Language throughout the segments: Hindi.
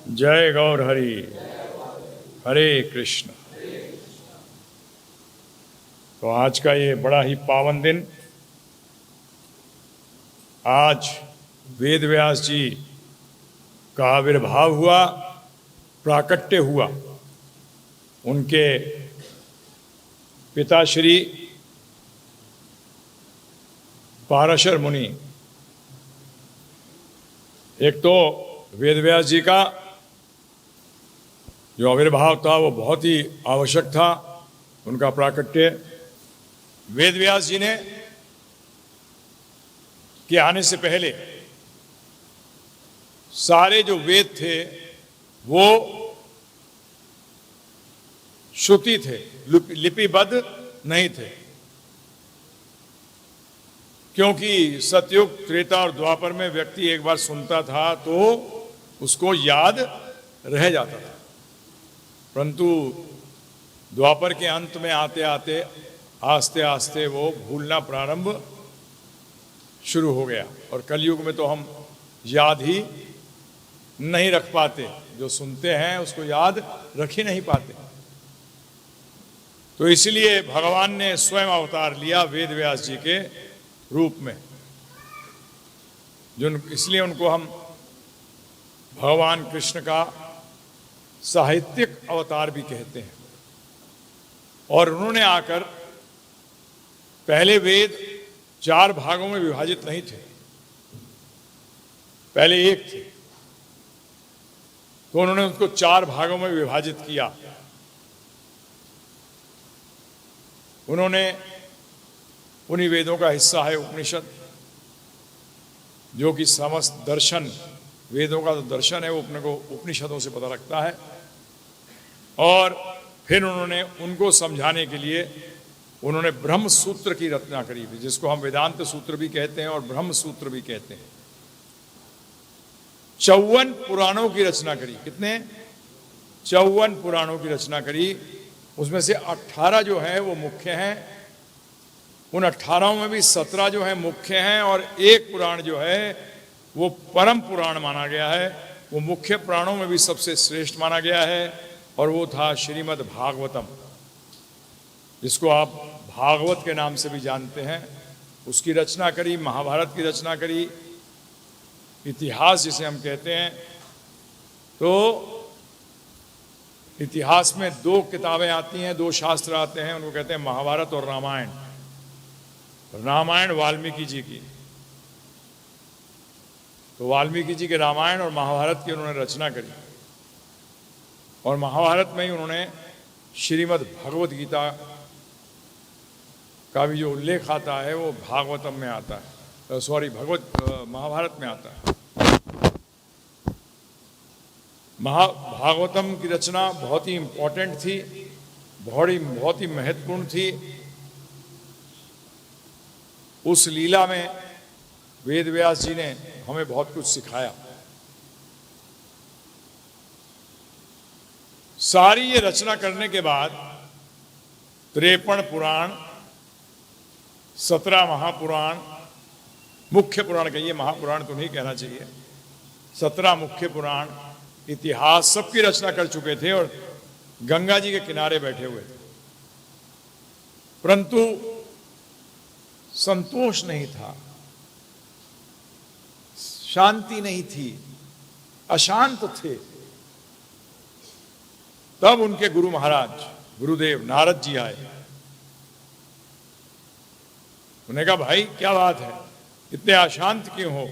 जय गौर हरि। हरे कृष्ण। तो आज का ये बड़ा ही पावन दिन, आज वेद व्यास जी का आविर्भाव हुआ, प्राकट्य हुआ। उनके पिताश्री पाराशर मुनि, एक तो वेद व्यास जी का जो आविर्भाव था वो बहुत ही आवश्यक था, उनका प्राकट्य। वेद व्यास जी ने के आने से पहले सारे जो वेद थे वो श्रुति थे, लिपिबद्ध नहीं थे, क्योंकि सतयुग, त्रेता और द्वापर में व्यक्ति एक बार सुनता था तो उसको याद रह जाता था, परंतु द्वापर के अंत में आते आते आस्ते आस्ते वो भूलना प्रारंभ शुरू हो गया। और कलयुग में तो हम याद ही नहीं रख पाते, जो सुनते हैं उसको याद रख ही नहीं पाते। तो इसलिए भगवान ने स्वयं अवतार लिया वेद व्यास जी के रूप में, जो इसलिए उनको हम भगवान कृष्ण का साहित्यिक अवतार भी कहते हैं। और उन्होंने आकर, पहले वेद 4 भागों में विभाजित नहीं थे, पहले एक थे, तो उन्होंने उसको 4 भागों में विभाजित किया। उन्होंने उन्हीं वेदों का हिस्सा है उपनिषद, जो कि समस्त दर्शन, वेदों का जो दर्शन है वो अपने को उपनिषदों से पता लगता है। और फिर उन्होंने उनको समझाने के लिए उन्होंने ब्रह्म सूत्र की रचना करी थी, जिसको हम वेदांत सूत्र भी कहते हैं और ब्रह्म सूत्र भी कहते हैं। 54 पुराणों की रचना करी। कितने? 54 पुराणों की रचना करी। उसमें से 18 जो है वो मुख्य हैं, उन 18 में भी 17 जो है मुख्य हैं, और एक पुराण जो है वो परम पुराण माना गया है, वो मुख्य पुराणों में भी सबसे श्रेष्ठ माना गया है, और वो था श्रीमद् भागवतम, जिसको आप भागवत के नाम से भी जानते हैं। उसकी रचना करी, महाभारत की रचना करी, इतिहास जिसे हम कहते हैं। तो इतिहास में 2 किताबें आती हैं, 2 शास्त्र आते हैं, उनको कहते हैं महाभारत और रामायण। रामायण वाल्मीकि जी की, तो वाल्मीकि जी के रामायण और महाभारत की उन्होंने रचना करी। और महाभारत में ही उन्होंने श्रीमद् भगवत गीता का भी जो उल्लेख आता है वो भागवतम में आता है, महाभारत में आता है। भागवतम की रचना बहुत ही इंपॉर्टेंट थी, बहुत ही महत्वपूर्ण थी। उस लीला में वेद व्यास जी ने हमें बहुत कुछ सिखाया। सारी ये रचना करने के बाद 53 पुराण, 17 महापुराण, मुख्य पुराण कहिए, महापुराण तो नहीं कहना चाहिए, 17 मुख्य पुराण, इतिहास, सबकी रचना कर चुके थे और गंगा जी के किनारे बैठे हुए थे। परंतु संतोष नहीं था, शांति नहीं थी, अशांत थे। तब उनके गुरु महाराज, गुरुदेव नारद जी आए। उन्होंने कहा, भाई क्या बात है, इतने अशांत क्यों हो,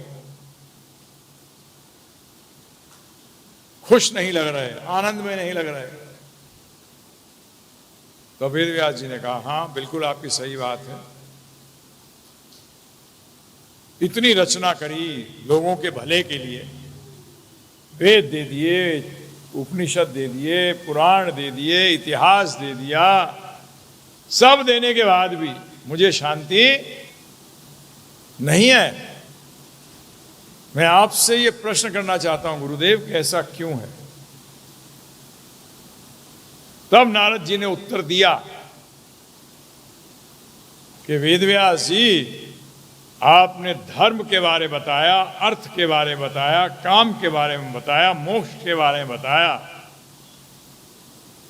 खुश नहीं लग रहे, आनंद में नहीं लग रहे। तो वेद व्यास जी ने कहा, हाँ बिल्कुल आपकी सही बात है। इतनी रचना करी लोगों के भले के लिए, वेद दे दिए, उपनिषद दे दिए, पुराण दे दिए, इतिहास दे दिया, सब देने के बाद भी मुझे शांति नहीं है। मैं आपसे ये प्रश्न करना चाहता हूं गुरुदेव कि ऐसा क्यों है? तब नारद जी ने उत्तर दिया कि वेद व्यास जी, आपने धर्म के बारे में बताया, अर्थ के बारे में बताया, काम के बारे में बताया, मोक्ष के बारे में बताया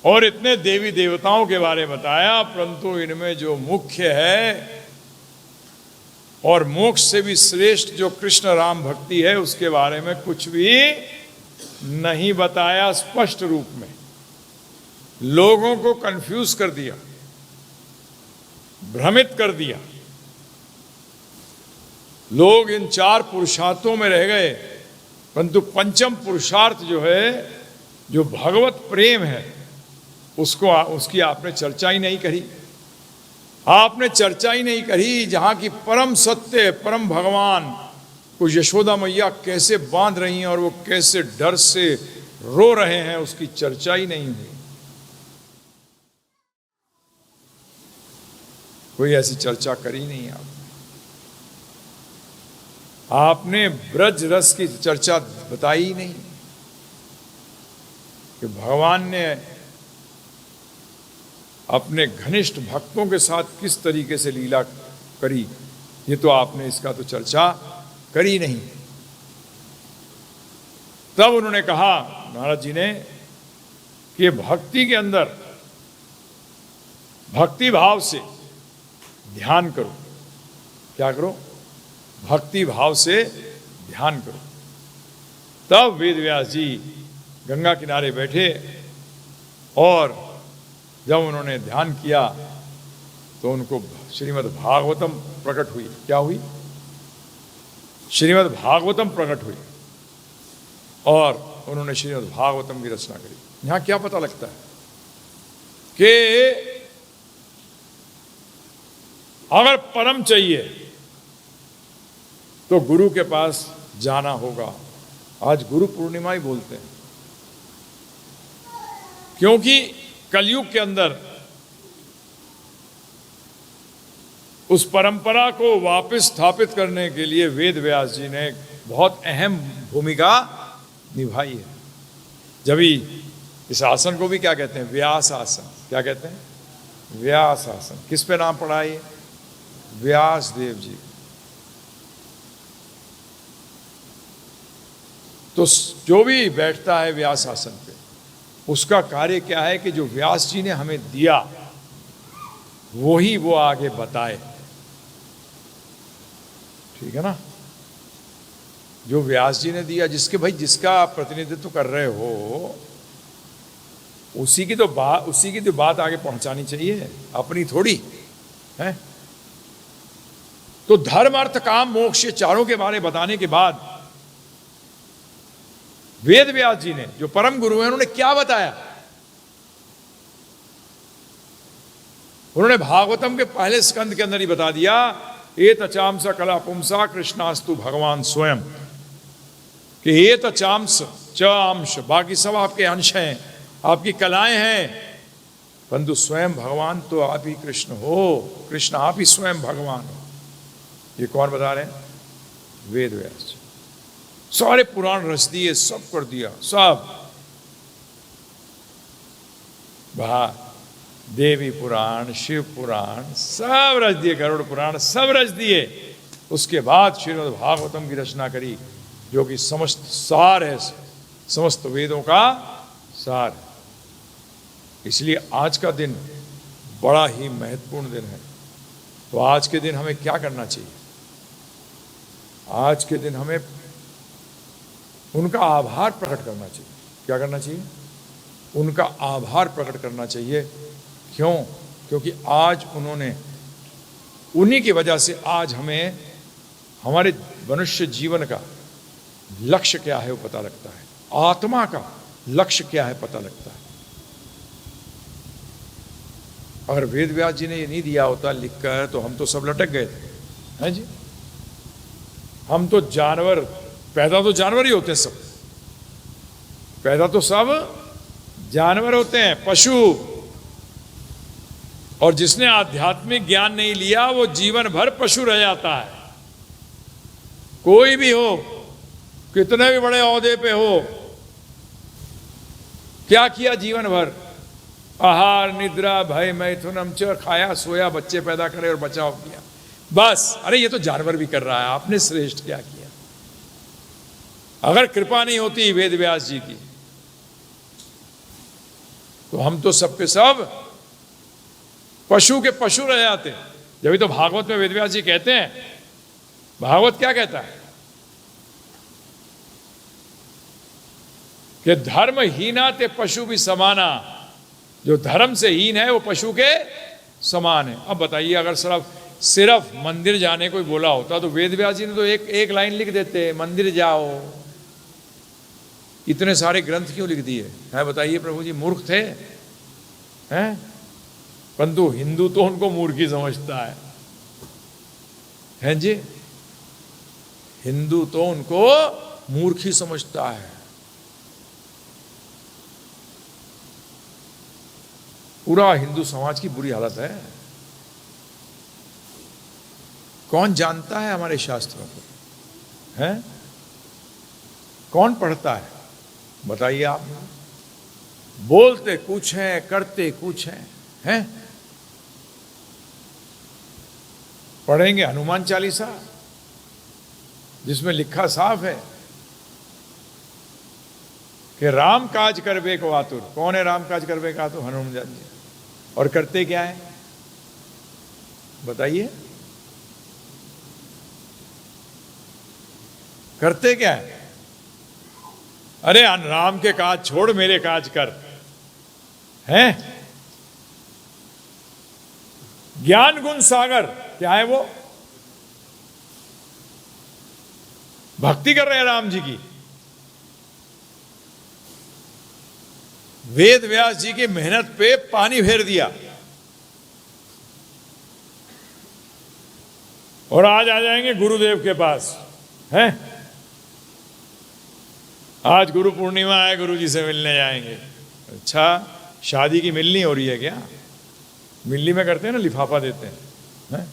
और इतने देवी देवताओं के बारे में बताया, परंतु इनमें जो मुख्य है और मोक्ष से भी श्रेष्ठ जो कृष्ण राम भक्ति है उसके बारे में कुछ भी नहीं बताया। स्पष्ट रूप में लोगों को कंफ्यूज कर दिया, भ्रमित कर दिया। लोग इन चार पुरुषार्थों में रह गए, परंतु पंचम पुरुषार्थ जो है, जो भगवत प्रेम है, उसकी आपने चर्चा ही नहीं करी। आपने चर्चा ही नहीं करी जहां की परम सत्य, परम भगवान को यशोदा मैया कैसे बांध रही हैं और वो कैसे डर से रो रहे हैं, उसकी चर्चा ही नहीं हुई। कोई ऐसी चर्चा करी नहीं आपने ब्रज रस की चर्चा बताई ही नहीं कि भगवान ने अपने घनिष्ठ भक्तों के साथ किस तरीके से लीला करी, ये तो आपने इसका तो चर्चा करी नहीं। तब उन्होंने कहा नारद जी ने कि भक्ति के अंदर भक्ति भाव से ध्यान करो। क्या करो? भक्ति भाव से ध्यान करो। तब वेद व्यास जी गंगा किनारे बैठे और जब उन्होंने ध्यान किया तो उनको श्रीमद् भागवतम प्रकट हुई। क्या हुई? श्रीमद् भागवतम प्रकट हुई और उन्होंने श्रीमद् भागवतम की रचना करी। यहां क्या पता लगता है कि अगर परम चाहिए तो गुरु के पास जाना होगा। आज गुरु पूर्णिमा ही बोलते हैं, क्योंकि कलयुग के अंदर उस परंपरा को वापस स्थापित करने के लिए वेद व्यास जी ने बहुत अहम भूमिका निभाई है। जब इस आसन को भी क्या कहते हैं? व्यास आसन। क्या कहते हैं? व्यास आसन। किस पे नाम पड़ा है? व्यास देव जी। तो जो भी बैठता है व्यास आसन पे, उसका कार्य क्या है कि जो व्यास जी ने हमें दिया वही वो आगे बताए। ठीक है ना? जो व्यास जी ने दिया, जिसका आप प्रतिनिधित्व कर रहे हो, उसी की तो बात आगे पहुंचानी चाहिए, अपनी थोड़ी है। तो धर्म अर्थ काम मोक्ष चारों के बारे बताने के बाद वेद व्यास जी ने, जो परम गुरु हैं, उन्होंने क्या बताया? उन्होंने भागवतम के पहले स्कंद के अंदर ही बता दिया, एत चांस कला पुंसा कृष्णास्तु भगवान स्वयं, कि एत चांस चांश, बाकी सब आपके अंश हैं, आपकी कलाएं हैं, परंतु स्वयं भगवान तो आप ही कृष्ण हो। कृष्ण आप ही स्वयं भगवान हो। ये कौन बता रहे हैं? वेद व्यास। सारे पुराण रच दिए, सब कर दिया, सब देवी पुराण, शिव पुराण सब रच दिए, गरुड़ पुराण सब रच दिए। उसके बाद श्रीमद् भागवतम की रचना करी, जो कि समस्त सार है, समस्त वेदों का सार है। इसलिए आज का दिन बड़ा ही महत्वपूर्ण दिन है। तो आज के दिन हमें क्या करना चाहिए? आज के दिन हमें उनका आभार प्रकट करना चाहिए। क्या करना चाहिए? उनका आभार प्रकट करना चाहिए। क्यों? क्योंकि आज उन्हीं की वजह से आज हमें हमारे मनुष्य जीवन का लक्ष्य क्या है वो पता लगता है, आत्मा का लक्ष्य क्या है पता लगता है। अगर वेद व्यास जी ने ये नहीं दिया होता लिखकर, तो हम तो सब लटक गए थे, हैं जी। हम तो जानवर, पैदा तो जानवर ही होते हैं, सब पैदा तो सब जानवर होते हैं, पशु। और जिसने आध्यात्मिक ज्ञान नहीं लिया वो जीवन भर पशु रह जाता है। कोई भी हो, कितने भी बड़े ओहदे पे हो, क्या किया जीवन भर? आहार निद्रा भय मैथुनम च, खाया सोया, बच्चे पैदा करे और बचाव किया, बस, अरे ये तो जानवर भी कर रहा है, आपने श्रेष्ठ क्या किया। अगर कृपा नहीं होती वेद व्यास जी की तो हम तो सब के सब पशु के पशु रह जाते। जब तो भागवत में वेद व्यास जी कहते हैं, भागवत क्या कहता है कि धर्म हीना ते पशु भी समाना, जो धर्म से हीन है वो पशु के समान है। अब बताइए, अगर सिर्फ मंदिर जाने को बोला होता तो वेद व्यास जी ने तो एक लाइन लिख देते, मंदिर जाओ। इतने सारे ग्रंथ क्यों लिख दिए है बताइए प्रभु जी? मूर्ख थे हैं? परंतु हिंदू तो उनको मूर्ख ही समझता है जी? हिंदू तो उनको मूर्ख ही समझता है। पूरा हिंदू समाज की बुरी हालत है। कौन जानता है हमारे शास्त्रों को? हैं? कौन पढ़ता है? बताइए आप। बोलते कुछ हैं, करते कुछ हैं? पढ़ेंगे हनुमान चालीसा जिसमें लिखा साफ है कि राम काज करबे को आतुर। कौन है राम काज करबे का आतुर? हनुमान जी। और करते क्या है बताइए? करते क्या है? अरे राम के काज छोड़, मेरे काज कर। हैं? ज्ञान गुण सागर क्या है वो? भक्ति कर रहे हैं राम जी की। वेद व्यास जी की मेहनत पे पानी फेर दिया और आज आ जाएंगे गुरुदेव के पास। हैं? आज गुरु पूर्णिमा है, गुरु जी से मिलने जाएंगे। अच्छा, शादी की मिलनी हो रही है क्या? मिलनी में करते हैं ना, लिफाफा देते हैं।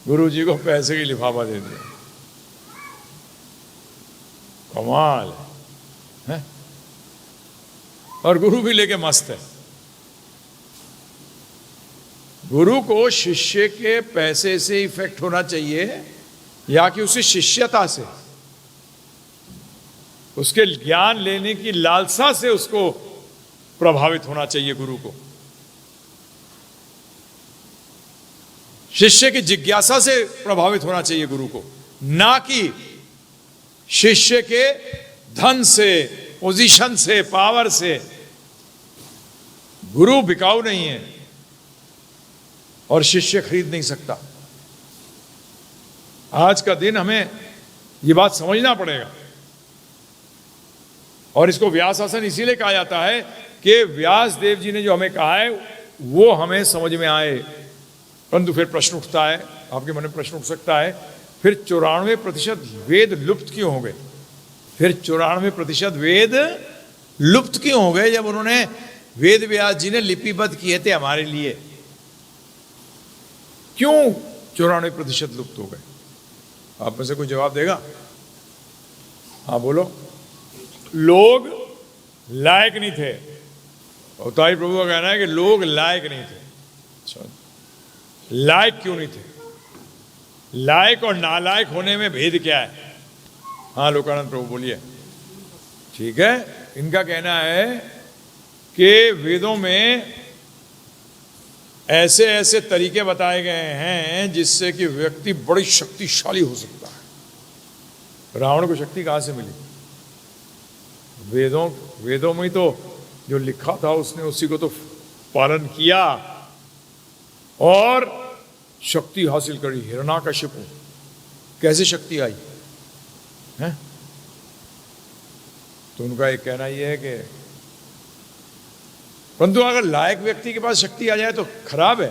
गुरु जी को पैसे की लिफाफा दे दिया, कमाल है। और गुरु भी लेके मस्त है। गुरु को शिष्य के पैसे से इफेक्ट होना चाहिए या कि उसी शिष्यता से, उसके ज्ञान लेने की लालसा से उसको प्रभावित होना चाहिए गुरु को। शिष्य की जिज्ञासा से प्रभावित होना चाहिए गुरु को, ना कि शिष्य के धन से, पोजीशन से, पावर से। गुरु बिकाऊ नहीं है और शिष्य खरीद नहीं सकता। आज का दिन हमें यह बात समझना पड़ेगा। और इसको व्यास आसन इसीलिए कहा जाता है कि व्यास देव जी ने जो हमें कहा है वो हमें समझ में आए। परंतु फिर प्रश्न उठता है, आपके मन में प्रश्न उठ सकता है, फिर 94% वेद लुप्त क्यों हो गए? फिर 94% वेद लुप्त क्यों हो गए जब उन्होंने, वेद व्यास जी ने लिपिबद्ध किए थे हमारे लिए? क्यों 94% लुप्त हो गए? आप में से कोई जवाब देगा? हाँ बोलो। लोग लायक नहीं थे। अवतारी प्रभु का कहना है कि लोग लायक नहीं थे। अच्छा, लायक क्यों नहीं थे? लायक और नालायक होने में भेद क्या है? हाँ लोकानंद प्रभु बोलिए। ठीक है, इनका कहना है कि वेदों में ऐसे ऐसे तरीके बताए गए हैं जिससे कि व्यक्ति बड़ी शक्तिशाली हो सकता है। रावण को शक्ति कहां से मिली? वेदों में तो जो लिखा था उसने उसी को तो पालन किया और शक्ति हासिल करी। हिरण्यकशिपु कैसे शक्ति आई है? तो उनका एक कहना यह है कि परंतु अगर लायक व्यक्ति के पास शक्ति आ जाए तो खराब है।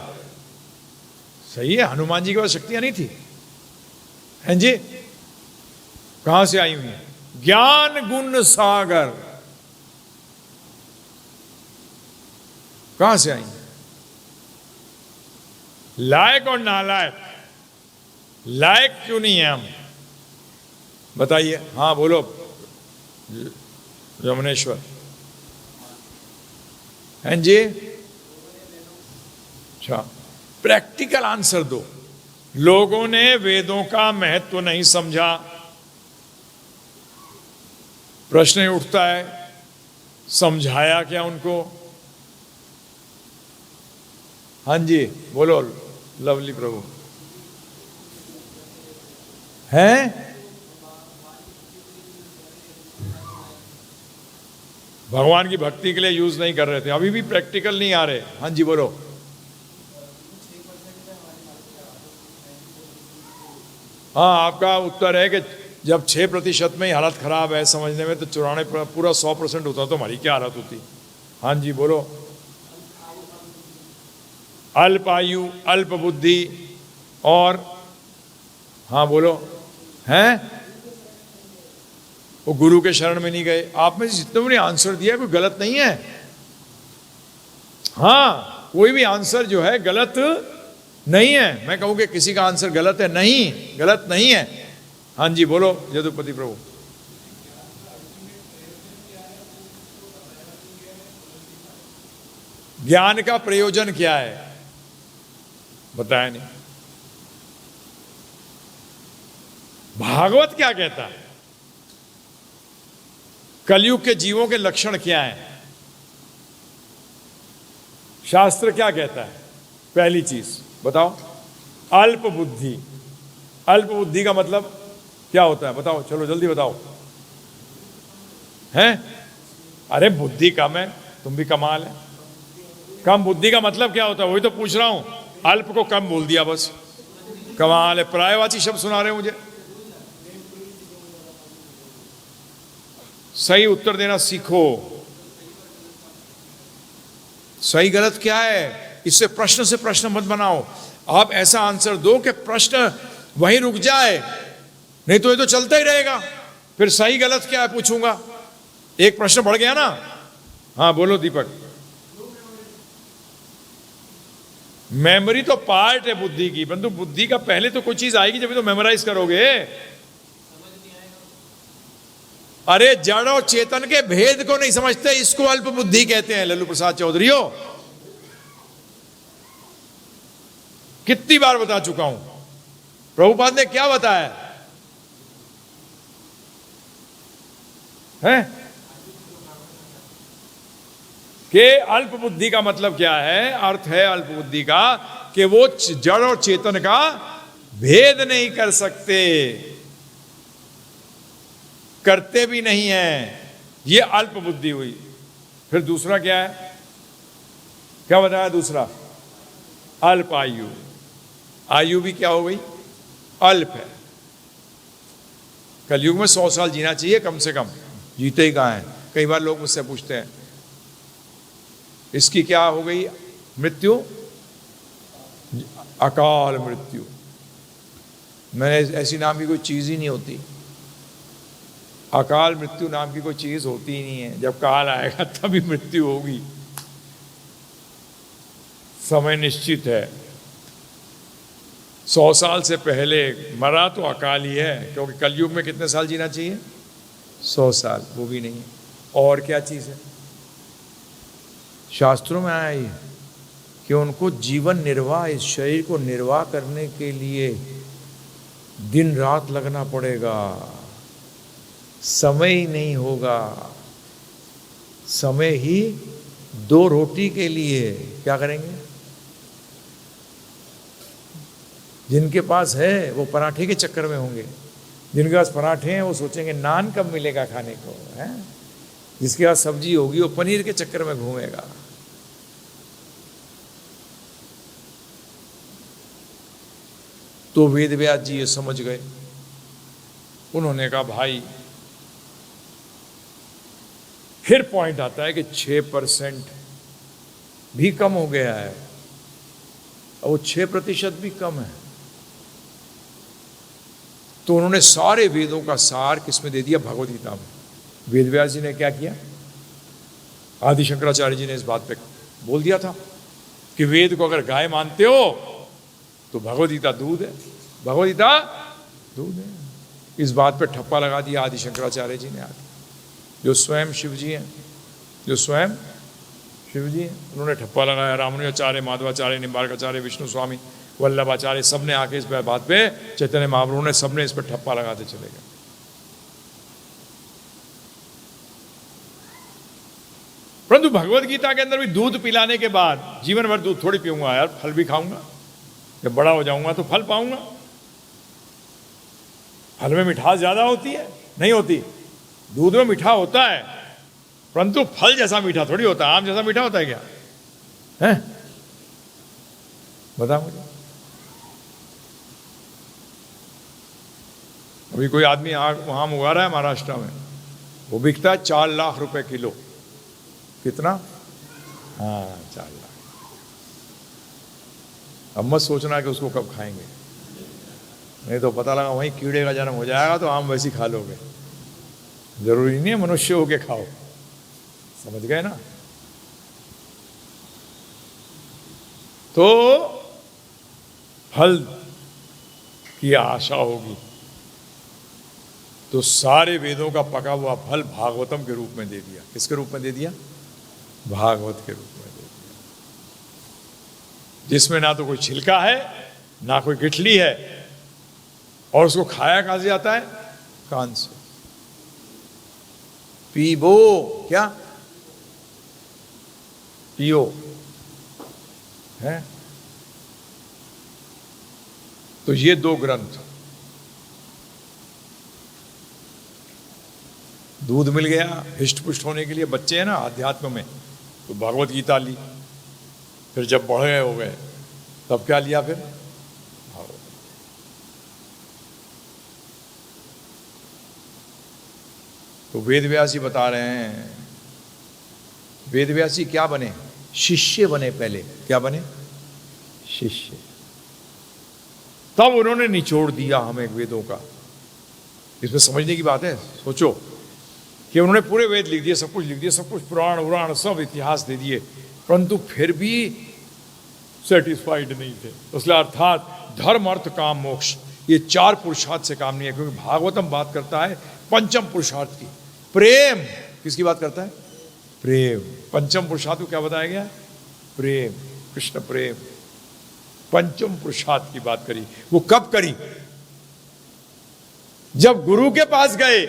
सही है, हनुमान जी के पास शक्तियां नहीं थी हैं जी? कहां से आई हुई है? ज्ञान गुण सागर कहां से आई? लायक और नालायक, लायक क्यों नहीं है हम? बताइए। हाँ बोलो रमनेश्वर। हैं जी? अच्छा, प्रैक्टिकल आंसर दो। लोगों ने वेदों का महत्व नहीं समझा। प्रश्न ये उठता है, समझाया क्या उनको? हाँ जी बोलो लवली प्रभु। हैं? भगवान की भक्ति के लिए यूज नहीं कर रहे थे, अभी भी प्रैक्टिकल नहीं आ रहे। हाँ जी बोलो। हाँ, आपका उत्तर है कि जब 6% में ही हालत खराब है समझने में, तो 94 पूरा 100% होता तो हमारी क्या हालत होती। हाँ जी बोलो। अल्प आयु, अल्प बुद्धि, और हाँ बोलो। हैं? वो गुरु के शरण में नहीं गए। आप में जितने भी आंसर दिया कोई गलत नहीं है। हाँ, कोई भी आंसर जो है गलत नहीं है। मैं कहूँ कि किसी का आंसर गलत है, नहीं, गलत नहीं है। हाँ जी बोलो यदुपति प्रभु। ज्ञान का प्रयोजन क्या है बताया नहीं। भागवत क्या कहता है? कलयुग के जीवों के लक्षण क्या हैं? शास्त्र क्या कहता है? पहली चीज बताओ, अल्प बुद्धि। अल्प बुद्धि का मतलब क्या होता है बताओ, चलो जल्दी बताओ। हैं? अरे बुद्धि कम है, तुम भी कमाल है। कम बुद्धि का मतलब क्या होता है वही तो पूछ रहा हूं। अल्प को कम बोल दिया बस, कमाल है। पर्यायवाची शब्द सुना रहे हो मुझे। सही उत्तर देना सीखो। सही गलत क्या है, इससे प्रश्न से प्रश्न मत बनाओ। आप ऐसा आंसर दो कि प्रश्न वहीं रुक जाए, नहीं तो ये तो चलता ही रहेगा। फिर सही गलत क्या है पूछूंगा, एक प्रश्न बढ़ गया ना। हाँ बोलो दीपक। मेमोरी तो पार्ट है बुद्धि की, परंतु बुद्धि का पहले तो कोई चीज आएगी जब तो मेमोराइज करोगे। अरे जड़ और चेतन के भेद को नहीं समझते, इसको अल्प बुद्धि कहते हैं लल्लू प्रसाद चौधरीयो। कितनी बार बता चुका हूं। प्रभुपाद ने क्या बताया है कि अल्प बुद्धि का मतलब क्या है? अर्थ है अल्प बुद्धि का कि वो जड़ और चेतन का भेद नहीं कर सकते, करते भी नहीं है। ये अल्प बुद्धि हुई। फिर दूसरा क्या है, क्या बताया दूसरा? अल्प आयु। आयु भी क्या हो गई? अल्प है। कलयुग में 100 साल जीना चाहिए कम से कम, जीते ही कहाँ हैं? कई बार लोग मुझसे पूछते हैं इसकी क्या हो गई मृत्यु? अकाल मृत्यु। मैंने ऐसी नाम की कोई चीज ही नहीं होती। अकाल मृत्यु नाम की कोई चीज होती ही नहीं है। जब काल आएगा तभी मृत्यु होगी। समय निश्चित है। 100 साल से पहले मरा तो अकाल ही है, क्योंकि कलयुग में कितने साल जीना चाहिए? 100 साल, वो भी नहीं है। और क्या चीज है? शास्त्रों में आया ही कि उनको जीवन निर्वाह, इस शरीर को निर्वाह करने के लिए दिन रात लगना पड़ेगा, समय ही नहीं होगा। समय ही 2 रोटी के लिए क्या करेंगे? जिनके पास है वो पराठे के चक्कर में होंगे, जिनके पास पराठे हैं वो सोचेंगे नान कब मिलेगा खाने को, है? जिसके पास सब्जी होगी वो पनीर के चक्कर में घूमेगा। तो वेद व्यास जी ये समझ गए। उन्होंने कहा भाई, फिर पॉइंट आता है कि 6% भी कम हो गया है, और वो 6% भी कम है। तो उन्होंने सारे वेदों का सार किसमें दे दिया? भगवद गीता में। वेद व्यास जी ने क्या किया? आदि शंकराचार्य जी ने इस बात पे बोल दिया था कि वेद को अगर गाय मानते हो तो भगवद गीता दूध है, भगवद गीता दूध है। इस बात पे ठप्पा लगा दिया आदि शंकराचार्य जी ने, आगे जो स्वयं शिव जी हैं, जो स्वयं शिव जी उन्होंने ठप्पा लगाया, रामानुजाचार्य, माधवाचार्य, निम्बार्काचार्य, विष्णु स्वामी, वल्लभाचार्य, सबने आके इस बात पे, चैतन्य महाप्रभु ने सबने इस पर ठप्पा लगाते चले गए। परंतु भगवत गीता के अंदर भी दूध पिलाने के बाद जीवन भर दूध थोड़ी पीऊंगा यार, फल भी खाऊंगा, जब बड़ा हो जाऊंगा तो फल पाऊंगा। फल में मिठास ज्यादा होती है? नहीं होती। दूध में मीठा होता है, परंतु फल जैसा मीठा थोड़ी होता है। आम जैसा मीठा होता है क्या? है? बता मुझे। अभी कोई आदमी आम उगा रहा है महाराष्ट्र में, वो बिकता है 4 लाख रुपए किलो। कितना? हाँ, 4 लाख। अब मत सोचना कि उसको कब खाएंगे, नहीं तो पता लगा वहीं कीड़े का जन्म हो जाएगा तो आम वैसे ही खा लोगे। जरूरी नहीं है मनुष्य होके खाओ, समझ गए ना? तो फल की आशा होगी तो सारे वेदों का पका हुआ फल भागवतम के रूप में दे दिया। किसके रूप में दे दिया? भागवत के रूप में दे दिया, जिसमें ना तो कोई छिलका है ना कोई गिठली है, और उसको खाया कहां से जाता है? कान से। पीबो, क्या पियो है? तो ये 2 ग्रंथ, दूध मिल गया हिष्ट पुष्ट होने के लिए, बच्चे हैं ना अध्यात्म में, तो भगवत गीता ली। फिर जब बड़े हो गए तब क्या लिया? फिर भागवत। तो वेदव्यासी बता रहे हैं, वेदव्यासी क्या बने? शिष्य बने पहले। क्या बने? शिष्य। तब उन्होंने निचोड़ दिया हमें वेदों का। इसमें समझने की बात है। सोचो कि उन्होंने पूरे वेद लिख दिए, सब कुछ लिख दिया, सब कुछ पुराण उराण सब इतिहास दे दिए, परंतु फिर भी सेटिस्फाइड नहीं थे। इसलिए अर्थात धर्म अर्थ काम मोक्ष, ये 4 पुरुषार्थ से काम नहीं है, क्योंकि भागवतम बात करता है पंचम पुरुषार्थ की, प्रेम। किसकी बात करता है? प्रेम। पंचम पुरुषार्थ को क्या बताया गया? प्रेम, कृष्ण प्रेम। पंचम पुरुषार्थ की बात करी। वो कब करी? जब गुरु के पास गए।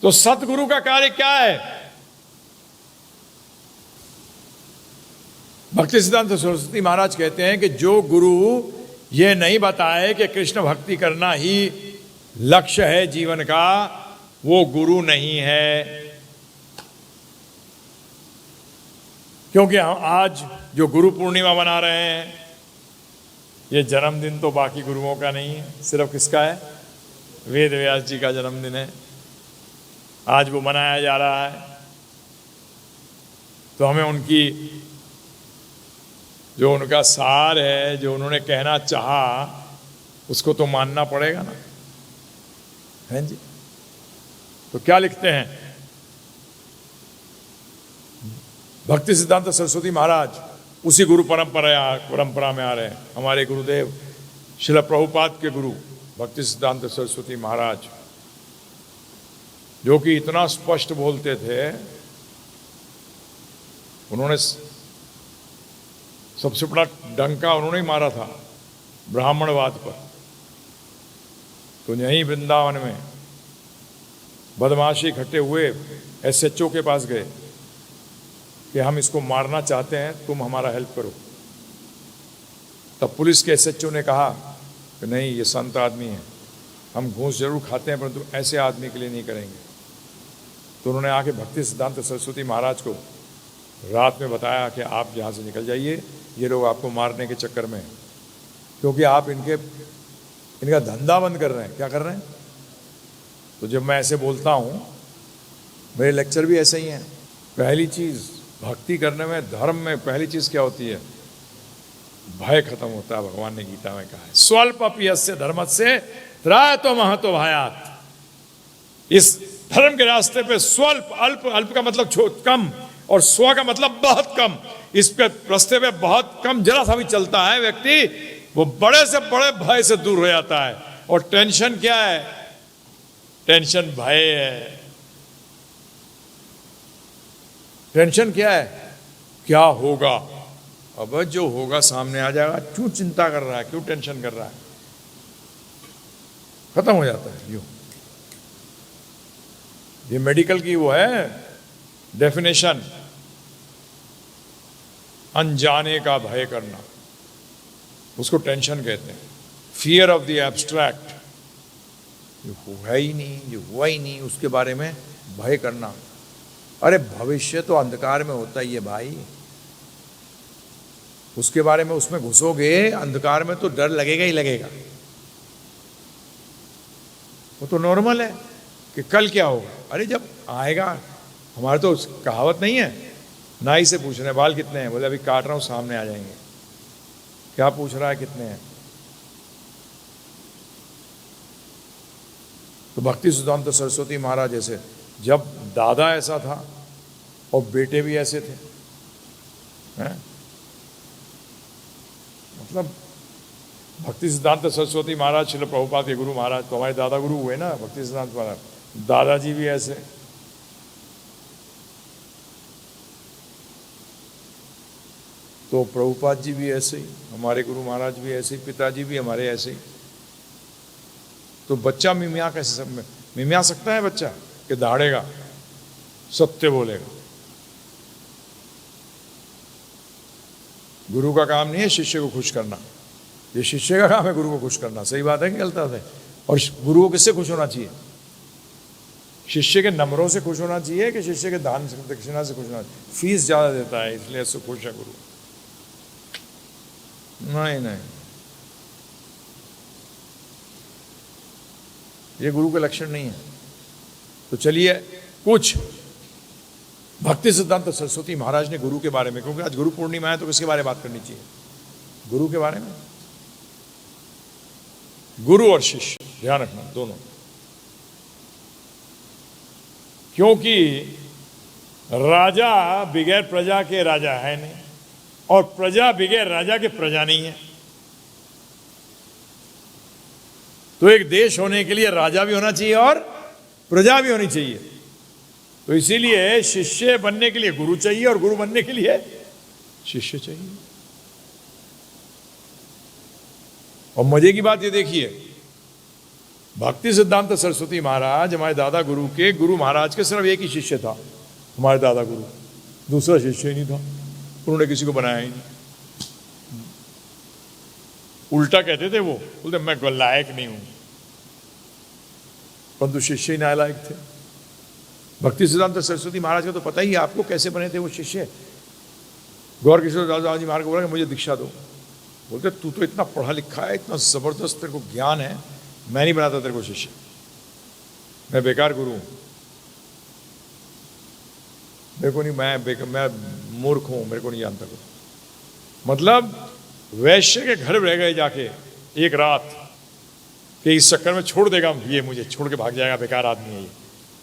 तो सतगुरु का कार्य क्या है? भक्ति सिद्धांत सरस्वती महाराज कहते हैं कि जो गुरु ये नहीं बताए कि कृष्ण भक्ति करना ही लक्ष्य है जीवन का, वो गुरु नहीं है। क्योंकि हम आज जो गुरु पूर्णिमा मना रहे हैं, ये जन्मदिन तो बाकी गुरुओं का नहीं है, सिर्फ किसका है? वेद व्यास जी का जन्मदिन है। आज वो मनाया जा रहा है, तो हमें उनकी जो उनका सार है, जो उन्होंने कहना चाहा, उसको तो मानना पड़ेगा ना, हैं जी? तो क्या लिखते हैं भक्ति सिद्धांत सरस्वती महाराज? उसी गुरु परंपरा में आ रहे हैं। हमारे गुरुदेव श्रील प्रभुपाद के गुरु भक्ति सिद्धांत सरस्वती महाराज, जो कि इतना स्पष्ट बोलते थे, उन्होंने सबसे बड़ा डंका उन्होंने ही मारा था ब्राह्मणवाद पर। तो यहीं वृंदावन में बदमाशी इकट्ठे हुए, SHO के पास गए कि हम इसको मारना चाहते हैं, तुम हमारा हेल्प करो। तब पुलिस के SHO ने कहा कि नहीं, ये संत आदमी है, हम घूस जरूर खाते हैं परंतु ऐसे आदमी के लिए नहीं करेंगे। तो उन्होंने आके भक्ति सिद्धांत सरस्वती महाराज को रात में बताया कि आप यहाँ से निकल जाइए, ये लोग आपको मारने के चक्कर में हैं, क्योंकि आप इनका धंधा बंद कर रहे हैं। क्या कर रहे हैं? तो जब मैं ऐसे बोलता हूँ, मेरे लेक्चर भी ऐसे ही हैं। पहली चीज़ भक्ति करने में, धर्म में पहली चीज़ क्या होती है? भय खत्म होता है। भगवान ने गीता में कहा है, स्वल्प अपयस्य धर्मस्य त्रायतो महतो भयात्। इस धर्म के रास्ते पे स्वल्प, अल्प, अल्प का मतलब कम, और स्व का मतलब बहुत कम। इस पे रास्ते पे बहुत कम, जरा सा भी चलता है व्यक्ति, वो बड़े से बड़े भय से दूर हो जाता है। और टेंशन क्या है? टेंशन भय है। टेंशन क्या है? क्या होगा? अब जो होगा सामने आ जाएगा, क्यों चिंता कर रहा है, क्यों टेंशन कर रहा है? खत्म हो जाता है यूं। ये मेडिकल की वो है डेफिनेशन, अनजाने का भय करना, उसको टेंशन कहते हैं। फियर ऑफ द एब्स्ट्रैक्ट, जो हुआ ही नहीं, जो हुआ ही नहीं, उसके बारे में भय करना। अरे भविष्य तो अंधकार में होता ही है भाई, उसके बारे में उसमें घुसोगे अंधकार में तो डर लगेगा ही लगेगा। वो तो नॉर्मल है कि कल क्या होगा। अरे जब आएगा, हमारे तो कहावत नहीं है, नाई से पूछ रहे हैं बाल कितने हैं, बोले अभी काट रहा हूं, सामने आ जाएंगे। क्या पूछ रहा है कितने हैं? तो भक्ति सिद्धांत सरस्वती महाराज जैसे, जब दादा ऐसा था और बेटे भी ऐसे थे, हैं? मतलब भक्ति सिद्धांत सरस्वती महाराज श्रील प्रभुपाद के गुरु महाराज तो हमारे दादा गुरु हुए ना, भक्ति सिद्धांत महाराज। दादाजी भी ऐसे, तो प्रभुपाद जी भी ऐसे ही, हमारे गुरु महाराज भी ऐसे ही, पिताजी भी हमारे ऐसे ही। तो बच्चा मिमिया कैसे, मिमिया सकता है बच्चा कि दहाड़ेगा, सत्य बोलेगा। गुरु का काम नहीं है शिष्य को खुश करना, ये शिष्य का काम है गुरु को खुश करना। सही बात है कि गलत है? और गुरु को किससे खुश होना चाहिए? शिष्य के नंबरों से खुश होना चाहिए कि शिष्य के दान दक्षिणा से खुश होना चाहिए? फीस ज्यादा देता है इसलिए इससे खुश है गुरु? नहीं नहीं, ये गुरु का लक्षण नहीं है। तो चलिए कुछ भक्ति सिद्धांत सरस्वती महाराज ने गुरु के बारे में, क्योंकि आज गुरु पूर्णिमा है तो किसके बारे में बात करनी चाहिए? गुरु के बारे में। गुरु और शिष्य, ध्यान रखना दोनों, क्योंकि राजा बगैर प्रजा के राजा है नहीं, और प्रजा बगैर राजा के प्रजा नहीं है। तो एक देश होने के लिए राजा भी होना चाहिए और प्रजा भी होनी चाहिए। तो इसीलिए शिष्य बनने के लिए गुरु चाहिए और गुरु बनने के लिए शिष्य चाहिए। और मजे की बात ये देखिए, भक्ति सिद्धांत सरस्वती महाराज हमारे दादा गुरु के, गुरु महाराज के सिर्फ एक ही शिष्य था, हमारे दादा गुरु, दूसरा शिष्य ही नहीं था। उन्होंने किसी को बनाया ही नहीं। उल्टा कहते थे वो, बोलते मैं लायक नहीं हूं, परंतु शिष्य ही नालायक थे। भक्ति सिद्धांत सरस्वती महाराज का तो पता ही है आपको कैसे बने थे वो शिष्य। गौर किशोर दादा जी महाराज को बोला कि मुझे दीक्षा दो, बोलते तू तो इतना पढ़ा लिखा है, इतना जबरदस्त तेरे को ज्ञान है, मैं नहीं बनाता तेरे को शिष्य, मैं बेकार गुरु हूं, मेरे को नहीं, मैं मूर्ख हूं, मेरे को नहीं जानता कुछ। मतलब वैश्य के घर रह गए जाके एक रात कि इस चक्कर में छोड़ देगा ये, मुझे छोड़ के भाग जाएगा, बेकार आदमी है ये।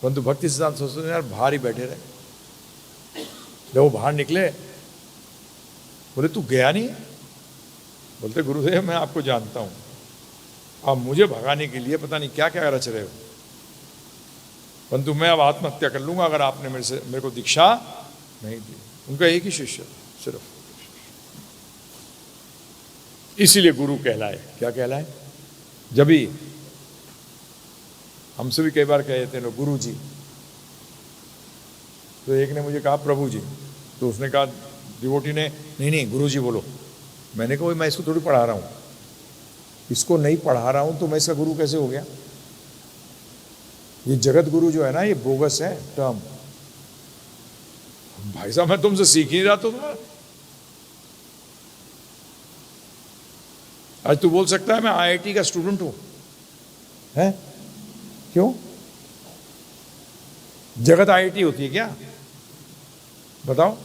परंतु भक्ति सिद्धांत सरस्वती यार बाहर ही बैठे रहे। जब वो बाहर निकले, बोले तू गया नहीं? बोलते गुरुदेव मैं आपको जानता हूं, आप मुझे भगाने के लिए पता नहीं क्या क्या रच रहे हो, परंतु मैं अब आत्महत्या कर लूंगा अगर आपने मेरे को दीक्षा नहीं दी। उनका एक ही शिष्य सिर्फ, इसीलिए गुरु कहलाए। क्या कहलाए? जब भी हमसे भी कई बार कहे थे लोग गुरु जी, तो एक ने मुझे कहा प्रभु जी, तो उसने कहा डिवोटी ने, नहीं नहीं गुरु जी बोलो। मैंने कहा मैं इसको थोड़ी पढ़ा रहा हूं, इसको नहीं पढ़ा रहा हूं तो मैं इसका गुरु कैसे हो गया? ये जगत गुरु जो है ना, ये बोगस है टर्म। भाई साहब मैं तुमसे सीख ही नहीं रहा, तो तुम्हारा आज तू बोल सकता है मैं आईआईटी का स्टूडेंट हूं, है? क्यों? जगत आईआईटी होती है क्या? बताओ।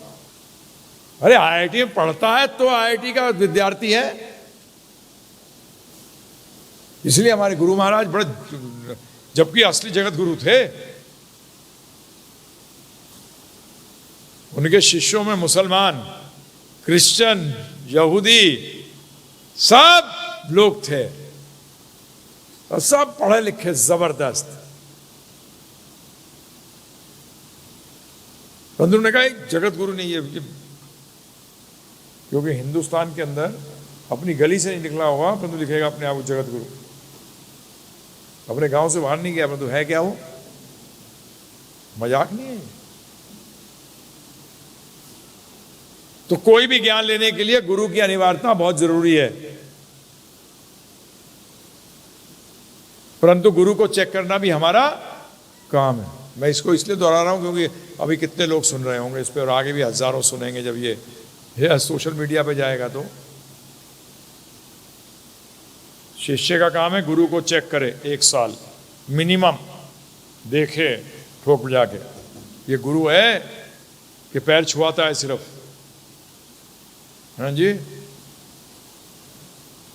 अरे आईआईटी में पढ़ता है तो आईआईटी का विद्यार्थी है। इसलिए हमारे गुरु महाराज बड़े, जबकि असली जगत गुरु थे, उनके शिष्यों में मुसलमान, क्रिश्चियन, यहूदी सब लोग थे और सब पढ़े लिखे जबरदस्त। परंतु ने कहा एक जगत गुरु नहीं है, क्योंकि हिंदुस्तान के अंदर अपनी गली से नहीं निकला होगा परंतु लिखेगा अपने आप को जगत गुरु। अपने गांव से बाहर नहीं गया परंतु है क्या वो? मजाक नहीं है। तो कोई भी ज्ञान लेने के लिए गुरु की अनिवार्यता बहुत जरूरी है, परंतु गुरु को चेक करना भी हमारा काम है। मैं इसको इसलिए दोहरा रहा हूं क्योंकि अभी कितने लोग सुन रहे होंगे इस पे, और आगे भी हजारों सुनेंगे जब ये सोशल मीडिया पे जाएगा। तो शिष्य का काम है गुरु को चेक करे 1 साल मिनिमम, देखे ठोक बजा के ये गुरु है कि पैर छुआता है सिर्फ। हाँ जी,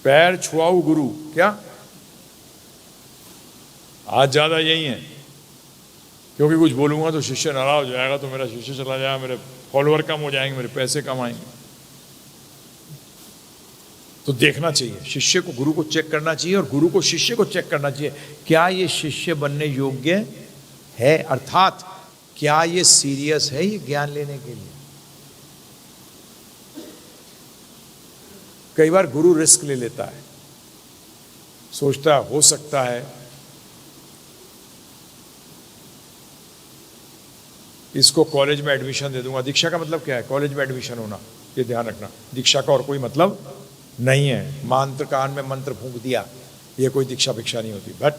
पैर छुआऊ गुरु क्या? आज ज्यादा यही है, क्योंकि कुछ बोलूंगा तो शिष्य नाराज हो जाएगा, तो मेरा शिष्य चला जाएगा, मेरे फॉलोअर कम हो जाएंगे, मेरे पैसे कम आएंगे। तो देखना चाहिए, शिष्य को गुरु को चेक करना चाहिए और गुरु को शिष्य को चेक करना चाहिए, क्या ये शिष्य बनने योग्य है, अर्थात क्या ये सीरियस है ये ज्ञान लेने के लिए। कई बार गुरु रिस्क ले लेता है, सोचता है हो सकता है इसको कॉलेज में एडमिशन दे दूंगा। दीक्षा का मतलब क्या है? कॉलेज में एडमिशन होना, ये ध्यान रखना। दीक्षा का और कोई मतलब नहीं है। मंत्र कान में मंत्र फूंक दिया, ये कोई दीक्षा भिक्षा नहीं होती। बट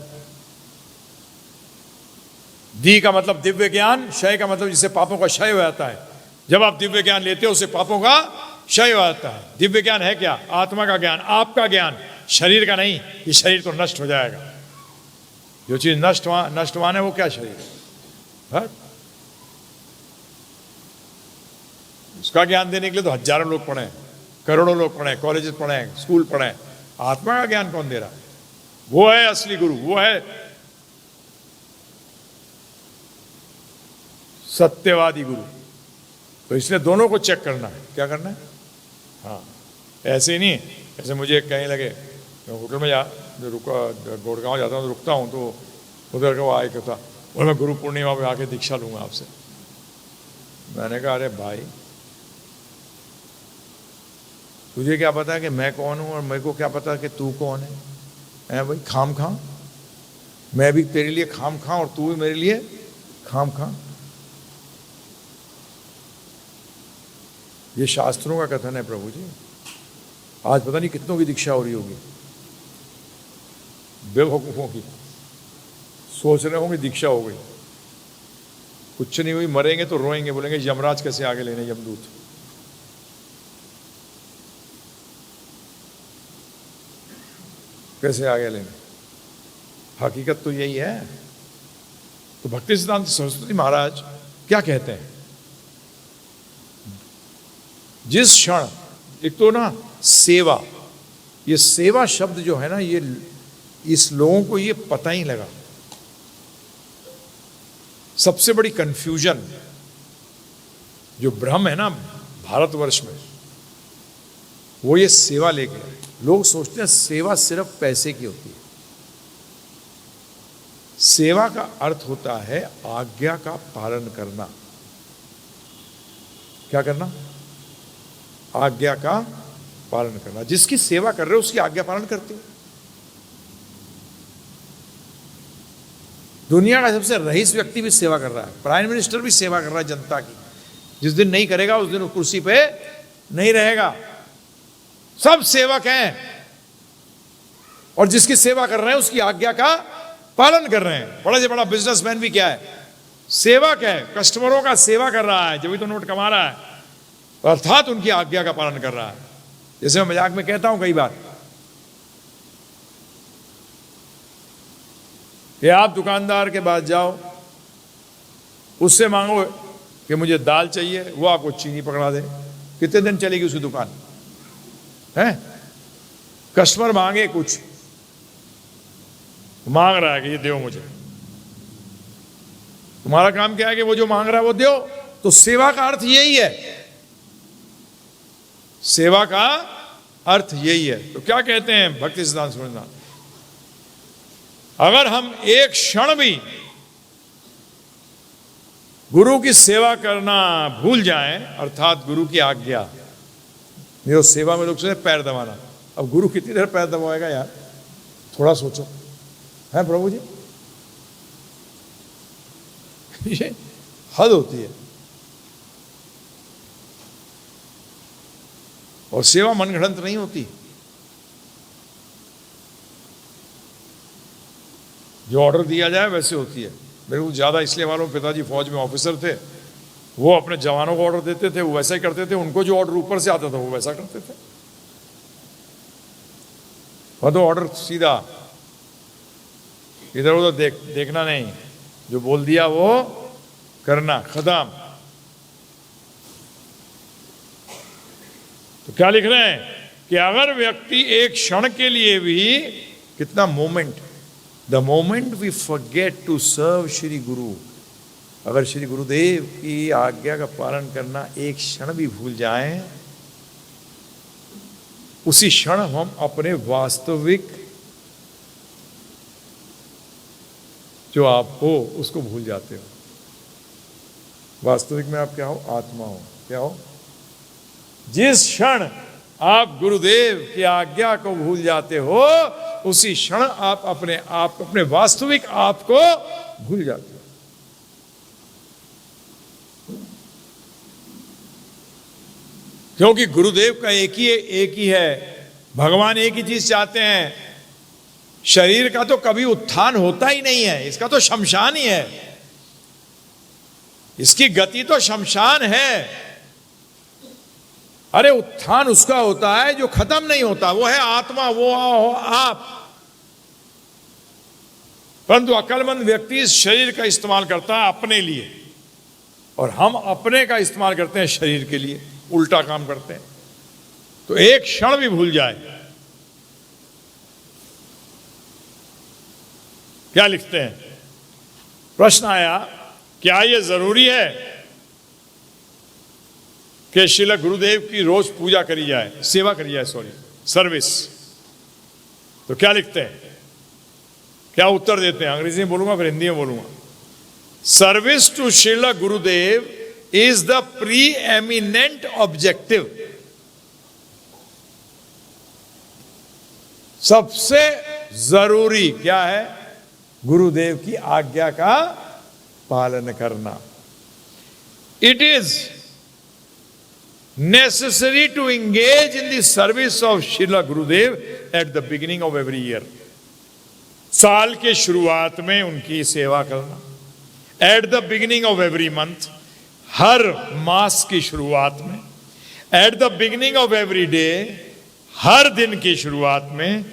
दी का मतलब दिव्य ज्ञान, क्षय का मतलब जिससे पापों का क्षय हो जाता है। जब आप दिव्य ज्ञान लेते हो उससे पापों का क्षय हो जाता है। दिव्य ज्ञान है क्या? आत्मा का ज्ञान, आपका ज्ञान, शरीर का नहीं। ये शरीर तो नष्ट हो जाएगा। जो चीज नष्टवान है वो क्या शरीर है? उसका ज्ञान देने के लिए तो हजारों लोग पढ़े, करोड़ों लोग पढ़े, कॉलेजेस पढ़े, स्कूल पढ़े। आत्मा का ज्ञान कौन दे रहा है? वो है असली गुरु, वो है सत्यवादी गुरु। तो इसलिए दोनों को चेक करना है। क्या करना है? हाँ, ऐसे ही नहीं। ऐसे मुझे कहीं लगे, मैं होटल में गुड़गांव जाता हूँ तो रुकता हूँ, तो उधर का वो आए कहता और मैं गुरु पूर्णिमा में आके दीक्षा लूंगा आपसे। मैंने कहा अरे भाई, तुझे क्या पता है कि मैं कौन हूं और मेरे को क्या पता कि तू कौन है? भाई खाम खा, मैं भी तेरे लिए खाम खा और तू भी मेरे लिए खाम खा। ये शास्त्रों का कथन है प्रभु जी। आज पता नहीं कितनों की दीक्षा हो रही होगी, बेवकूफों की। सोच रहे होंगे दीक्षा हो गई, कुछ नहीं हुई, मरेंगे तो रोएंगे, बोलेंगे यमराज कैसे आगे लेने, यमदूत। कैसे आगे लेने? हकीकत तो यही है। तो भक्ति सिद्धांत सरस्वती महाराज क्या कहते हैं? जिस क्षण, एक तो ना सेवा, ये सेवा शब्द जो है ना, ये इस लोगों को ये पता ही लगा। सबसे बड़ी कंफ्यूजन जो भ्रम है ना भारतवर्ष में, वो ये सेवा लेके आए। लोग सोचते हैं सेवा सिर्फ पैसे की होती है। सेवा का अर्थ होता है आज्ञा का पालन करना। क्या करना? आज्ञा का पालन करना। जिसकी सेवा कर रहे हो उसकी आज्ञा पालन करते हो। दुनिया का सबसे रईस व्यक्ति भी सेवा कर रहा है, प्राइम मिनिस्टर भी सेवा कर रहा है जनता की। जिस दिन नहीं करेगा उस दिन वो कुर्सी पे नहीं रहेगा। सब सेवक हैं और जिसकी सेवा कर रहे हैं उसकी आज्ञा का पालन कर रहे हैं। बड़ा से बड़ा बिजनेसमैन भी क्या है? सेवक है, कस्टमरों का सेवा कर रहा है, जब भी तो नोट कमा रहा है, अर्थात उनकी आज्ञा का पालन कर रहा है। जैसे मैं मजाक में कहता हूं कई बार कि आप दुकानदार के पास जाओ, उससे मांगो कि मुझे दाल चाहिए, वो आपको चीनी पकड़ा दे। कितने दिन चलेगी उसकी दुकान? है कस्टमर मांगे, कुछ मांग रहा है कि ये दो मुझे, तुम्हारा काम क्या है कि वो जो मांग रहा है वो दो। तो सेवा का अर्थ यही है, सेवा का अर्थ यही है। तो क्या कहते हैं भक्ति सिद्धांत समझना, अगर हम एक क्षण भी गुरु की सेवा करना भूल जाएं, अर्थात गुरु की आज्ञा। नहीं तो सेवा में लोग सोचे पैर दबाना, अब गुरु कितनी देर पैर दबाएगा यार, थोड़ा सोचो, है प्रभु जी। ये हद होती है। और सेवा मनगढ़ंत नहीं होती। जो ऑर्डर दिया जाए वैसे होती है। मेरे को ज़्यादा इसलिए मालूम, पिताजी फौज में ऑफिसर थे, वो अपने जवानों को ऑर्डर देते थे, वो वैसा ही करते थे। उनको जो ऑर्डर ऊपर से आता था वो वैसा करते थे। और तो ऑर्डर सीधा, इधर उधर देखना नहीं, जो बोल दिया वो करना, खत्म। तो क्या लिख रहे हैं कि अगर व्यक्ति एक क्षण के लिए भी, कितना moment, the moment we forget to serve Shri guru, अगर श्री गुरुदेव की आज्ञा का पालन करना एक क्षण भी भूल जाएं, उसी क्षण हम अपने वास्तविक जो आप हो उसको भूल जाते हो। वास्तविक में आप क्या हो? आत्मा हो। क्या हो? जिस क्षण आप गुरुदेव की आज्ञा को भूल जाते हो, उसी क्षण आप अपने वास्तविक आप को भूल जाते हो। क्योंकि गुरुदेव का एक ही है, भगवान एक ही चीज चाहते हैं। शरीर का तो कभी उत्थान होता ही नहीं है, इसका तो शमशान ही है, इसकी गति तो शमशान है। अरे उत्थान उसका होता है जो खत्म नहीं होता, वो है आत्मा, वो आप। परंतु अक्लमंद व्यक्ति इस शरीर का इस्तेमाल करता है अपने लिए, और हम अपने का इस्तेमाल करते हैं शरीर के लिए, उल्टा काम करते हैं। तो एक क्षण भी भूल जाए, क्या लिखते हैं? प्रश्न आया, क्या यह जरूरी है कि श्रील गुरुदेव की रोज पूजा करी जाए, सेवा करी जाए, सर्विस? तो क्या लिखते हैं, क्या उत्तर देते हैं? अंग्रेजी में बोलूंगा फिर हिंदी में बोलूंगा। Service to Srila Gurudev is the pre eminent objective. सबसे जरूरी क्या है? गुरुदेव की आज्ञा का पालन करना। It is necessary to engage in the service of Srila Gurudev at the beginning of every year. साल के शुरुआत में उनकी सेवा करना, at the beginning of every month, हर मास की शुरुआत में, at the beginning of every day, हर दिन की शुरुआत में,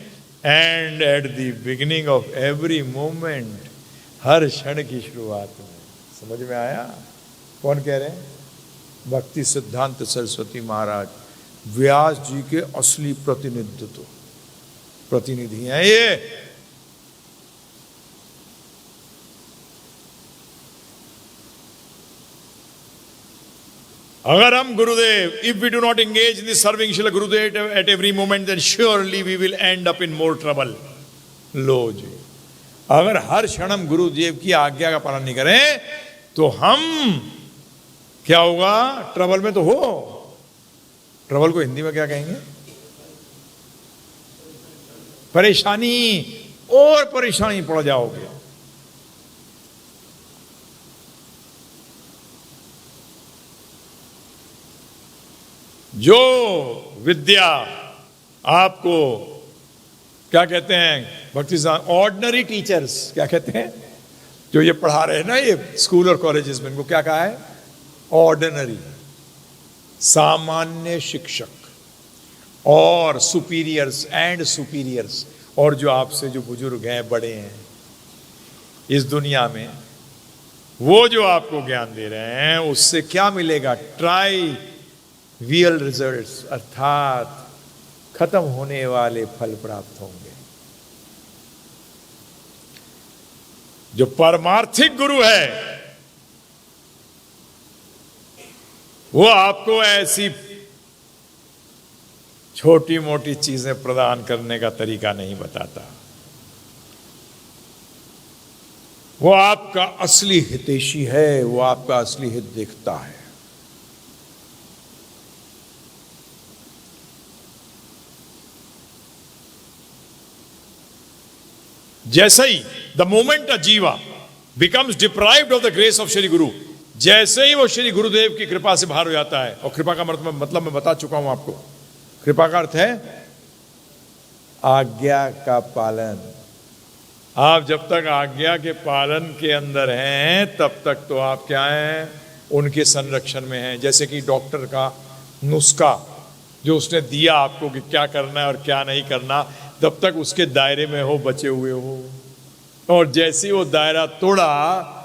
and at the beginning of every moment, हर क्षण की शुरुआत में। समझ में आया? कौन कह रहे हैं? भक्ति सिद्धांत सरस्वती महाराज, व्यास जी के असली प्रतिनिधि हैं ये। अगर हम Gurudev, if we do not engage in the serving Srila Gurudev at every moment, then surely we will end up in more trouble. लो जी, अगर हर क्षण हम गुरुदेव की आज्ञा का पालन नहीं करें तो हम क्या होगा? ट्रबल में तो हो। ट्रबल को हिंदी में क्या कहेंगे? परेशानी, और परेशानी पड़ जाओगे। जो विद्या आपको क्या कहते हैं भक्ति सिद्धांत, ऑर्डिनरी टीचर्स क्या कहते हैं, जो ये पढ़ा रहे हैं ना, ये स्कूल और कॉलेजेस में, इनको क्या कहा है? ऑर्डिनरी, सामान्य शिक्षक, और सुपीरियर्स एंड सुपीरियर्स, और जो आपसे जो बुजुर्ग हैं, बड़े हैं इस दुनिया में, वो जो आपको ज्ञान दे रहे हैं, उससे क्या मिलेगा? ट्राइवियल रिजल्ट्स, अर्थात खत्म होने वाले फल प्राप्त होंगे। जो परमार्थिक गुरु है वो आपको ऐसी छोटी मोटी चीजें प्रदान करने का तरीका नहीं बताता। वो आपका असली हितैषी है, वो आपका असली हित देखता है। जैसे ही द मोमेंट अ जीवा becomes deprived of the grace of Shri गुरु, जैसे ही वो श्री गुरुदेव की कृपा से बाहर हो जाता है, और कृपा का मतलब मैं बता चुका हूं आपको, कृपा का अर्थ है आज्ञा का पालन। आप जब तक आज्ञा के पालन के अंदर हैं तब तक तो आप क्या हैं, उनके संरक्षण में हैं। जैसे कि डॉक्टर का नुस्खा जो उसने दिया आपको कि क्या करना है और क्या नहीं करना, तब तक उसके दायरे में हो, बचे हुए हो, और जैसे ही वो दायरा तोड़ा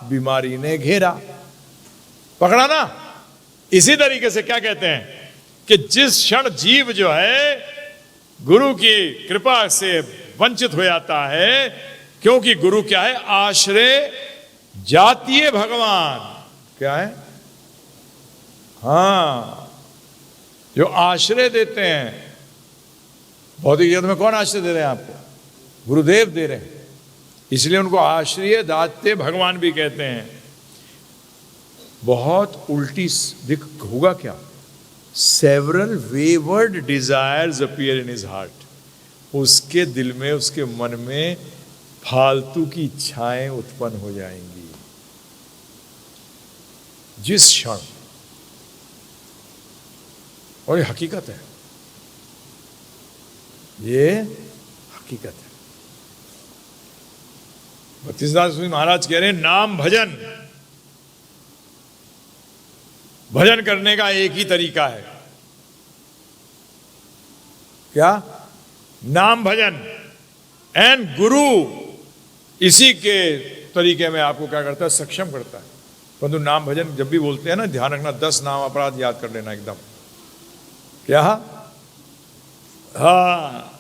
बीमारी ने घेरा, पकड़ा ना। इसी तरीके से क्या कहते हैं कि जिस क्षण जीव जो है गुरु की कृपा से वंचित हो जाता है, क्योंकि गुरु क्या है, आश्रय जातीय भगवान क्या है, हाँ, जो आश्रय देते हैं। भौतिक जगत में कौन आश्रय दे रहे हैं आपको? गुरुदेव दे रहे हैं, इसलिए उनको आश्रय दाते भगवान भी कहते हैं। बहुत उल्टी होगा क्या? Several wayward desires appear in his heart, उसके दिल में, उसके मन में फालतू की इच्छाएं उत्पन्न हो जाएंगी जिस क्षण। और ये हकीकत है, ये हकीकत है। भक्तिदास महाराज कह रहे हैं नाम भजन, भजन करने का एक ही तरीका है, क्या? नाम भजन। एंड गुरु इसी के तरीके में आपको क्या करता है, सक्षम करता है। परंतु नाम भजन जब भी बोलते हैं ना, ध्यान रखना 10 नाम अपराध याद कर लेना एकदम। क्या? हाँ,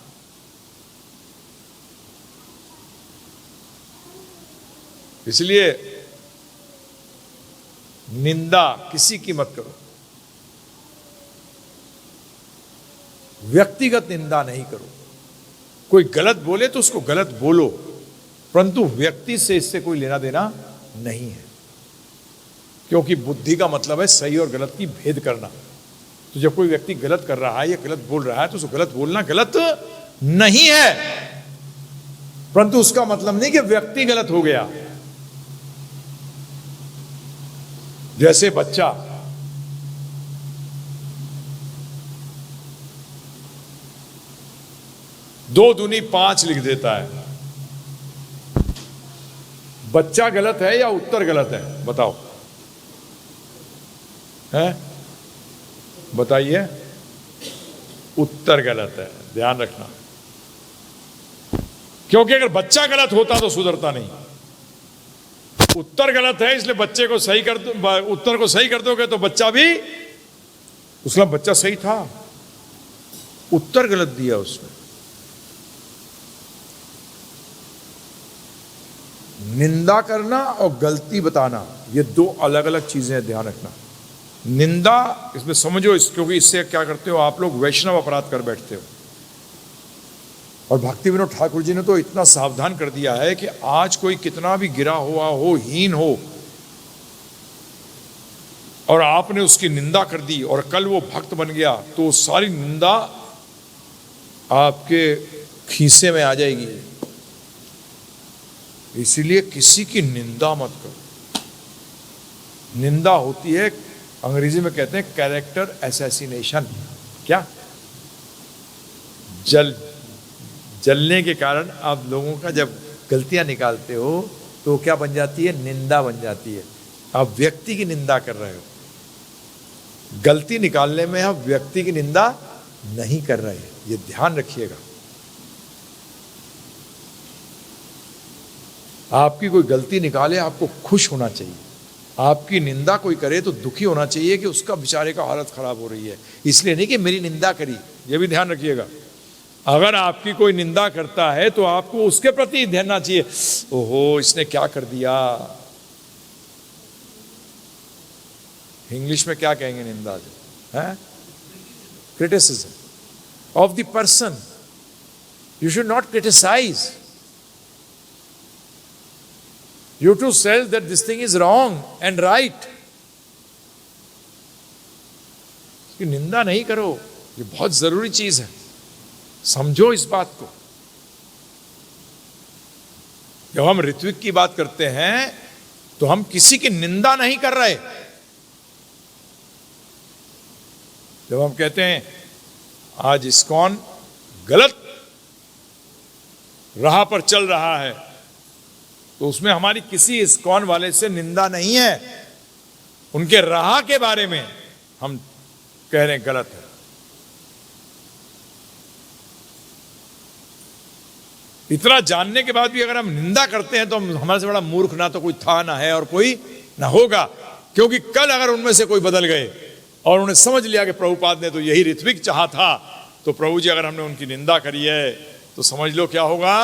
इसलिए निंदा किसी की मत करो, व्यक्तिगत निंदा नहीं करो। कोई गलत बोले तो उसको गलत बोलो, परंतु व्यक्ति से इससे कोई लेना देना नहीं है, क्योंकि बुद्धि का मतलब है सही और गलत की भेद करना। तो जब कोई व्यक्ति गलत कर रहा है या गलत बोल रहा है तो उसको गलत बोलना गलत नहीं है, परंतु उसका मतलब नहीं कि व्यक्ति गलत हो गया। जैसे बच्चा दो दूनी 5 लिख देता है, बच्चा गलत है या उत्तर गलत है? बताओ, है? बताइए। उत्तर गलत है, ध्यान रखना, क्योंकि अगर बच्चा गलत होता तो सुधरता नहीं। उत्तर गलत है, इसलिए बच्चे को सही कर दो, उत्तर को सही कर दोगे तो बच्चा भी, उसका बच्चा सही था, उत्तर गलत दिया उसने। निंदा करना और गलती बताना, ये 2 अलग अलग चीजें हैं, ध्यान रखना। निंदा इसमें समझो, क्योंकि इससे क्या करते हो आप लोग, वैष्णव अपराध कर बैठते हो। और भक्ति विनोद ठाकुर जी ने तो इतना सावधान कर दिया है कि आज कोई कितना भी गिरा हुआ हो, हीन हो, और आपने उसकी निंदा कर दी और कल वो भक्त बन गया, तो सारी निंदा आपके खीसे में आ जाएगी। इसीलिए किसी की निंदा मत करो। निंदा होती है, अंग्रेजी में कहते हैं कैरेक्टर असैसिनेशन। क्या? जलने के कारण आप लोगों का जब गलतियां निकालते हो तो क्या बन जाती है? निंदा बन जाती है। आप व्यक्ति की निंदा कर रहे हो, गलती निकालने में आप व्यक्ति की निंदा नहीं कर रहे, ये ध्यान रखिएगा। आपकी कोई गलती निकाले आपको खुश होना चाहिए, आपकी निंदा कोई करे तो दुखी होना चाहिए कि उसका बेचारे का हालत खराब हो रही है, इसलिए नहीं कि मेरी निंदा करी। ये भी ध्यान रखिएगा, अगर आपकी कोई निंदा करता है तो आपको उसके प्रति ध्यान देना चाहिए, ओहो इसने क्या कर दिया। इंग्लिश में क्या कहेंगे निंदा है? Criticism of the person. You should not criticise. You to say that this thing is wrong and right. कि निंदा नहीं करो, ये बहुत जरूरी चीज है, समझो इस बात को। जब हम ऋत्विक की बात करते हैं तो हम किसी की निंदा नहीं कर रहे। जब हम कहते हैं आज इस्कॉन गलत राह पर चल रहा है, तो उसमें हमारी किसी इस्कॉन वाले से निंदा नहीं है, उनके राह के बारे में हम कह रहे हैं गलत है। इतना जानने के बाद भी अगर हम निंदा करते हैं तो हमारे से बड़ा मूर्ख ना तो कोई था, ना है और कोई ना होगा। क्योंकि कल अगर उनमें से कोई बदल गए और उन्हें समझ लिया कि प्रभुपाद ने तो यही ऋत्विक चाहा था, तो प्रभु जी अगर हमने उनकी निंदा करी है तो समझ लो क्या होगा,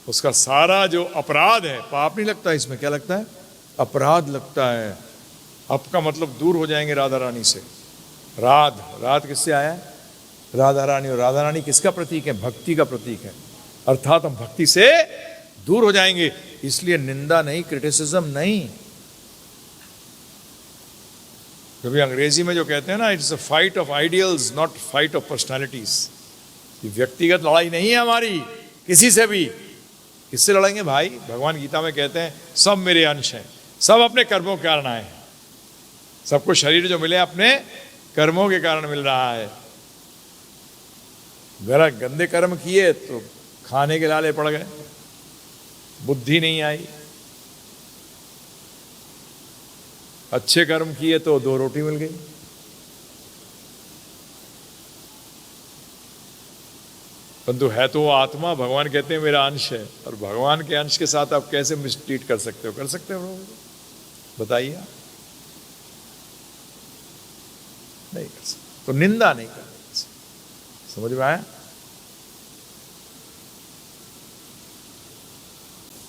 उसका सारा जो अपराध है, पाप नहीं लगता इसमें, क्या लगता है, अपराध लगता है। आपका मतलब दूर हो जाएंगे राधा रानी से। राध किससे आया है, राधा रानी। और राधा रानी किसका प्रतीक है, भक्ति का प्रतीक है। अर्थात हम भक्ति से दूर हो जाएंगे। इसलिए निंदा नहीं, क्रिटिसिज्म नहीं। कभी अंग्रेजी में जो कहते हैं ना, it's a fight of ideals not fight of personalities. ये व्यक्तिगत लड़ाई नहीं है हमारी किसी से भी। किससे लड़ेंगे भाई? भगवान गीता में कहते हैं सब मेरे अंश हैं, सब अपने कर्मों के कारण आए हैं। सबको शरीर जो मिले अपने कर्मों के कारण मिल रहा है। गलत गंदे कर्म किए तो खाने के लाले पड़ गए, बुद्धि नहीं आई। अच्छे कर्म किए तो 2 रोटी मिल गई। परंतु है तो वो आत्मा, भगवान कहते हैं मेरा अंश है, और भगवान के अंश के साथ आप कैसे मिसट्रीट कर सकते हो? कर सकते हो? बताइए। नहीं कर सकते। तो निंदा नहीं करनी। समझ में आया?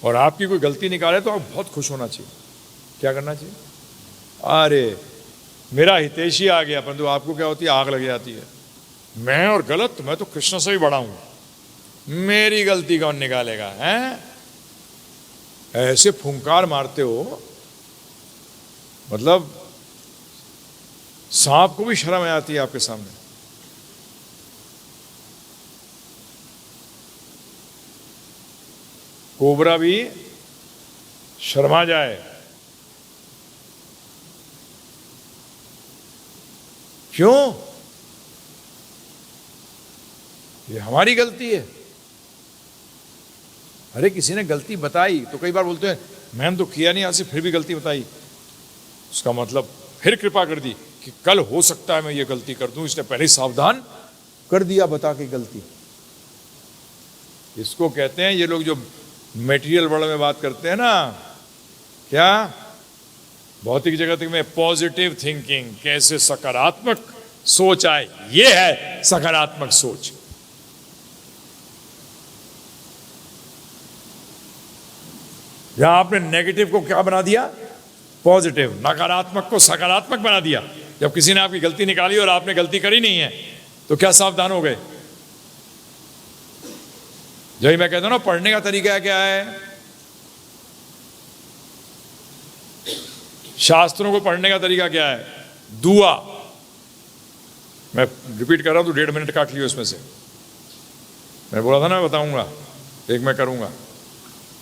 और आपकी कोई गलती निकाले तो आप बहुत खुश होना चाहिए। क्या करना चाहिए? अरे मेरा हितैषी आ गया, परंतु आपको क्या होती है, आग लग जाती है। मैं और गलत, मैं तो कृष्ण से भी बड़ा हूं, मेरी गलती कौन निकालेगा? हैं? ऐसे फुंकार मारते हो, मतलब सांप को भी शर्म आ जाती है आपके सामने। कोबरा भी शर्मा जाए। क्यों? ये हमारी गलती है। अरे किसी ने गलती बताई तो कई बार बोलते हैं मैंने तो किया नहीं, आज से फिर भी गलती बताई, उसका मतलब फिर कृपा कर दी कि कल हो सकता है मैं ये गलती कर दूं, इसने पहले ही सावधान कर दिया बता के गलती। इसको कहते हैं ये लोग जो मटेरियल वर्ल्ड में बात करते हैं ना, क्या भौतिक जगत में पॉजिटिव थिंकिंग, कैसे सकारात्मक सोच आए, ये है सकारात्मक सोच। यहां आपने नेगेटिव को क्या बना दिया, पॉजिटिव, नकारात्मक को सकारात्मक बना दिया। जब किसी ने आपकी गलती निकाली और आपने गलती करी नहीं है तो क्या सावधान हो गए? जब मैं कहता हूं ना पढ़ने का तरीका क्या है, शास्त्रों को पढ़ने का तरीका क्या है? दुआ। मैं रिपीट कर रहा हूं तो 1.5 मिनट काट लियो इसमें से। मैं बोला था ना मैं बताऊंगा, एक मैं करूंगा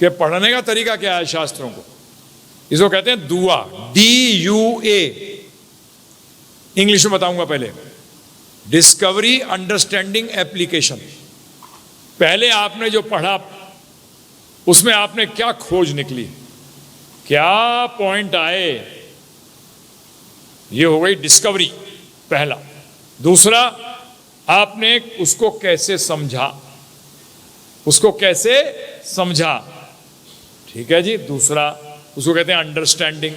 कि पढ़ने का तरीका क्या है शास्त्रों को। इसको कहते हैं दुआ, DUA। इंग्लिश में बताऊंगा पहले। Discovery, understanding, application. पहले आपने जो पढ़ा उसमें आपने क्या खोज निकली, क्या पॉइंट आए, ये हो गई डिस्कवरी, पहला। दूसरा, आपने उसको कैसे समझा, उसको कैसे समझा, ठीक है जी। दूसरा, उसको कहते हैं अंडरस्टैंडिंग।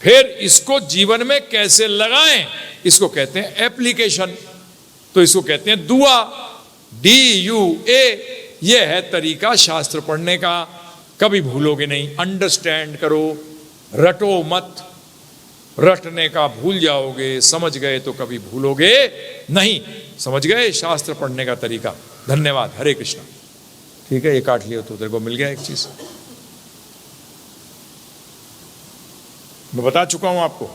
फिर इसको जीवन में कैसे लगाएं, इसको कहते हैं एप्लीकेशन। तो इसको कहते हैं दुआ, DUA। ये है तरीका शास्त्र पढ़ने का। कभी भूलोगे नहीं। अंडरस्टैंड करो, रटो मत। रटने का भूल जाओगे, समझ गए तो कभी भूलोगे नहीं। समझ गए शास्त्र पढ़ने का तरीका। धन्यवाद। हरे कृष्णा। ठीक है, ये काट लियो तो तेरे को मिल गया एक चीज। मैं बता चुका हूं आपको।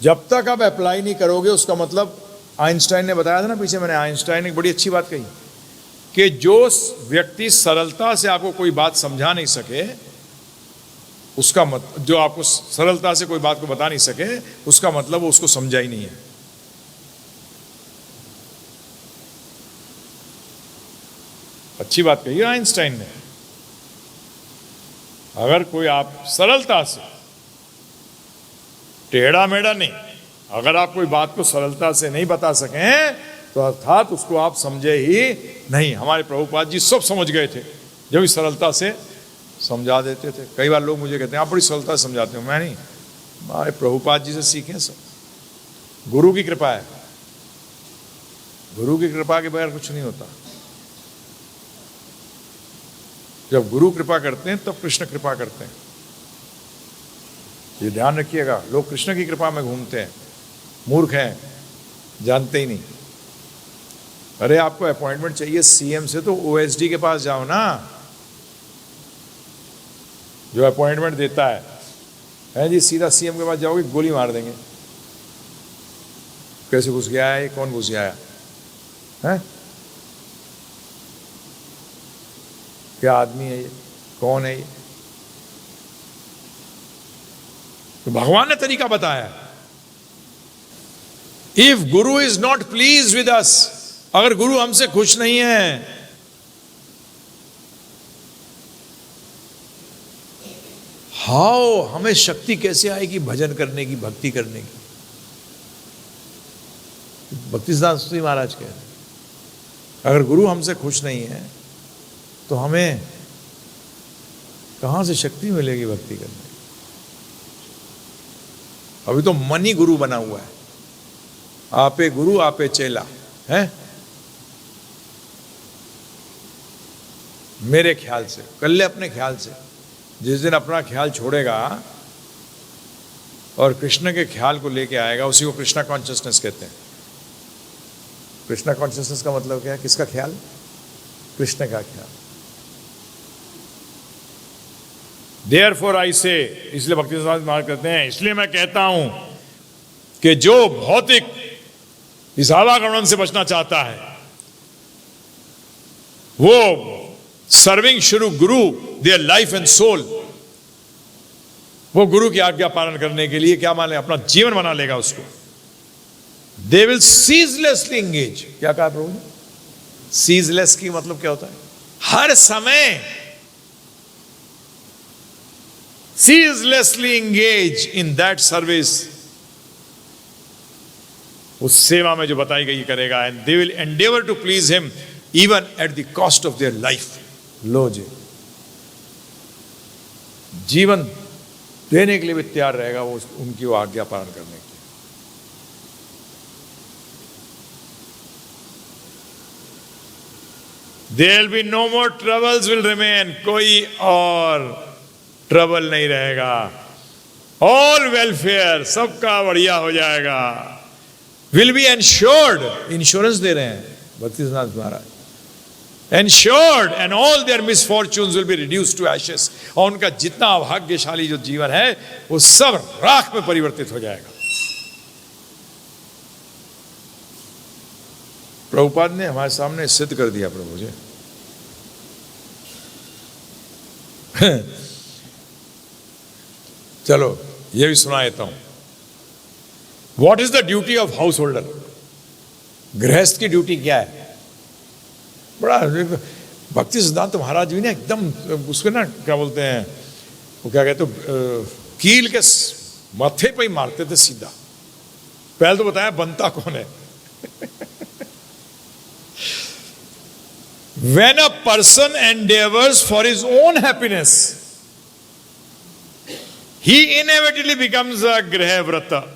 जब तक आप अप्लाई नहीं करोगे, उसका मतलब आइंस्टाइन ने बताया था ना पीछे, मैंने आइंस्टाइन ने एक बड़ी अच्छी बात कही कि जो व्यक्ति सरलता से आपको कोई बात समझा नहीं सके, उसका जो आपको सरलता से कोई बात को बता नहीं सके, उसका मतलब वो उसको समझा ही नहीं है। अच्छी बात कही आइंस्टाइन ने। अगर कोई आप सरलता से, टेढ़ा मेढ़ा नहीं, अगर आप कोई बात को सरलता से नहीं बता सकें तो अर्थात उसको आप समझे ही नहीं। हमारे प्रभुपाद जी सब समझ गए थे जब भी सरलता से समझा देते थे। कई बार लोग मुझे कहते हैं आप बड़ी सरलता से समझाते हो। मैं नहीं, हमारे प्रभुपाद जी से सीखें सब। गुरु की कृपा है, गुरु की कृपा के बगैर कुछ नहीं होता। जब गुरु कृपा करते हैं तब कृष्ण कृपा करते हैं। ये ध्यान रखिएगा। लोग कृष्ण की कृपा में घूमते हैं, मूर्ख हैं, जानते ही नहीं। अरे आपको अपॉइंटमेंट चाहिए सीएम से तो ओएसडी के पास जाओ ना, जो अपॉइंटमेंट देता है जी। सीधा सीएम के पास जाओगे गोली मार देंगे। कैसे घुस गया है, कौन घुस गया है? क्या आदमी है ये, कौन है ये? तो भगवान ने तरीका बताया। If Guru is not please with us, अगर गुरु हमसे खुश नहीं है, हाउ, हमें शक्ति कैसे आएगी भजन करने की, भक्ति करने की? भक्ति सिद्धांत सरस्वती महाराज कह रहे, अगर गुरु हमसे खुश नहीं है तो हमें कहां से शक्ति मिलेगी भक्ति करने की? अभी तो मन ही गुरु बना हुआ है। आपे गुरु आपे चेला है। मेरे ख्याल से, कल्ले अपने ख्याल से, जिस दिन अपना ख्याल छोड़ेगा और कृष्ण के ख्याल को लेके आएगा, उसी को कृष्णा कॉन्शियसनेस कहते हैं। कृष्णा कॉन्शियसनेस का मतलब क्या है? किसका ख्याल? कृष्ण का ख्याल। Therefore I say, इसलिए भक्ति सिद्धांत महाराज कहते हैं, इसलिए मैं कहता हूं कि जो भौतिक इस आवागमन से बचना चाहता है, वो सर्विंग शुरू गुरु देयर लाइफ एंड सोल, वो गुरु की आज्ञा पालन करने के लिए क्या मान ले, अपना जीवन बना लेगा उसको। They will ceaselessly engage. क्या कहा प्रभु ने? सीजलेस की मतलब क्या होता है? हर समय ceaselessly engage in that service, उस सेवा में जो बताई गई करेगा। and they will endeavor to please him even at the cost of their life। लो जी, जीवन देने के लिए भी तैयार रहेगा वो, उनकी वो आज्ञा पालन करने के लिए। there will be no more troubles will remain, कोई और ट्रबल नहीं रहेगा। ऑल वेलफेयर, सबका बढ़िया हो जाएगा। विल बी एंश्योर्ड, इंश्योरेंस दे रहे हैं Bhakti Siddhanta Maharaj. Ensured and all their misfortunes will be reduced to ashes, और उनका जितना अभाग्यशाली जो जीवन है वो सब राख में परिवर्तित हो जाएगा। प्रभुपाद ने हमारे सामने सिद्ध कर दिया प्रभु जी। चलो ये भी सुना देता हूं। What is the duty of house holder? गृहस्थ की ड्यूटी क्या है? बड़ा भक्ति सिद्धांत महाराज जी ने एकदम उसको ना क्या बोलते हैं, वो क्या कहते, कील के माथे पे ही मारते थे सीधा। पहले तो बताया बनता कौन है। When a person endeavors for his own happiness, he inevitably becomes a गृहव्रत।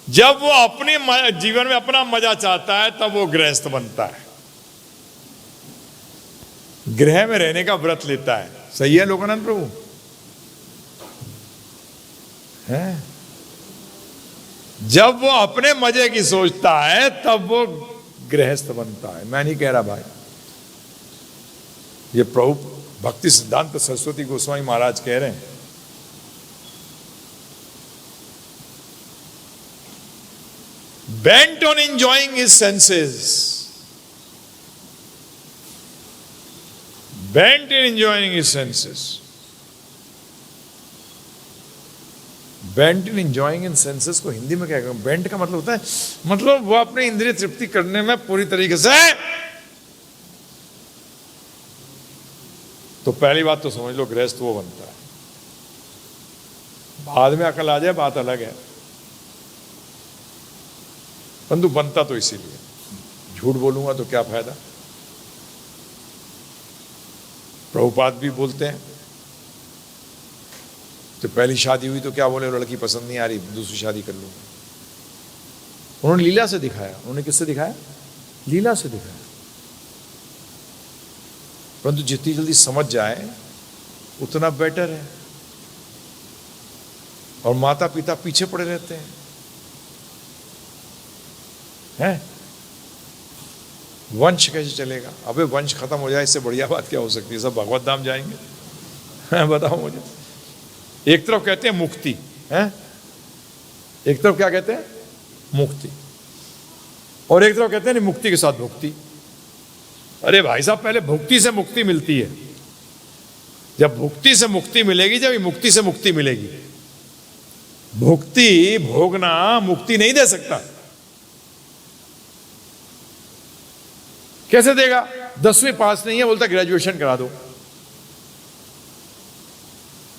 जब वो अपने जीवन में अपना मजा चाहता है तब वो गृहस्थ बनता है, गृह में रहने का व्रत लेता है। सही है लोकानंद प्रभु? है? जब वो अपने मजे की सोचता है तब वो गृहस्थ बनता है। मैं नहीं कह रहा भाई, ये प्रभु भक्ति सिद्धांत सरस्वती गोस्वामी महाराज कह रहे हैं। bent on enjoying his senses, bent in enjoying his senses, bent in enjoying in senses को हिंदी में क्या कहूं? बेंट का मतलब होता है, मतलब वो अपने इंद्रिय तृप्ति करने में पूरी तरीके से। तो पहली बात तो समझ लो, गृहस्थ वो बनता है, बाद में अकल आ जाए बात अलग है, परंतु बनता तो इसीलिए। झूठ बोलूंगा तो क्या फायदा? प्रभुपाद भी बोलते हैं, तो पहली शादी हुई तो क्या बोले, लड़की पसंद नहीं आ रही, दूसरी शादी कर लूंगा। उन्होंने लीला से दिखाया। उन्होंने किससे दिखाया? लीला से दिखाया। परंतु जितनी जल्दी समझ जाए उतना बेटर है। और माता पिता पीछे पड़े रहते हैं? वंश कैसे चलेगा? अबे वंश खत्म हो जाए, इससे बढ़िया बात क्या हो सकती है? सब भगवत धाम जाएंगे। बताओ मुझे। एक तरफ कहते हैं मुक्ति है, एक तरफ क्या कहते हैं? मुक्ति। और एक तरफ कहते हैं नहीं, मुक्ति के साथ भुक्ति। अरे भाई साहब, पहले भुक्ति से मुक्ति मिलती है। जब भुक्ति से मुक्ति मिलेगी, जब मुक्ति से मुक्ति मिलेगी। भुक्ति भोगना मुक्ति नहीं दे सकता। कैसे देगा? 10वीं पास नहीं है, बोलता ग्रेजुएशन करा दो।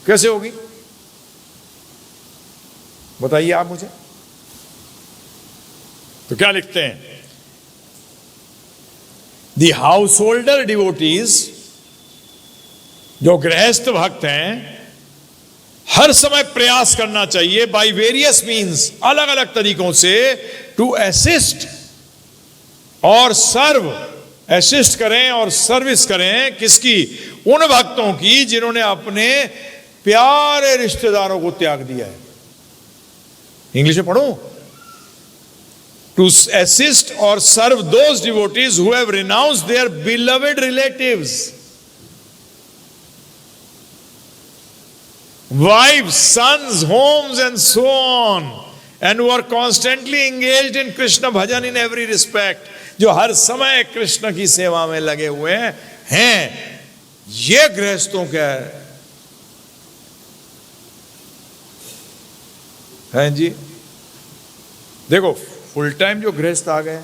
कैसे होगी बताइए आप मुझे। तो क्या लिखते हैं? दी हाउस होल्डर डिवोटीज, जो गृहस्थ भक्त हैं, हर समय प्रयास करना चाहिए बाय वेरियस मीन्स, अलग अलग तरीकों से, टू असिस्ट और सर्व, असिस्ट करें और सर्विस करें। किसकी? उन भक्तों की जिन्होंने अपने प्यारे रिश्तेदारों को त्याग दिया है। इंग्लिश में पढ़ूं? टू असिस्ट और serve those devotees who have renounced their beloved relatives, wives, sons, homes and so on, and who are constantly engaged in Krishna bhajan in every respect, जो हर समय कृष्ण की सेवा में लगे हुए हैं। ये गृहस्थों का है जी। देखो, फुल टाइम जो गृहस्थ आ गए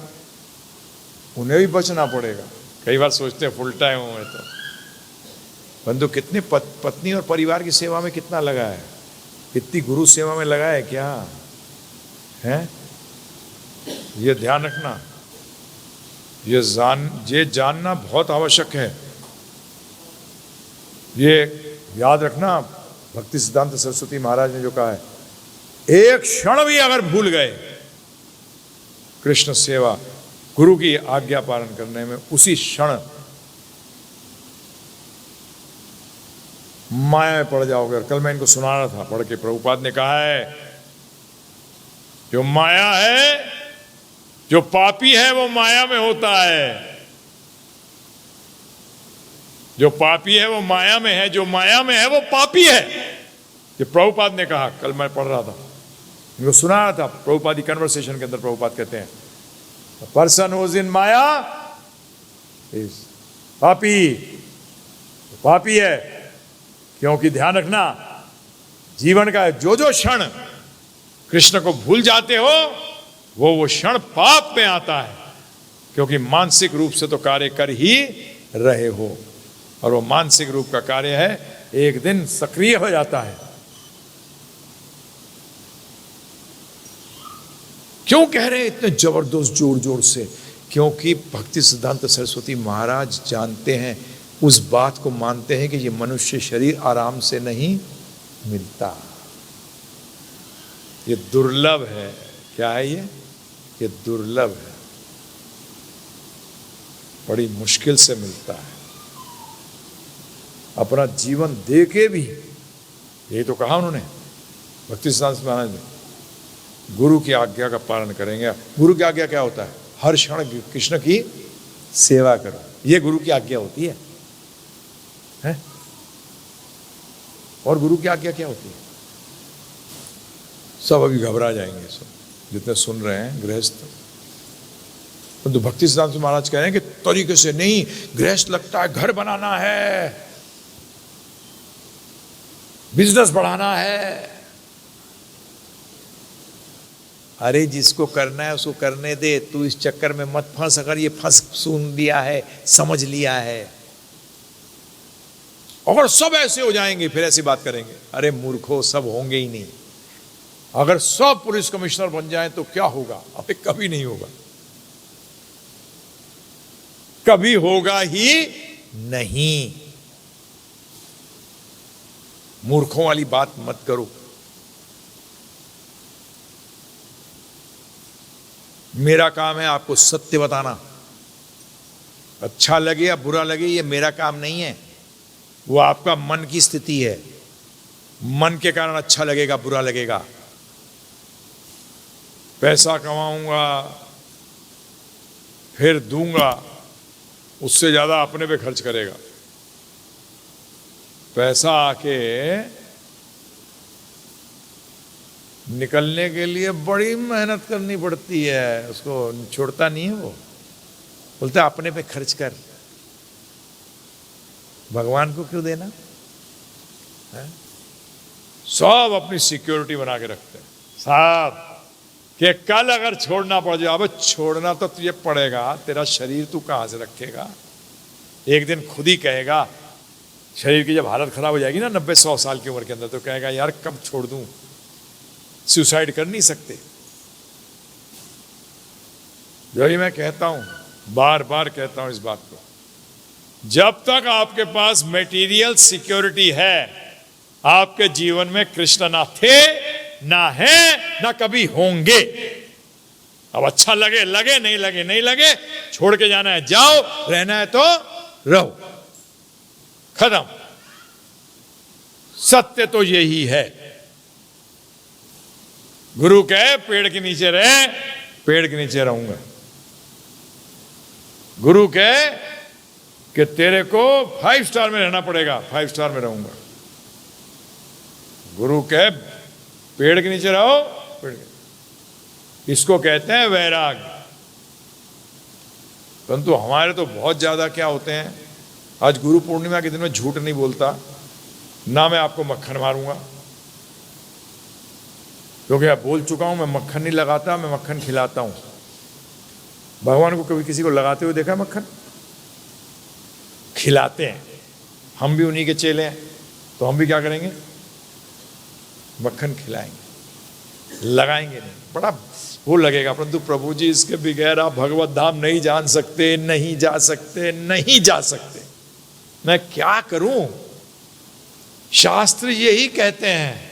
उन्हें भी बचना पड़ेगा। कई बार सोचते हैं फुल टाइम हूं मैं तो, परंतु कितने पत्नी और परिवार की सेवा में कितना लगा है, कितनी गुरु सेवा में लगा है क्या है? ये ध्यान रखना, ये जानना बहुत आवश्यक है। ये याद रखना, भक्ति सिद्धांत सरस्वती महाराज ने जो कहा है, एक क्षण भी अगर भूल गए कृष्ण सेवा, गुरु की आज्ञा पालन करने में, उसी क्षण माया में पड़ जाओगे। और कल मैं इनको सुना रहा था पढ़ के, प्रभुपाद ने कहा है, जो माया है, जो पापी है वो माया में होता है। जो पापी है वो माया में है, जो माया में है वो पापी है। ये प्रभुपाद ने कहा, कल मैं पढ़ रहा था, इनको सुना रहा था। प्रभुपाद की कन्वर्सेशन के अंदर प्रभुपाद कहते हैं, person who is in Maya is पापी। पापी है क्योंकि ध्यान रखना, जीवन का जो जो क्षण कृष्ण को भूल जाते हो, वो क्षण पाप में आता है, क्योंकि मानसिक रूप से तो कार्य कर ही रहे हो, और वो मानसिक रूप का कार्य है, एक दिन सक्रिय हो जाता है। क्यों कह रहे हैं इतने जबरदस्त जोर जोर से? क्योंकि भक्ति सिद्धांत सरस्वती महाराज जानते हैं, उस बात को मानते हैं कि ये मनुष्य शरीर आराम से नहीं मिलता, ये दुर्लभ है। क्या है ये दुर्लभ है, बड़ी मुश्किल से मिलता है। अपना जीवन दे के भी, यही तो कहा उन्होंने भक्ति सिद्धांत महाराज ने, गुरु की आज्ञा का पालन करेंगे। गुरु की आज्ञा क्या होता है? हर क्षण कृष्ण की सेवा करो, ये गुरु की आज्ञा होती है। और गुरु की आज्ञा क्या होती है? सब अभी घबरा जाएंगे सब। जितने सुन रहे हैं गृहस्थ। तो भक्ति सिद्धांत महाराज कह रहे हैं कि तरीके से नहीं, गृहस्थ लगता है घर बनाना है, बिजनेस बढ़ाना है। अरे जिसको करना है उसको करने दे, तू इस चक्कर में मत फंस। अगर ये फंस सुन लिया है, समझ लिया है, अगर सब ऐसे हो जाएंगे फिर ऐसी बात करेंगे। अरे मूर्खों, सब होंगे ही नहीं। अगर सब पुलिस कमिश्नर बन जाएं तो क्या होगा? अबे कभी नहीं होगा, कभी होगा ही नहीं। मूर्खों वाली बात मत करो। मेरा काम है आपको सत्य बताना। अच्छा लगे या बुरा लगे ये मेरा काम नहीं है, वो आपका मन की स्थिति है। मन के कारण अच्छा लगेगा, बुरा लगेगा। पैसा कमाऊंगा फिर दूंगा, उससे ज्यादा अपने पे खर्च करेगा। पैसा आके निकलने के लिए बड़ी मेहनत करनी पड़ती है, उसको छोड़ता नहीं है। वो बोलता है अपने पे खर्च कर, भगवान को क्यों देना है? सब अपनी सिक्योरिटी बना के रखते हैं साहब, कि कल अगर छोड़ना पड़ जाए। अब छोड़ना तो तुझे पड़ेगा, तेरा शरीर तू कहां से रखेगा? एक दिन खुद ही कहेगा, शरीर की जब हालत खराब हो जाएगी ना 90-100 साल की उम्र के अंदर, तो कहेगा यार कब छोड़ दूं, सुसाइड कर नहीं सकते। जो मैं कहता हूं, बार बार कहता हूं इस बात को, जब तक आपके पास मटेरियल सिक्योरिटी है, आपके जीवन में कृष्ण ना थे, ना है, ना कभी होंगे। अब अच्छा लगे लगे, नहीं लगे नहीं लगे, छोड़ के जाना है जाओ, रहना है तो रहो, खत्म। सत्य तो यही है। गुरु कहे पेड़ के नीचे रहे, पेड़ के नीचे रहूंगा। गुरु कहे कि तेरे को 5 स्टार में रहना पड़ेगा, 5 स्टार में रहूंगा। गुरु कहे पेड़ के नीचे रहो, पेड़ के। इसको कहते हैं वैराग। परंतु हमारे तो बहुत ज्यादा क्या होते हैं, आज गुरु पूर्णिमा के दिन में झूठ नहीं बोलता, ना मैं आपको मक्खन मारूंगा, क्योंकि आप बोल चुका हूं मैं मक्खन नहीं लगाता, मैं मक्खन खिलाता हूं। भगवान को कभी किसी को लगाते हुए देखा? मक्खन खिलाते हैं। हम भी उन्हीं के चेले हैं, तो हम भी क्या करेंगे? मक्खन खिलाएंगे, लगाएंगे नहीं। बड़ा वो लगेगा, परंतु प्रभु जी इसके बगैर आप भगवत धाम नहीं जान सकते, नहीं जा सकते, नहीं जा सकते। मैं क्या करूं? शास्त्र यही कहते हैं,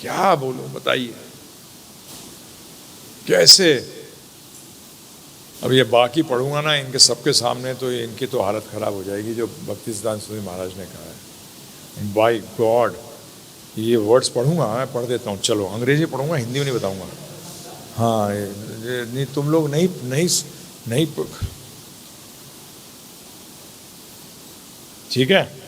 क्या बोलूं बताइए कैसे? अब ये बाकी पढ़ूंगा ना इनके सबके सामने तो इनकी तो हालत खराब हो जाएगी, जो भक्ति सिद्धांत सूरी महाराज ने कहा है। बाय गॉड, ये वर्ड्स पढ़ूंगा, मैं पढ़ देता हूँ। चलो अंग्रेजी पढ़ूंगा, हिंदी में नहीं बताऊंगा। हाँ नहीं, तुम लोग नहीं नहीं नहीं, ठीक है।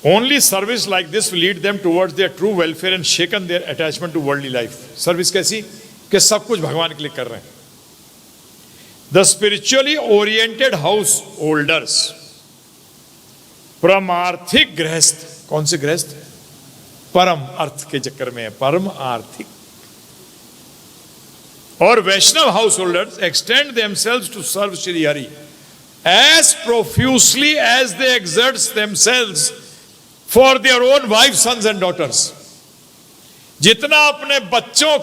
Only service like this will lead them towards their true welfare and shaken their attachment to worldly life. Service कैसी? कि सब कुछ भगवान के लिए कर रहे हैं। The spiritually oriented householders, परमार्थिक गृहस्थ। कौन से गृहस्थ? परम अर्थ के चक्कर में है, परम आर्थिक। और Vaishnava householders extend themselves to serve Shri Hari as profusely as they exert themselves for their own wives, sons and daughters. जितना अपने बच्चों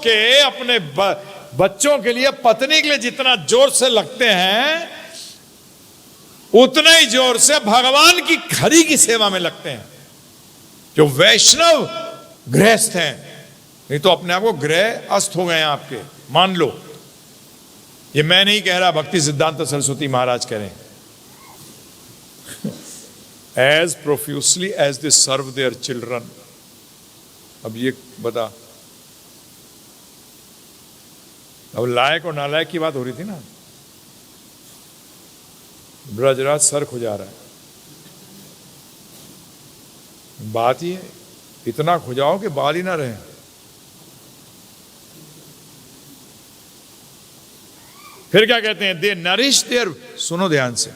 के लिए, पत्नी के लिए जितना जोर से लगते हैं, उतना ही जोर से भगवान की खरी की सेवा में लगते हैं जो वैष्णव गृहस्थ हैं। नहीं तो अपने आप को गृह अस्त हो गए आपके, मान लो। ये मैं नहीं कह रहा, भक्ति सिद्धांत सरस्वती महाराज कह रहे हैं। As profusely as they serve their children. अब ये बता, अब लायक और नालायक की बात हो रही थी ना। ब्रजराज सर खुजा रहा है, बात ही है इतना खुजाओ कि बाल ही ना रहे। फिर क्या कहते हैं? दे नरिश देयर, सुनो ध्यान से,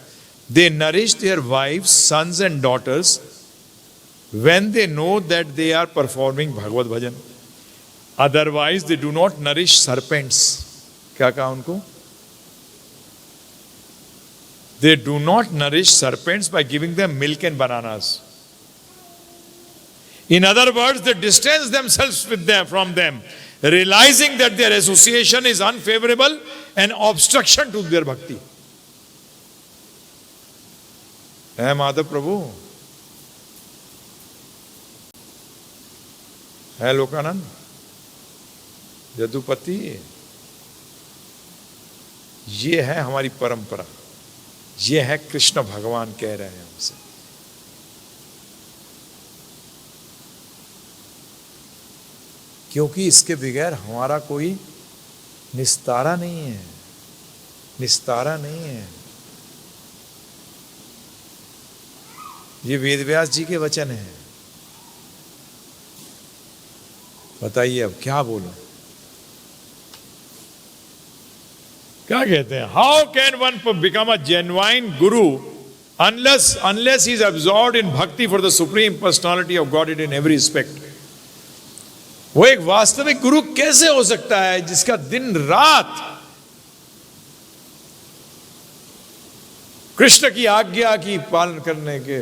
they nourish their wives, sons and daughters when they know that they are performing Bhagavad Bhajan. Otherwise they do not nourish serpents. क्या कहा उनको? They do not nourish serpents by giving them milk and bananas. In other words, they distance themselves with them from them, realizing that their association is unfavorable and obstruction to their bhakti. है माधव प्रभु, है लोकानंद, यदुपति, ये है हमारी परंपरा, ये है कृष्ण भगवान कह रहे हैं हमसे। क्योंकि इसके बगैर हमारा कोई निस्तारा नहीं है, निस्तारा नहीं है। ये वेदव्यास जी के वचन हैं। बताइए अब क्या बोलो, क्या कहते हैं? How can one become a genuine Guru unless he is absorbed in bhakti for the supreme personality of Godhead in every respect? वो एक वास्तविक गुरु कैसे हो सकता है जिसका दिन रात कृष्ण की आज्ञा की पालन करने के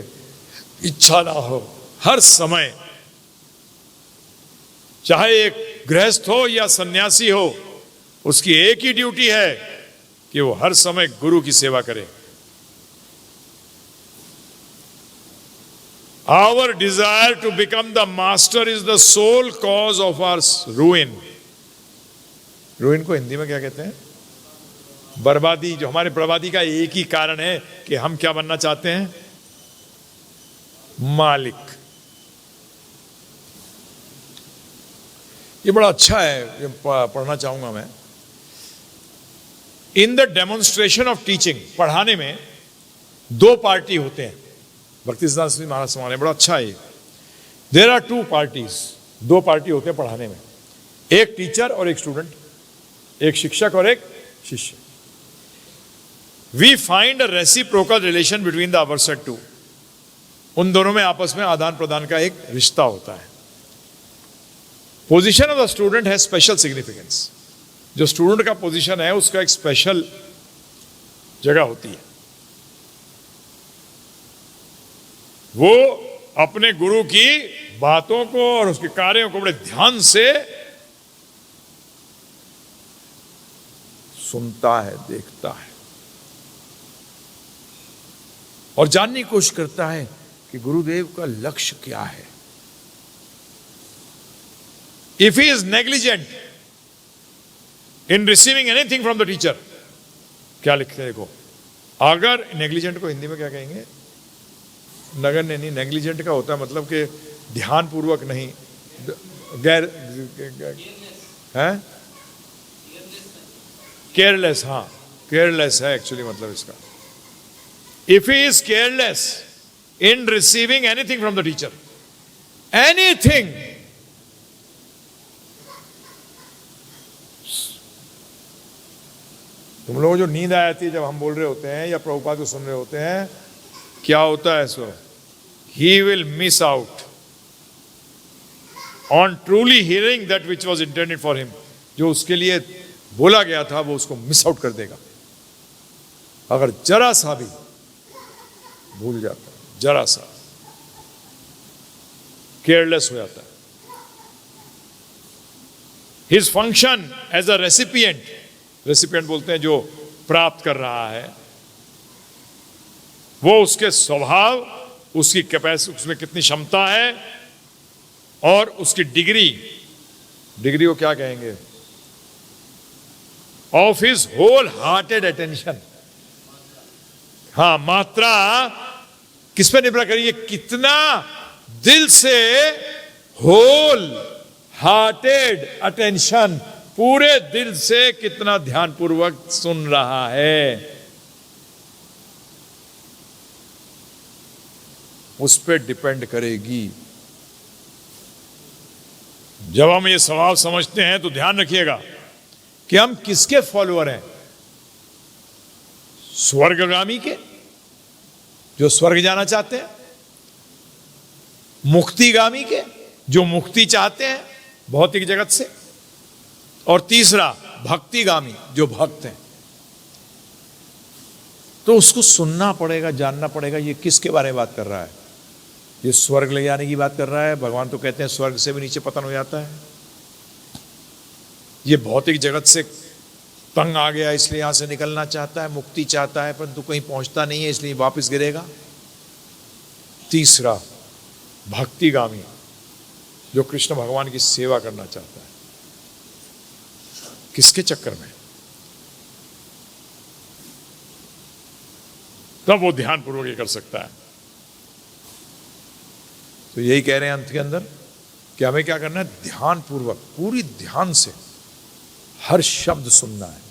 इच्छा ना हो? हर समय, चाहे एक गृहस्थ हो या सन्यासी हो, उसकी एक ही ड्यूटी है कि वो हर समय गुरु की सेवा करे। Our desire to become the master is the sole cause of our ruin. ruin को हिंदी में क्या कहते हैं? बर्बादी। जो हमारे बर्बादी का एक ही कारण है कि हम क्या बनना चाहते हैं? मालिक। ये बड़ा अच्छा है, ये पढ़ना चाहूंगा मैं। In the demonstration of teaching, पढ़ाने में दो पार्टी होते हैं। भक्ति सिद्धांत सरस्वती महाराज समाने बड़ा अच्छा है। देयर आर टू पार्टीज, दो पार्टी होते हैं पढ़ाने में, एक टीचर और एक स्टूडेंट, एक शिक्षक और एक शिष्य। We find a reciprocal relation between the aforesaid two. उन दोनों में आपस में आदान प्रदान का एक रिश्ता होता है। पोजीशन ऑफ द स्टूडेंट है स्पेशल सिग्निफिकेंस। जो स्टूडेंट का पोजीशन है उसका एक स्पेशल जगह होती है। वो अपने गुरु की बातों को और उसके कार्यों को बड़े ध्यान से सुनता है, देखता है और जानने की कोशिश करता है कि गुरुदेव का लक्ष्य क्या है। If he is negligent in receiving anything from the teacher, क्या लिखते हैं देखो, अगर नेग्लिजेंट को हिंदी में क्या कहेंगे? नगण्य नहीं, नेग्लिजेंट का होता है मतलब कि ध्यान पूर्वक नहीं, गैर है, केयरलेस। हाँ, केयरलेस है एक्चुअली मतलब इसका। If he is careless in receiving anything from the teacher, anything, तुम लोगों जो नींद आ जाती है जब हम बोल रहे होते हैं या प्रभुपाद को सुन रहे होते हैं, क्या होता है so? He will miss out on truly hearing that which was intended for him. जो उसके लिए बोला गया था वो उसको मिस आउट कर देगा अगर जरा सा भी भूल जाता है, जरा सा केयरलेस हो जाता है। His function as a recipient, recipient बोलते हैं जो प्राप्त कर रहा है, वो उसके स्वभाव, उसकी कैपेसिटी, उसमें कितनी क्षमता है और उसकी डिग्री, डिग्री को क्या कहेंगे? Of his whole hearted attention. हाँ, मात्रा किस पे निर्भर करेगी? कितना दिल से होल हार्टेड अटेंशन, पूरे दिल से कितना ध्यानपूर्वक सुन रहा है, उस पर डिपेंड करेगी। जब हम ये स्वभाव समझते हैं तो ध्यान रखिएगा कि हम किसके फॉलोअर हैं। स्वर्गगामी के, जो स्वर्ग जाना चाहते हैं, मुक्तिगामी के, जो मुक्ति चाहते हैं भौतिक जगत से, और तीसरा भक्तिगामी, जो भक्त हैं। तो उसको सुनना पड़ेगा, जानना पड़ेगा ये किसके बारे में बात कर रहा है। ये स्वर्ग ले जाने की बात कर रहा है। भगवान तो कहते हैं स्वर्ग से भी नीचे पतन हो जाता है। ये भौतिक जगत से तंग आ गया, इसलिए यहां से निकलना चाहता है, मुक्ति चाहता है, परंतु कहीं पहुंचता नहीं है, इसलिए वापस गिरेगा। तीसरा भक्तिगामी, जो कृष्ण भगवान की सेवा करना चाहता है। किसके चक्कर में? तब वो ध्यान पूर्वक ये कर सकता है। तो यही कह रहे हैं अंत के अंदर कि हमें क्या करना है, ध्यान पूर्वक, पूरी ध्यान से हर शब्द सुनना है।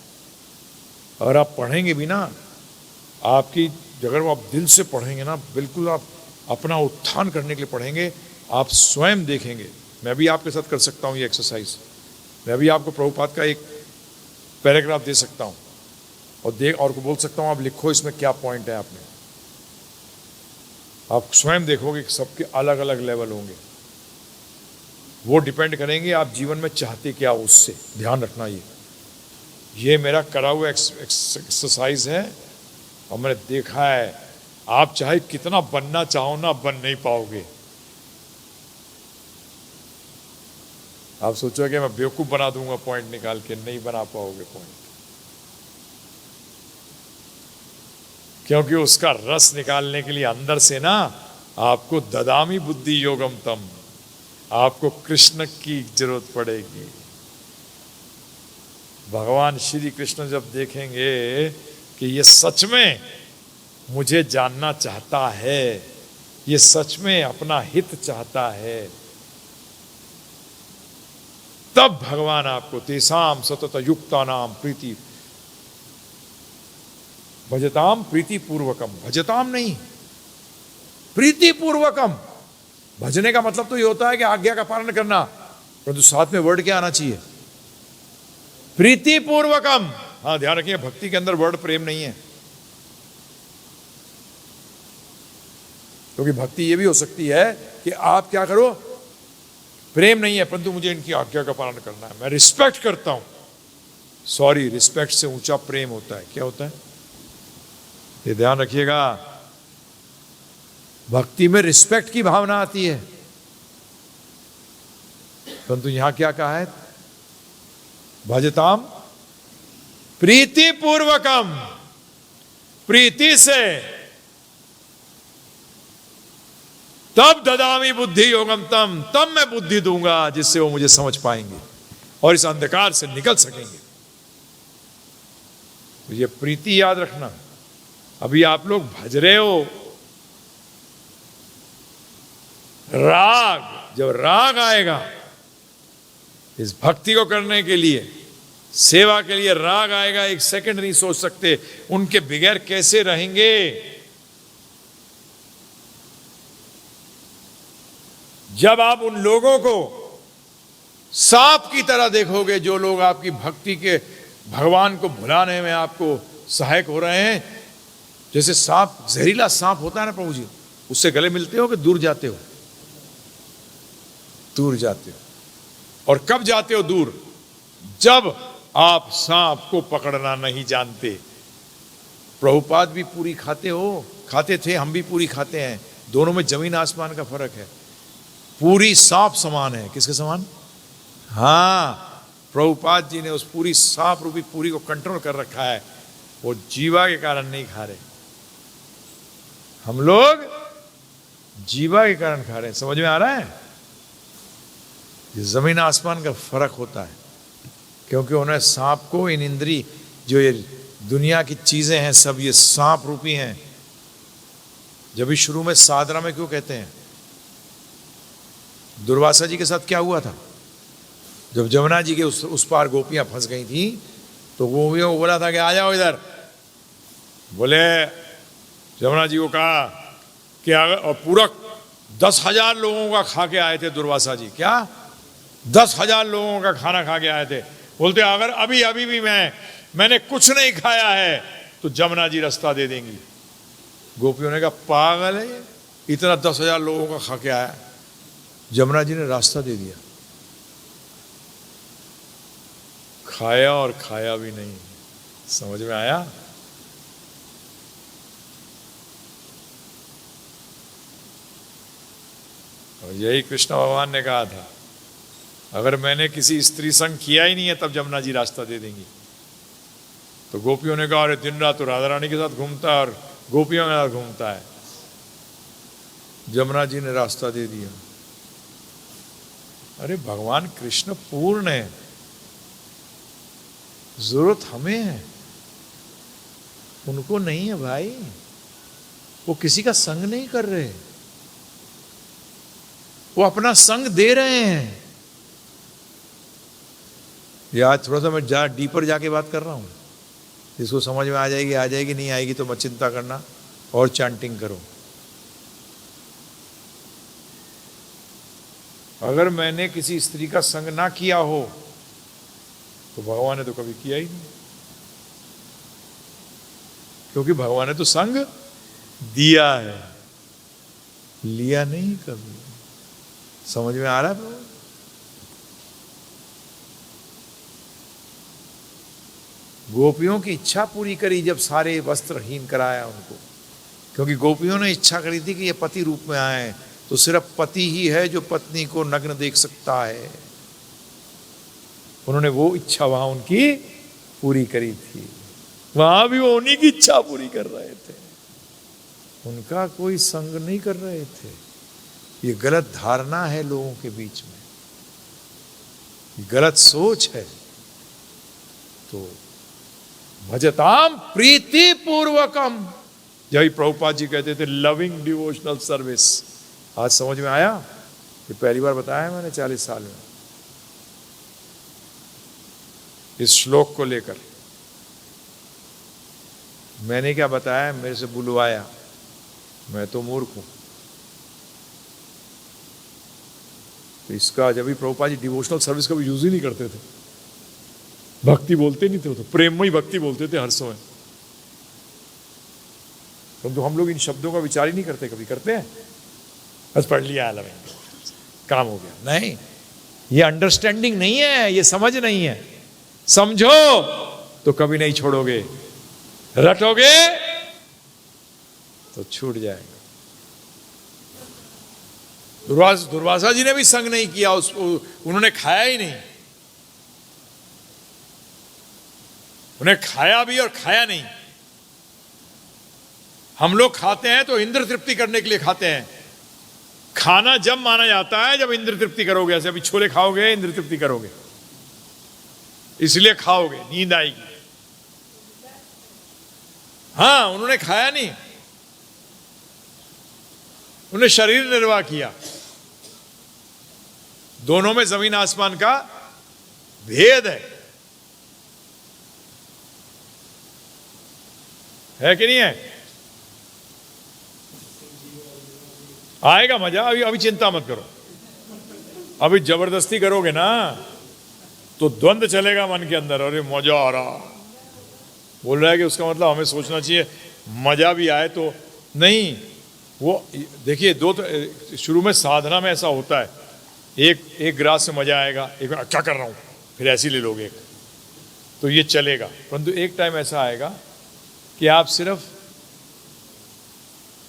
और आप पढ़ेंगे भी ना, आपकी अगर आप दिल से पढ़ेंगे ना, बिल्कुल आप अपना उत्थान करने के लिए पढ़ेंगे, आप स्वयं देखेंगे। मैं भी आपके साथ कर सकता हूं ये एक्सरसाइज। मैं भी आपको प्रभुपाद का एक पैराग्राफ दे सकता हूं और को बोल सकता हूं आप लिखो इसमें क्या पॉइंट है। आपने आप स्वयं देखोगे कि सबके अलग अलग लेवल होंगे। वो डिपेंड करेंगे आप जीवन में चाहते क्या, उससे ध्यान रखना। ये मेरा करा हुआ एक्सरसाइज है और मैंने देखा है आप चाहे कितना बनना चाहो ना, बन नहीं पाओगे। आप सोचो कि मैं बेवकूफ बना दूंगा पॉइंट निकाल के, नहीं बना पाओगे पॉइंट, क्योंकि उसका रस निकालने के लिए अंदर से ना आपको ददामी बुद्धि योगम तम, आपको कृष्ण की जरूरत पड़ेगी। भगवान श्री कृष्ण जब देखेंगे कि ये सच में मुझे जानना चाहता है, ये सच में अपना हित चाहता है, तब भगवान आपको तेसाम सतत युक्ता नाम प्रीति भजताम प्रीति पूर्वकम, भजताम नहीं प्रीति पूर्वकम। भजने का मतलब तो ये होता है कि आज्ञा का पालन करना, परंतु साथ में वर्ड क्या आना चाहिए, प्रीति पूर्वकम। हाँ ध्यान रखिए, भक्ति के अंदर वर्ड प्रेम नहीं है, क्योंकि भक्ति ये भी हो सकती है कि आप क्या करो, प्रेम नहीं है परंतु मुझे इनकी आज्ञा का पालन करना है, मैं रिस्पेक्ट करता हूं। सॉरी, रिस्पेक्ट से ऊंचा प्रेम होता है। क्या होता है ये ध्यान रखिएगा। भक्ति में रिस्पेक्ट की भावना आती है, परंतु यहां क्या कहा है, भजताम प्रीति पूर्वकम, प्रीति से, तब ददामी बुद्धि योगम तम, तब मैं बुद्धि दूंगा जिससे वो मुझे समझ पाएंगे और इस अंधकार से निकल सकेंगे। तो ये प्रीति याद रखना। अभी आप लोग भज रहे हो, राग, जब राग आएगा इस भक्ति को करने के लिए, सेवा के लिए राग आएगा, एक सेकंड नहीं सोच सकते उनके बगैर कैसे रहेंगे। जब आप उन लोगों को सांप की तरह देखोगे, जो लोग आपकी भक्ति के, भगवान को भुलाने में आपको सहायक हो रहे हैं, जैसे सांप, जहरीला सांप होता है ना प्रभु जी, उससे गले मिलते हो कि दूर जाते हो? दूर जाते हो। और कब जाते हो दूर? जब आप सांप को पकड़ना नहीं जानते। प्रभुपाद भी पूरी खाते हो, खाते थे, हम भी पूरी खाते हैं, दोनों में जमीन आसमान का फर्क है। पूरी सांप समान है। किसके समान? हाँ, प्रभुपाद जी ने उस पूरी सांप रूपी पूरी को कंट्रोल कर रखा है, वो जीवा के कारण नहीं खा रहे, हम लोग जीवा के कारण खा रहे हैं। समझ में आ रहा है? ये जमीन आसमान का फर्क होता है, क्योंकि उन्होंने सांप को, इन इंद्री, जो ये दुनिया की चीजें हैं सब ये सांप रूपी हैं। जब भी शुरू में साधना में क्यों कहते हैं, दुर्वासा जी के साथ क्या हुआ था, जब जमुना जी के उस पार गोपियां फंस गई थी, तो गोपियों को बोला था कि आ जाओ इधर। बोले, जमुना जी को कहा कि अगर, और पूरा 10,000 लोगों का खा के आए थे दुर्वासा जी। क्या 10,000 लोगों का खाना खा के आए थे। बोलते अगर अभी भी मैंने कुछ नहीं खाया है तो जमुना जी रास्ता दे देंगी। गोपियों ने कहा पागल है ये, इतना 10,000 लोगों का खा के आया। जमुना जी ने रास्ता दे दिया, खाया और खाया भी नहीं। समझ में आया? और यही कृष्ण भगवान ने कहा था, अगर मैंने किसी स्त्री संग किया ही नहीं है तब जमुना जी रास्ता दे देंगी। तो गोपियों ने कहा अरे दिन रात तो राधा रानी के साथ घूमता है और गोपियों के साथ घूमता है। जमुना जी ने रास्ता दे दिया। अरे भगवान कृष्ण पूर्ण है, जरूरत हमें है, उनको नहीं है भाई। वो किसी का संग नहीं कर रहे, वो अपना संग दे रहे हैं। यार थोड़ा सा मैं डीपर जाके बात कर रहा हूं, जिसको समझ में आ जाएगी, नहीं आएगी तो मत चिंता करना और चैंटिंग करो। अगर मैंने किसी स्त्री का संग ना किया हो तो भगवान ने तो कभी किया ही नहीं, क्योंकि भगवान ने तो संग दिया है, लिया नहीं कभी। समझ में आ रहा है? गोपियों की इच्छा पूरी करी जब सारे वस्त्रहीन कराया उनको, क्योंकि गोपियों ने इच्छा करी थी कि ये पति रूप में आए, तो सिर्फ पति ही है जो पत्नी को नग्न देख सकता है। उन्होंने वो इच्छा वहां उनकी पूरी करी थी, वहां भी वो उन्हीं की इच्छा पूरी कर रहे थे, उनका कोई संग नहीं कर रहे थे। ये गलत धारणा है लोगों के बीच में, ये गलत सोच है। तो भजताम प्रीति पूर्वकम, यही प्रभुपाद जी कहते थे, लविंग डिवोशनल सर्विस। आज समझ में आया? ये पहली बार बताया है मैंने 40 साल में इस श्लोक को लेकर। मैंने क्या बताया, मेरे से बुलवाया, मैं तो मूर्ख हूं। तो इसका जब भी प्रभुपाद जी डिवोशनल सर्विस का भी यूज ही नहीं करते थे, भक्ति बोलते नहीं थे, वो तो प्रेममयी भक्ति बोलते थे हर समय। परंतु हम लोग इन शब्दों का विचार ही नहीं करते। कभी करते हैं? बस पढ़ लिया, काम हो गया। नहीं, ये अंडरस्टैंडिंग नहीं है, ये समझ नहीं है। समझो तो कभी नहीं छोड़ोगे, रटोगे तो छूट जाएगा। दुर्वासा जी ने भी संग नहीं किया, उसको उन्होंने खाया ही नहीं। उन्हें खाया भी और खाया नहीं। हम लोग खाते हैं तो इंद्र तृप्ति करने के लिए खाते हैं। खाना जब माना जाता है जब इंद्र तृप्ति करोगे। ऐसे अभी छोले खाओगे, इंद्र तृप्ति करोगे, इसलिए खाओगे, नींद आएगी। हाँ, उन्होंने खाया नहीं, उन्होंने शरीर निर्वाह किया। दोनों में जमीन आसमान का भेद है कि नहीं है? आएगा मजा। अभी चिंता मत करो। अभी जबरदस्ती करोगे ना तो द्वंद्व चलेगा मन के अंदर। अरे मजा आ रहा, बोल रहा है कि उसका मतलब हमें सोचना चाहिए मजा भी आए तो नहीं। वो देखिए, दो तो शुरू में साधना में ऐसा होता है, एक ग्रास से मजा आएगा, एक अच्छा कर रहा हूं, फिर ऐसे ही ले लोगे एक, तो ये चलेगा। परंतु एक टाइम ऐसा आएगा कि आप सिर्फ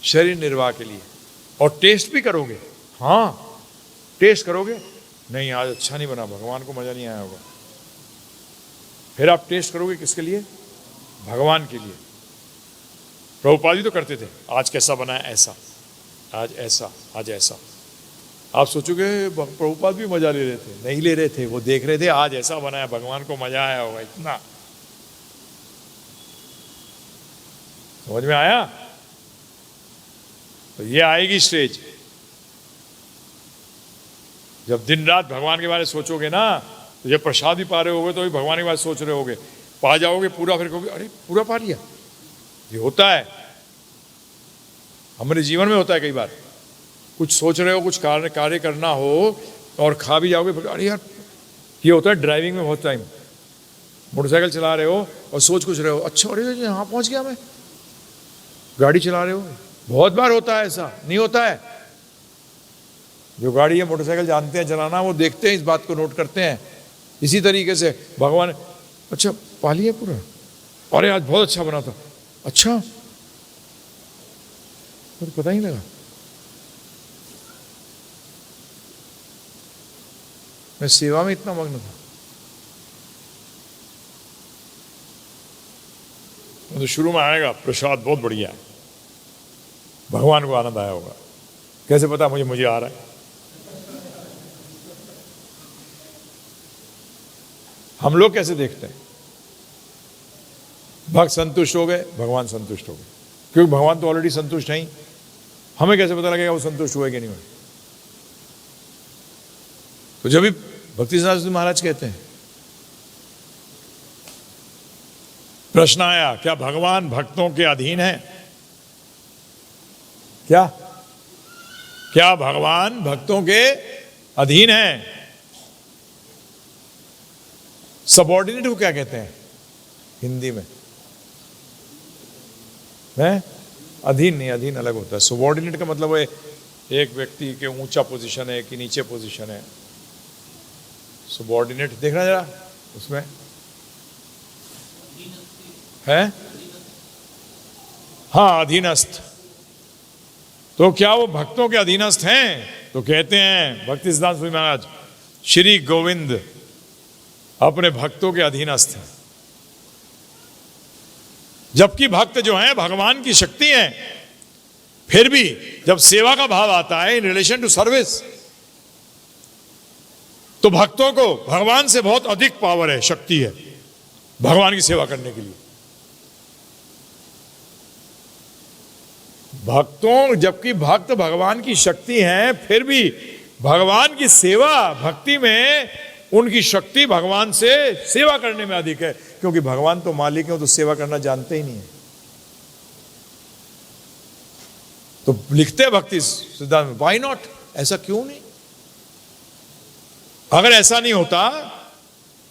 शरीर निर्वाह के लिए, और टेस्ट भी करोगे। हाँ, टेस्ट करोगे, नहीं आज अच्छा नहीं बना, भगवान को मजा नहीं आया होगा। फिर आप टेस्ट करोगे किसके लिए? भगवान के लिए। प्रभुपाद जी तो करते थे, आज कैसा बना है, ऐसा, आज ऐसा, आज ऐसा। आप सोचोगे प्रभुपाद भी मजा ले रहे थे, नहीं ले रहे थे, वो देख रहे थे आज ऐसा बना है, भगवान को मजा आया होगा इतना। समझ में आया? तो ये आएगी स्टेज जब दिन रात भगवान के बारे में सोचोगे ना। तो जब प्रसाद भी पा रहे होगे तो भी भगवान के बारे में सोच रहे होगे, पा जाओगे पूरा, फिर कहोगे अरे पूरा पा लिया। ये होता है, हमारे जीवन में होता है। कई बार कुछ सोच रहे हो, कुछ कार्य करना हो और खा भी जाओगे, अरे यार। ये होता है ड्राइविंग में बहुत टाइम, मोटरसाइकिल चला रहे हो और सोच कुछ रहे हो, अच्छा अरे यहाँ पहुंच गया मैं। गाड़ी चला रहे हो, बहुत बार होता है ऐसा, नहीं होता है? जो गाड़ी या मोटरसाइकिल जानते हैं चलाना वो देखते हैं, इस बात को नोट करते हैं। इसी तरीके से भगवान, अच्छा पा लिया पूरा, अरे आज बहुत अच्छा बना था, अच्छा तो पता ही लगा। मैं सेवा में इतना मग्न था। तो शुरू में आएगा प्रसाद बहुत बढ़िया है, भगवान को आनंद आया होगा। कैसे पता? मुझे आ रहा है। हम लोग कैसे देखते हैं? भक्त संतुष्ट हो गए, भगवान संतुष्ट हो गए, क्योंकि भगवान तो ऑलरेडी संतुष्ट है ही। हमें कैसे पता लगेगा वो संतुष्ट हुए कि नहीं हुए? तो जब भी भक्ति सिद्धांत सरस्वती महाराज कहते हैं, प्रश्न आया क्या भगवान भक्तों के अधीन है? क्या भगवान भक्तों के अधीन है? सबऑर्डिनेट को क्या कहते हैं हिंदी में? अधीन नहीं, अधीन अलग होता है। सबऑर्डिनेट का मतलब है एक व्यक्ति के ऊंचा पोजीशन है कि नीचे पोजीशन है। सबऑर्डिनेट देखना जरा, उसमें है हाँ अधीनस्थ। तो क्या वो भक्तों के अधीनस्थ हैं? तो कहते हैं भक्ति सिद्धांत सरस्वती महाराज, श्री गोविंद अपने भक्तों के अधीनस्थ हैं। जबकि भक्त जो हैं भगवान की शक्ति हैं, फिर भी जब सेवा का भाव आता है इन रिलेशन टू सर्विस, तो भक्तों को भगवान से बहुत अधिक पावर है, शक्ति है भगवान की सेवा करने के लिए। भक्तों, जबकि भक्त भगवान की शक्ति हैं, फिर भी भगवान की सेवा भक्ति में उनकी शक्ति भगवान से सेवा करने में अधिक है, क्योंकि भगवान तो मालिक है, तो सेवा करना जानते ही नहीं है। तो लिखते भक्ति सिद्धांत में, व्हाई नॉट, ऐसा क्यों नहीं? अगर ऐसा नहीं होता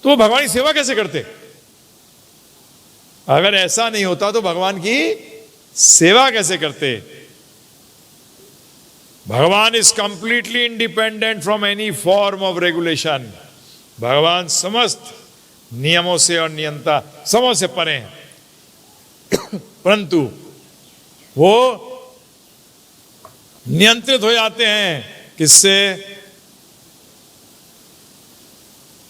तो वो भगवान की सेवा कैसे करते? अगर ऐसा नहीं होता तो भगवान की सेवा कैसे करते? भगवान is completely independent from any form of regulation. भगवान समस्त नियमों से और नियंता समों से परे हैं, परंतु वो नियंत्रित हो जाते हैं किससे?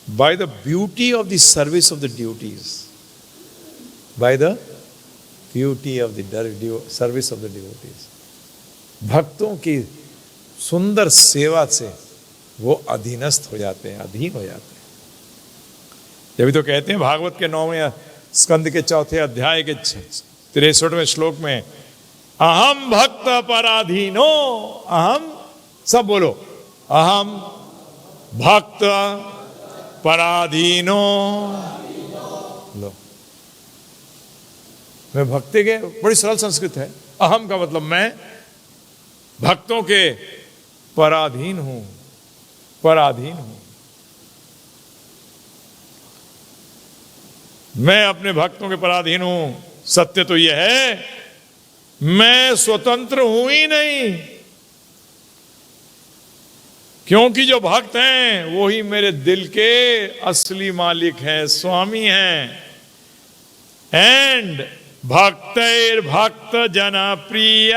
By the beauty of the service of the duties, by the beauty of the service of the duties. भक्तों की सुंदर सेवा से वो अधीनस्थ हो जाते हैं, अधीन हो जाते हैं। जब तो कहते हैं भागवत के 9वें स्कंद के 4थे अध्याय के 63वें श्लोक में, अहम भक्त पराधीनो, अहम, सब बोलो, अहम भक्त पराधीनो। लो, मैं भक्ति के, बड़ी सरल संस्कृत है। अहम का मतलब मैं भक्तों के पराधीन हूं, पराधीन हूं। मैं अपने भक्तों के पराधीन हूं। सत्य तो यह है मैं स्वतंत्र हूं ही नहीं, क्योंकि जो भक्त हैं वो ही मेरे दिल के असली मालिक हैं, स्वामी हैं। एंड भक्तैर भक्त जना प्रिय,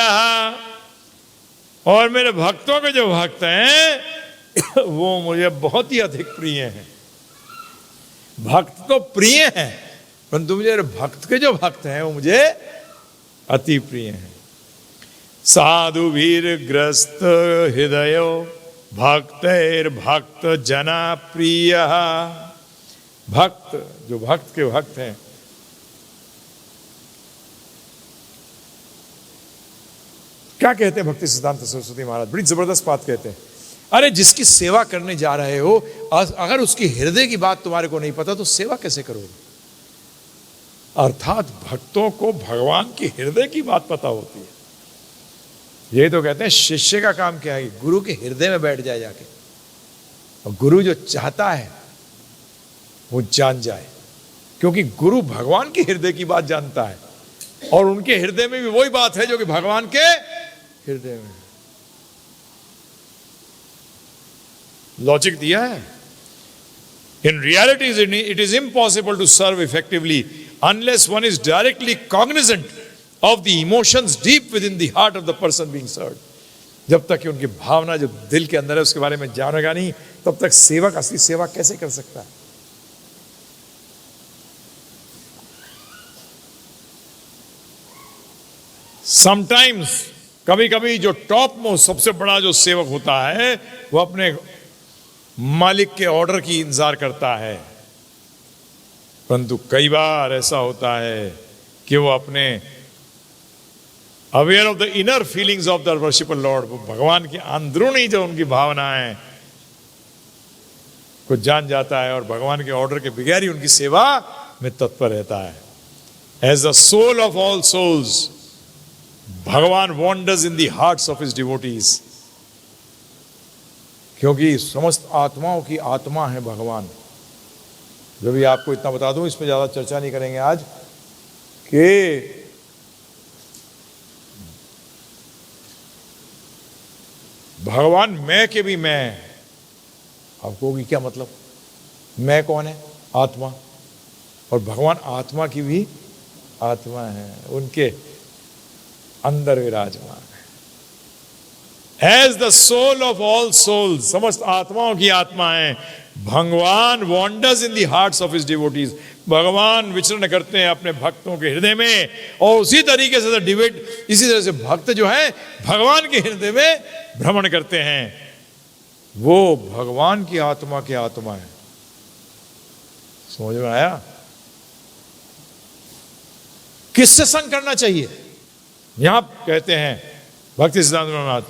और मेरे भक्तों के जो भक्त हैं वो मुझे बहुत ही अधिक प्रिय हैं। भक्त तो प्रिय हैं, परंतु मुझे भक्त के जो भक्त हैं वो मुझे अति प्रिय हैं। साधु वीर ग्रस्त हृदयो भक्तैर भक्त जना प्रिय। भक्त, जो भक्त के भक्त हैं, क्या कहते हैं भक्ति सिद्धांत सरस्वती महाराज? बड़ी जबरदस्त बात कहते हैं। अरे जिसकी सेवा करने जा रहे हो, अगर उसकी हृदय की बात तुम्हारे को नहीं पता तो सेवा कैसे करोगे? अर्थात भक्तों को भगवान की हृदय की बात पता होती है। यही तो कहते हैं शिष्य का काम क्या है? गुरु के हृदय में बैठ जाए जाके, और गुरु जो चाहता है वो जान जाए। क्योंकि गुरु भगवान के हृदय की बात जानता है, और उनके हृदय में भी वही बात है जो कि भगवान के हृदय में। लॉजिक दिया है। In reality, it is impossible to serve effectively unless one is directly cognizant of the emotions deep within the heart of the person being served. जब तक कि उनकी भावना जो दिल के अंदर है उसके बारे में जानेगा नहीं, तब तक सेवक असली सेवा कैसे कर सकता है? Sometimes, कभी कभी जो टॉप मोस्ट सबसे बड़ा जो सेवक होता है वो अपने मालिक के ऑर्डर की इंतजार करता है, परंतु कई बार ऐसा होता है कि वो अपने aware of the inner feelings of the worshipper Lord, वो भगवान की अंदरूनी जो उनकी भावनाएं को जान जाता है और भगवान के ऑर्डर के बगैर ही उनकी सेवा में तत्पर रहता है। As the soul of all souls, Bhagavan wonders in the hearts of his devotees, क्योंकि समस्त आत्माओं की आत्मा है भगवान। जो भी आपको इतना बता दूं, इसमें ज्यादा चर्चा नहीं करेंगे आज, कि भगवान मैं के भी मैं। आपको होगी क्या मतलब? मैं कौन है? आत्मा। और भगवान आत्मा की भी आत्मा है, उनके अंदर विराजमान है। As the soul of all souls, समस्त आत्माओं की आत्मा है, भगवान wonders in the hearts of his devotees, भगवान विचरण करते हैं अपने भक्तों के हृदय में, और उसी तरीके से इसी तरह से भक्त जो है भगवान के हृदय में भ्रमण करते हैं। वो भगवान की आत्मा की आत्मा है। समझ में आया? किससे संग करना चाहिए? यहां कहते हैं Bhakti Siddhanta Prabhupada,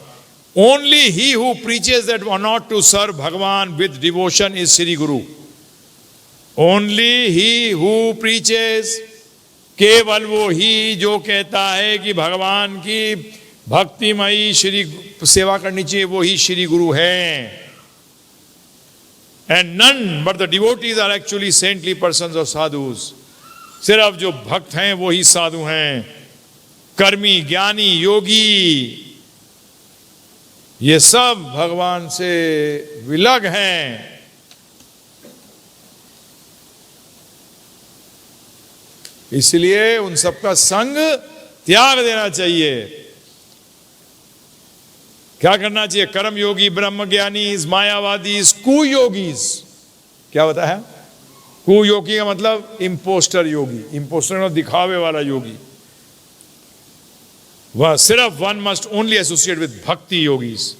only he who preaches that one not to serve Bhagavan with devotion is Shri Guru. Only he who preaches, केवल वो ही जो कहता है कि भगवान की भक्तिमयी श्री सेवा करनी चाहिए, वो ही श्री गुरु है। And none but the devotees are actually saintly persons और साधुस, सिर्फ जो भक्त हैं वो ही साधु हैं। कर्मी, ज्ञानी, योगी, ये सब भगवान से विलग हैं। इसलिए उन सबका संग त्याग देना चाहिए। क्या करना चाहिए? कर्म योगी, ब्रह्म ज्ञानी, मायावादी, कुयोगी। क्या बताया? कुयोगी का मतलब इंपोस्टर योगी, इंपोस्टर मतलब दिखावे वाला योगी। वह सिर्फ one must only associate with bhakti yogis,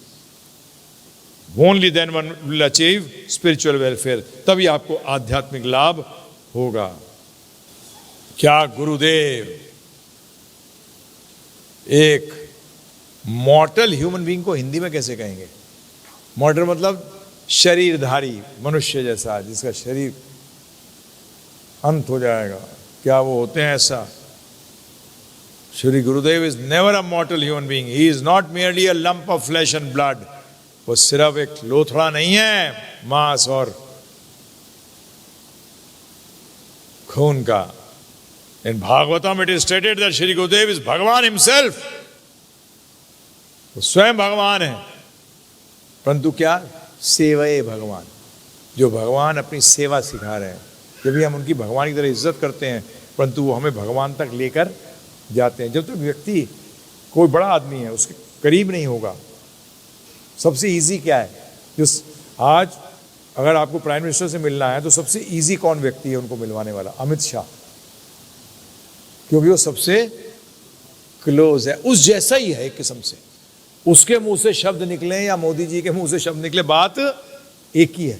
only then one will achieve spiritual welfare, तभी आपको आध्यात्मिक लाभ होगा। क्या गुरुदेव एक मॉर्टल ह्यूमन बीइंग को हिंदी में कैसे कहेंगे? मॉर्टल मतलब शरीरधारी, मनुष्य जैसा, जिसका शरीर अंत हो जाएगा। क्या वो होते हैं ऐसा? Shri Gurudev is never a मॉर्टल human being, he is not merely a lump of flash and blood. वो सिर्फ एक लोथड़ा नहीं है मांस और खून का। In Bhagavatam it is stated that Shri Gurudev is भगवान हिमसेल्फ, वो स्वयं भगवान है, परंतु क्या? सेवये भगवान, जो भगवान अपनी सेवा सिखा रहे हैं। जब भी हम उनकी भगवान की तरह इज्जत करते हैं, परंतु वो हमें भगवान तक लेकर जाते हैं। जब तक व्यक्ति कोई बड़ा आदमी है उसके करीब नहीं होगा। सबसे इजी क्या है? जो आज अगर आपको प्राइम मिनिस्टर से मिलना है तो सबसे इजी कौन व्यक्ति है उनको मिलवाने वाला? अमित शाह, क्योंकि वो सबसे क्लोज है, उस जैसा ही है एक किस्म से। उसके मुंह से शब्द निकले या मोदी जी के मुंह से शब्द निकले, बात एक ही है।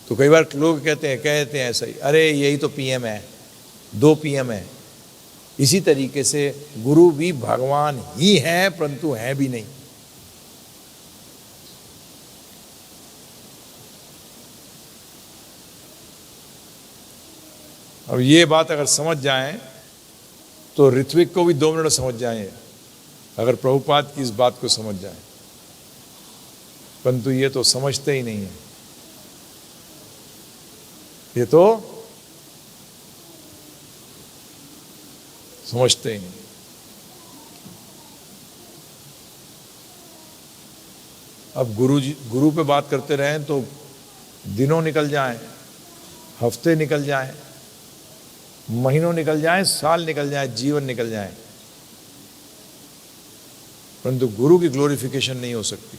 तो कई बार लोग कहते हैं ऐसा ही, अरे यही तो पीएम है, 2 पीएम है। इसी तरीके से गुरु भी भगवान ही है, परंतु है भी नहीं। अब ये बात अगर समझ जाएं तो ऋत्विक को भी 2 मिनट समझ जाएं, अगर प्रभुपाद की इस बात को समझ जाएं, परंतु ये तो समझते ही नहीं है। ये तो समझते ही। अब गुरु पे बात करते रहें तो दिनों निकल जाएं, हफ्ते निकल जाएं, महीनों निकल जाएं, साल निकल जाएं, जीवन निकल जाएं, परंतु गुरु की ग्लोरिफिकेशन नहीं हो सकती।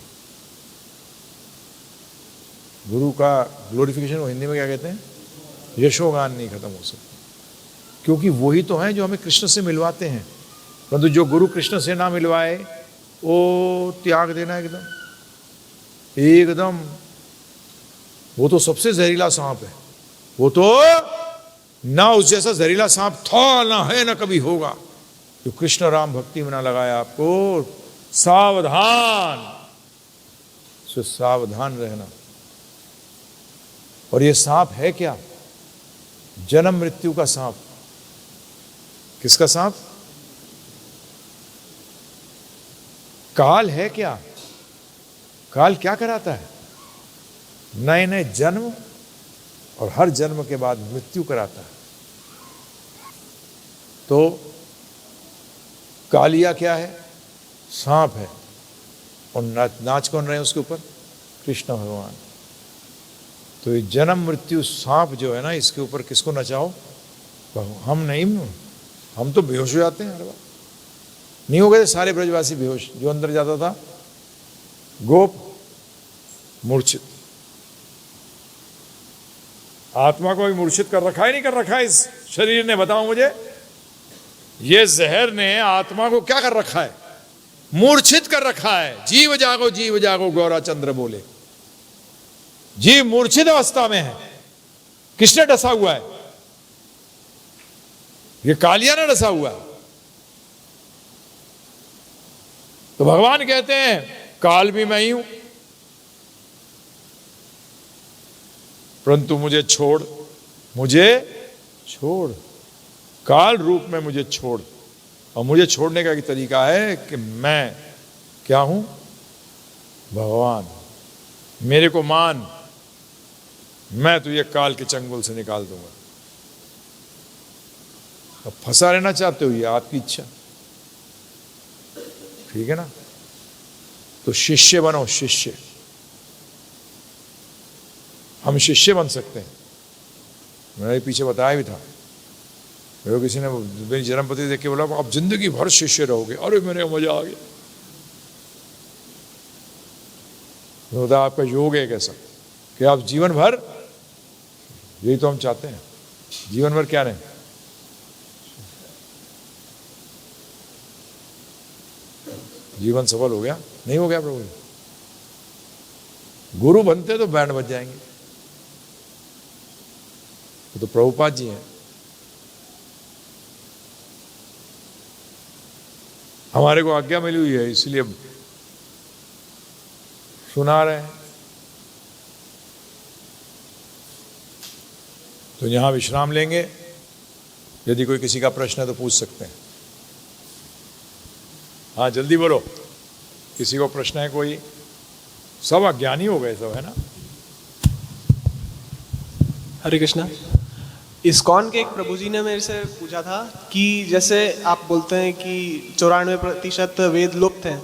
गुरु का ग्लोरिफिकेशन वो हिंदी में क्या कहते हैं, यशोगान नहीं खत्म हो सकता, क्योंकि वही तो हैं जो हमें कृष्ण से मिलवाते हैं। परंतु जो गुरु कृष्ण से ना मिलवाए वो त्याग देना एकदम, वो तो सबसे जहरीला सांप है। वो तो ना उस जैसा जहरीला सांप था, ना है, ना कभी होगा। जो कृष्ण राम भक्ति में ना लगाया आपको, सावधान, से सावधान रहना। और ये सांप है क्या? जन्म मृत्यु का सांप। किसका सांप? काल है क्या? काल क्या कराता है? नए नए जन्म, और हर जन्म के बाद मृत्यु कराता है। तो कालिया क्या है? सांप है। और नाच कौन रहे हैं उसके ऊपर? कृष्ण भगवान। तो ये जन्म मृत्यु सांप जो है ना, इसके ऊपर किसको नचाओ? हम नहीं, हम तो बेहोश हो जाते हैं हर बार। नहीं हो गए सारे ब्रजवासी बेहोश? जो अंदर जाता था गोप मूर्छित। आत्मा को भी मूर्छित कर रखा है, नहीं कर रखा है इस शरीर ने? बताओ मुझे। ये जहर ने आत्मा को क्या कर रखा है? मूर्छित कर रखा है। जीव जागो गौरा चंद्र बोले। जीव मूर्छित अवस्था में है। किसने डसा हुआ है? ये कालिया ने डसा हुआ है। तो भगवान कहते हैं काल भी मैं ही हूं, परंतु मुझे छोड़, काल रूप में मुझे छोड़। और मुझे छोड़ने का एक तरीका है कि मैं क्या हूं? भगवान। मेरे को मान, मैं तुझे काल के चंगुल से निकाल दूंगा। अब फंसा रहना चाहते हो, ये आपकी इच्छा, ठीक है ना? तो शिष्य बनो, शिष्य। हम शिष्य बन सकते हैं। मैंने पीछे बताया भी था, मेरे किसी ने मेरी जन्मपति देख के बोला आप जिंदगी भर शिष्य रहोगे। अरे मेरे मजा आ गया। तो आपका योग है कैसा कि आप जीवन भर, यही तो हम चाहते हैं, जीवन भर क्या नहीं, जीवन सफल हो गया? नहीं हो गया प्रभु। गुरु बनते तो बैंड बज जाएंगे। तो प्रभुपाद जी हैं, हमारे को आज्ञा मिली हुई है, इसलिए सुना रहे हैं। तो यहां विश्राम लेंगे। यदि कोई किसी का प्रश्न है तो पूछ सकते हैं। हाँ जल्दी बोलो, किसी को प्रश्न है कोई? सब अज्ञानी हो गए सब, है ना? हरे कृष्णा। इस्कॉन के एक प्रभु जी ने मेरे से पूछा था कि जैसे आप बोलते हैं कि 94% वेद लुप्त हैं,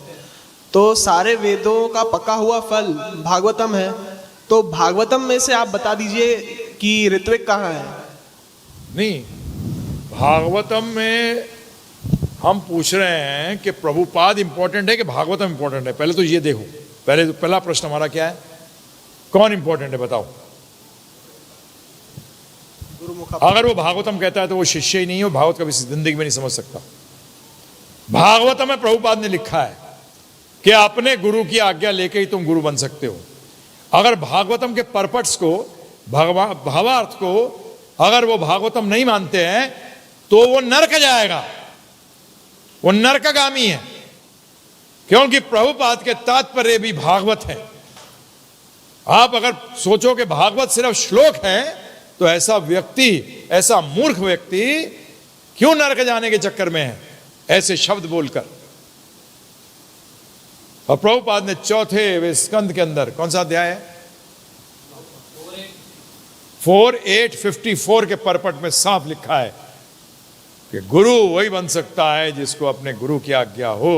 तो सारे वेदों का पका हुआ फल भागवतम है, तो भागवतम में से आप बता दीजिए कि ऋत्विक कहाँ है? नहीं, भागवतम में हम पूछ रहे हैं कि प्रभुपाद इंपॉर्टेंट है कि भागवतम इंपॉर्टेंट है? पहले तो ये देखो, पहला प्रश्न हमारा क्या है, कौन इंपॉर्टेंट है बताओ? अगर वो भागवतम कहता है तो वो शिष्य ही नहीं हो, भागवत कभी जिंदगी में नहीं समझ सकता। भागवतम में प्रभुपाद ने लिखा है कि अपने गुरु की आज्ञा लेके ही तुम गुरु बन सकते हो। अगर भागवतम के परपट्स को, भावार्थ को अगर वो भागवतम नहीं मानते हैं तो वो नरक जाएगा, वो नरकगामी है। क्योंकि प्रभुपाद के तात्पर्य भी भागवत है। आप अगर सोचो कि भागवत सिर्फ श्लोक है तो ऐसा व्यक्ति, ऐसा मूर्ख व्यक्ति क्यों नरक जाने के चक्कर में है ऐसे शब्द बोलकर? और प्रभुपाद ने 4वें स्कंद के अंदर, कौन सा अध्याय है? 4854 के परपट में साफ लिखा है कि गुरु वही बन सकता है जिसको अपने गुरु की आज्ञा हो।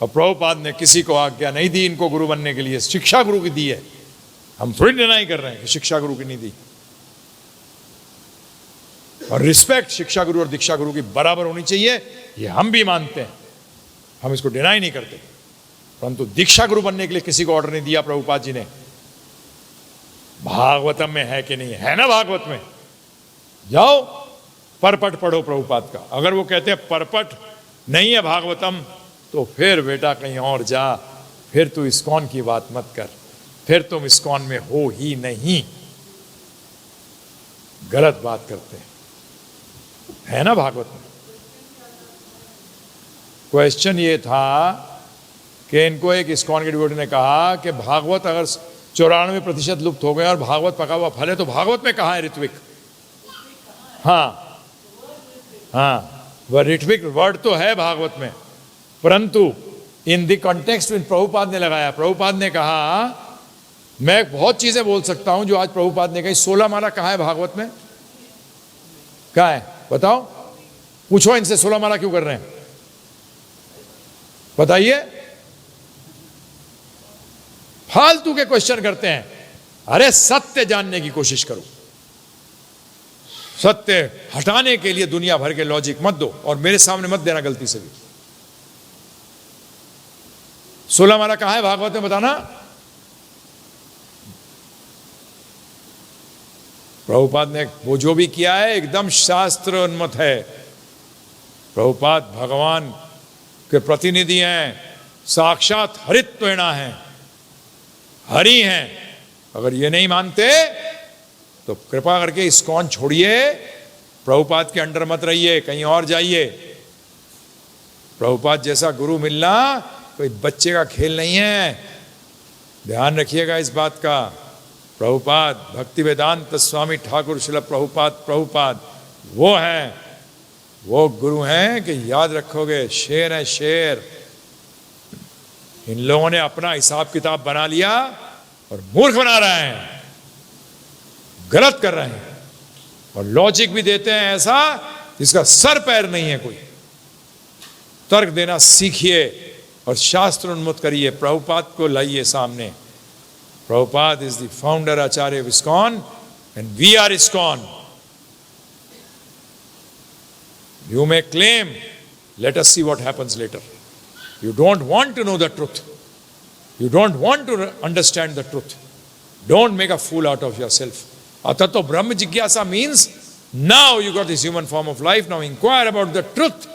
और प्रभुपाद ने किसी को आज्ञा नहीं दी इनको गुरु बनने के लिए, शिक्षा गुरु की दी है। हम थोड़ी डिनाई कर रहे हैं कि शिक्षा गुरु की नहीं दी। और रिस्पेक्ट शिक्षा गुरु और दीक्षा गुरु की बराबर होनी चाहिए, ये हम भी मानते हैं, हम इसको डिनाई नहीं करते। परंतु दीक्षा गुरु बनने के लिए किसी को ऑर्डर नहीं दिया प्रभुपाद जी ने। भागवतम में है कि नहीं है ना? भागवत में जाओ परपट पढ़ो प्रभुपाद का। अगर वो कहते हैं परपट नहीं है भागवतम, तो फिर बेटा कहीं और जा, फिर तू इस्कॉन की बात मत कर, फिर तुम इस्कॉन में हो ही नहीं। गलत बात करते हैं, है ना? भागवत में क्वेश्चन ये था कि इनको एक इस्कॉन के डिवोटी ने कहा कि भागवत अगर 94% लुप्त हो गए और भागवत पका हुआ फल है तो भागवत में कहाँ है ऋत्विक? हाँ हाँ, वह ऋत्विक वर्ड तो है भागवत में, परंतु इन द कॉन्टेक्स्ट में प्रभुपाद ने लगाया। प्रभुपाद ने कहा मैं बहुत चीजें बोल सकता हूं जो आज प्रभुपाद ने कही। 16 माला कहाँ है भागवत में? कहाँ है बताओ? पूछो इनसे 16 माला क्यों कर रहे हैं, बताइए। फालतू के क्वेश्चन करते हैं। अरे सत्य जानने की कोशिश करो, सत्य हटाने के लिए दुनिया भर के लॉजिक मत दो और मेरे सामने मत देना गलती से भी। 16 माला कहां है भागवत में बताना। प्रभुपाद ने वो जो भी किया है एकदम शास्त्र उन्मत है। प्रभुपाद भगवान के प्रतिनिधि हैं, साक्षात हरित्वेणा हैं, हरि हैं। अगर ये नहीं मानते तो कृपा करके इस्कॉन छोड़िए, प्रभुपाद के अंडर मत रहिए, कहीं और जाइए। प्रभुपाद जैसा गुरु मिलना कोई बच्चे का खेल नहीं है, ध्यान रखिएगा इस बात का। प्रभुपाद भक्ति वेदांत स्वामी ठाकुर श्रील प्रभुपाद वो हैं, वो गुरु हैं कि याद रखोगे, शेर है शेर। इन लोगों ने अपना हिसाब किताब बना लिया और मूर्ख बना रहे हैं, गलत कर रहे हैं और लॉजिक भी देते हैं ऐसा जिसका सर पैर नहीं है। कोई तर्क देना सीखिए और शास्त्र उन्मुख करिए। प्रभुपाद को लाइए सामने। Prabhupada is the founder acharya of ISKCON and we are ISKCON. You may claim, let us see what happens later. You don't want to know the truth. You don't want to understand the truth. Don't make a fool out of yourself. Atato Brahma Jigyasa means now you got this human form of life, now inquire about the truth.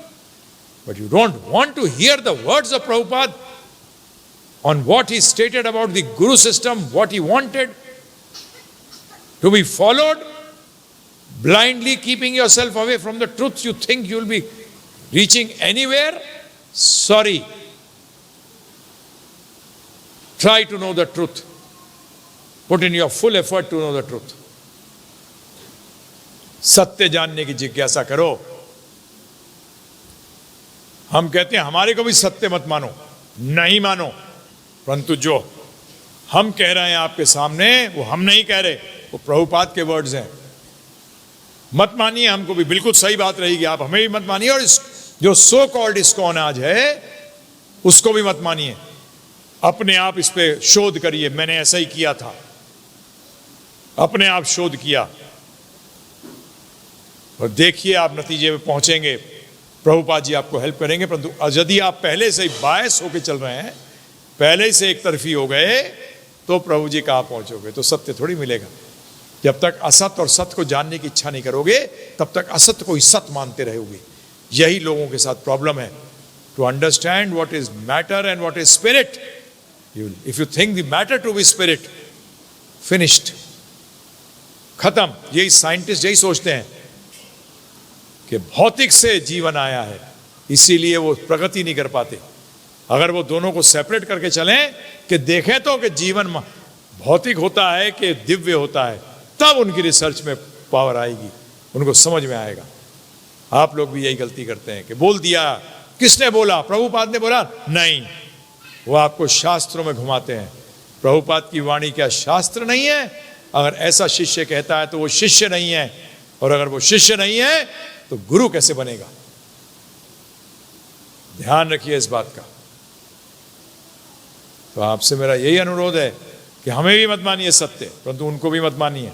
But you don't want to hear the words of Prabhupada on what he stated about the Guru system, what he wanted to be followed. Blindly keeping yourself away from the truth, you think you'll be reaching anywhere? Sorry. Try to know the truth. Put in your full effort to know the truth. सत्य जानने की जिज्ञासा करो। हम कहते हैं हमारे को भी सत्य मत मानो, नहीं मानो, परंतु जो हम कह रहे हैं आपके सामने वो हम नहीं कह रहे, वो प्रभुपाद के वर्ड्स हैं। मत मानिए, हमको भी बिल्कुल सही बात रहेगी, आप हमें भी मत मानिए और इस जो सो कॉल्ड इस्कॉन आज है उसको भी मत मानिए। अपने आप इस पे शोध करिए, मैंने ऐसा ही किया था, अपने आप शोध किया और देखिए आप नतीजे में पहुंचेंगे। प्रभुपाद जी आपको हेल्प करेंगे। परंतु यदि आप पहले से ही बायस होकर चल रहे हैं, पहले से एक तरफी हो गए, तो प्रभु जी कहाँ पहुंचोगे? तो सत्य थोड़ी मिलेगा। जब तक असत और सत्य को जानने की इच्छा नहीं करोगे तब तक असत्य को ही सत्य मानते रहोगे। यही लोगों के साथ प्रॉब्लम है। To understand what is matter and what is spirit, if you think the matter to be spirit, finished, खत्म। यही साइंटिस्ट यही सोचते हैं कि भौतिक से जीवन आया है, इसीलिए वो प्रगति नहीं कर पाते। अगर वो दोनों को सेपरेट करके चलें कि देखें तो कि जीवन भौतिक होता है कि दिव्य होता है, तब उनकी रिसर्च में पावर आएगी, उनको समझ में आएगा। आप लोग भी यही गलती करते हैं कि बोल दिया, किसने बोला? प्रभुपाद ने बोला? नहीं, वो आपको शास्त्रों में घुमाते हैं। प्रभुपाद की वाणी क्या शास्त्र नहीं है? अगर ऐसा शिष्य कहता है तो वो शिष्य नहीं है, और अगर वो शिष्य नहीं है तो गुरु कैसे बनेगा? ध्यान रखिए इस बात का। तो आपसे मेरा यही अनुरोध है कि हमें भी मत मानिए सत्य, परंतु उनको भी मत मानिए।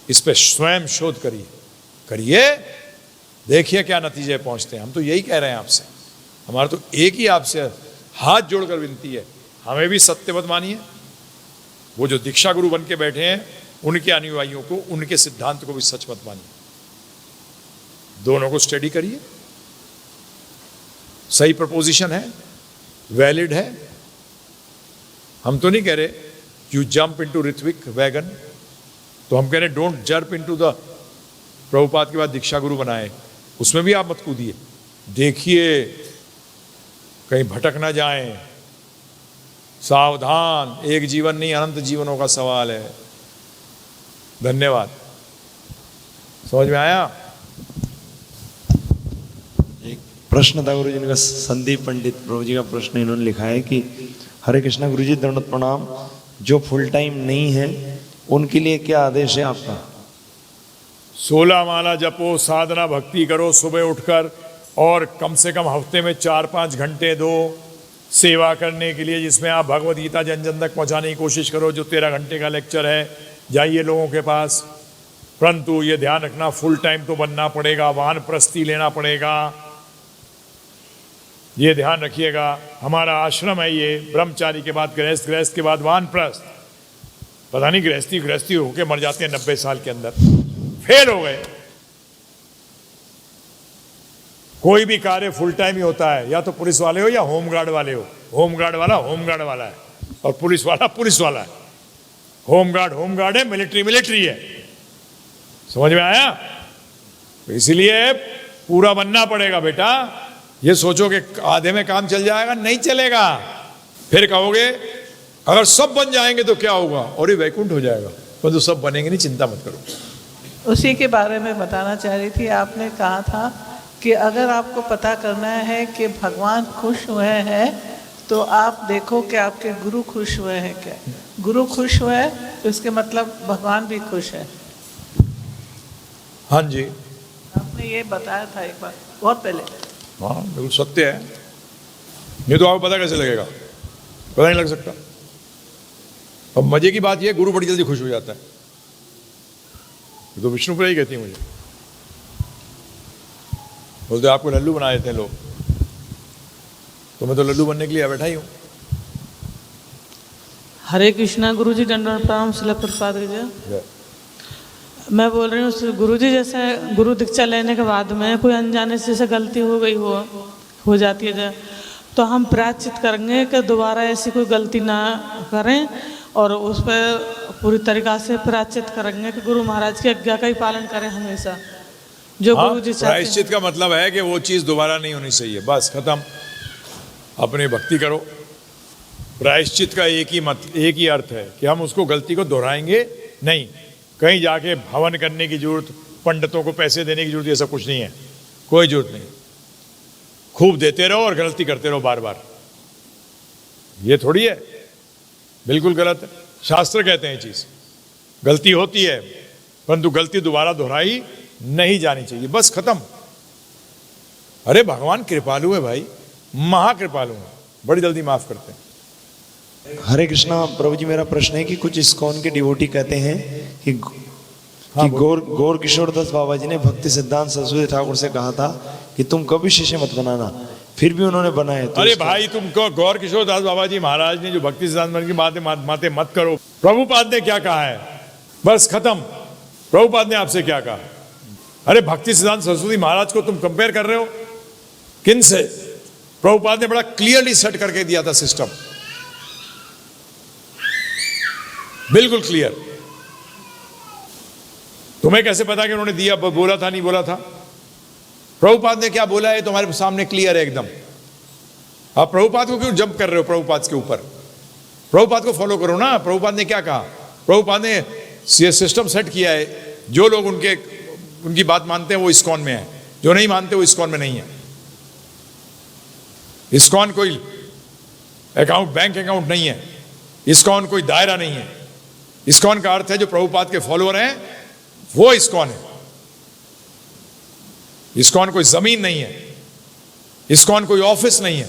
इस पे स्वयं शोध करिए, देखिए क्या नतीजे पहुंचते हैं। हम तो यही कह रहे हैं आपसे, हमारा तो एक ही आपसे हाथ जोड़कर विनती है, हमें भी सत्य मत मानिए। वो जो दीक्षा गुरु बन के बैठे हैं उनके अनुयायियों को, उनके सिद्धांत को भी सच मत मानिए। दोनों को स्टडी करिए, सही प्रपोजिशन है, वैलिड है। हम तो नहीं कह रहे you jump into Ritvik wagon, तो हम कह रहे don't jump into the Prabhupada के बाद दीक्षा गुरु बनाए, उसमें भी आप मत कूदिए। देखिए कहीं भटक ना जाएं, सावधान, एक जीवन नहीं अनंत जीवनों का सवाल है। धन्यवाद। समझ में आया? एक प्रश्न था गुरु जी का, संदीप पंडित प्रभु जी का प्रश्न इन्होंने लिखा है कि हरे कृष्णा गुरु जी, दंडवत प्रणाम। जो फुल टाइम नहीं है उनके लिए क्या आदेश है आपका? 16 माला जपो, साधना भक्ति करो सुबह उठकर, और कम से कम हफ्ते में 4-5 घंटे दो सेवा करने के लिए, जिसमें आप भगवद गीता जन जन तक पहुंचाने की कोशिश करो। जो 13 घंटे का लेक्चर है, जाइए लोगों के पास। परंतु ये ध्यान रखना, फुल टाइम तो बनना पड़ेगा, वानप्रस्थी लेना पड़ेगा, ये ध्यान रखिएगा। हमारा आश्रम है ये, ब्रह्मचारी के बाद गृहस्थ, गृहस्थ के बाद वानप्रस्थ। पता नहीं गृहस्थी होके मर जाते हैं 90 साल के अंदर, फेल हो गए। कोई भी कार्य फुल टाइम ही होता है, या तो पुलिस वाले हो या होमगार्ड वाले हो। होमगार्ड वाला होमगार्ड वाला है, और पुलिस वाला पुलिस वाला है। होमगार्ड होमगार्ड है, मिलिट्री मिलिट्री है। समझ में आया? तो इसीलिए पूरा बनना पड़ेगा बेटा। ये सोचो कि आधे में काम चल जाएगा, नहीं चलेगा। फिर कहोगे अगर सब बन जाएंगे तो क्या होगा, और ये वैकुंठ हो जाएगा। पर तो सब बनेंगे नहीं, चिंता मत करो। उसी के बारे में बताना चाह रही थी। आपने कहा था कि अगर आपको पता करना है कि भगवान खुश हुए हैं तो आप देखो कि आपके गुरु खुश हुए हैं क्या। गुरु खुश हुए तो इसके मतलब भगवान भी खुश है। हाँ जी, आपने ये बताया था एक बार बहुत पहले। हाँ बिल्कुल सत्य है। नहीं तो आपको पता कैसे लगेगा? पता नहीं लग सकता। अब मजे की बात यह, गुरु बड़ी जल्दी खुश हो जाता है। ये तो विष्णुप्रिया ही कहती है मुझे, बोलते आपको लल्लू बना देते हैं लोग, तो मैं तो लल्लू बनने के लिए बैठा ही हूँ। हरे कृष्णा गुरुजी, दंडवत प्रणाम। शिला प्रभुपाद जी, मैं बोल रही हूँ गुरुजी, जैसे गुरु दीक्षा लेने के बाद में कोई अनजाने से जैसे गलती हो गई हो जाती है, तो हम प्रायश्चित करेंगे कि दोबारा ऐसी कोई गलती ना करें, और उस पर पूरी तरीक़ा से प्रायश्चित करेंगे कि गुरु महाराज की आज्ञा का ही पालन करें हमेशा, जो हाँ, गुरु जी चाहते हैं। प्रायश्चित का मतलब है कि वो चीज़ दोबारा नहीं होनी चाहिए, बस खत्म। अपनी भक्ति करो। प्रायश्चित का एक ही अर्थ है कि हम उसको गलती को दोहराएंगे नहीं। कहीं जाके हवन करने की जरूरत, पंडितों को पैसे देने की जरूरत, ये सब कुछ नहीं है, कोई जरूरत नहीं। खूब देते रहो और गलती करते रहो बार बार, ये थोड़ी है, बिल्कुल गलत है। शास्त्र कहते हैं ये चीज, गलती होती है परंतु गलती दोबारा दोहराई नहीं जानी चाहिए, बस खत्म। अरे भगवान कृपालु है भाई, महाकृपालु है, बड़ी जल्दी माफ करते हैं। हरे कृष्णा प्रभु जी, मेरा प्रश्न है कि कुछ इस्कॉन के डिवोटी कहते हैं कि गौर किशोर दास बाबा जी ने भक्ति सिद्धांत सरस्वती ठाकुर से कहा था कि तुम कभी शिष्य मत बनाना, फिर भी उन्होंने बनाए। तो अरे भाई, तुमको गौर किशोर दास बाबा जी महाराज ने जो भक्ति सिद्धांत की बातें मत करो। प्रभुपाद ने क्या कहा है, बस खत्म। प्रभुपाद ने आपसे क्या कहा? अरे भक्ति सिद्धांत सरस्वती महाराज को तुम कंपेयर कर रहे हो किन से? प्रभुपाद ने बड़ा क्लियरली सेट करके दिया था सिस्टम, बिल्कुल क्लियर। तुम्हें कैसे पता कि उन्होंने दिया, बोला था नहीं बोला था? प्रभुपाद ने क्या बोला है तुम्हारे सामने क्लियर है एकदम। आप प्रभुपाद को क्यों जंप कर रहे हो? प्रभुपाद के ऊपर, प्रभुपाद को फॉलो करो ना। प्रभुपाद ने क्या कहा? प्रभुपाद ने ये सिस्टम सेट किया है, जो लोग उनकी बात मानते हैं वो इस्कॉन में है, जो नहीं मानते वो इस्कॉन में नहीं है। इस्कॉन कोई बैंक अकाउंट नहीं है, इस्कॉन कोई दायरा नहीं है, इस्कॉन का अर्थ है जो प्रभुपाद के फॉलोअर हैं वो इस्कॉन है। इस्कॉन कोई जमीन नहीं है, इस्कॉन कोई ऑफिस नहीं है,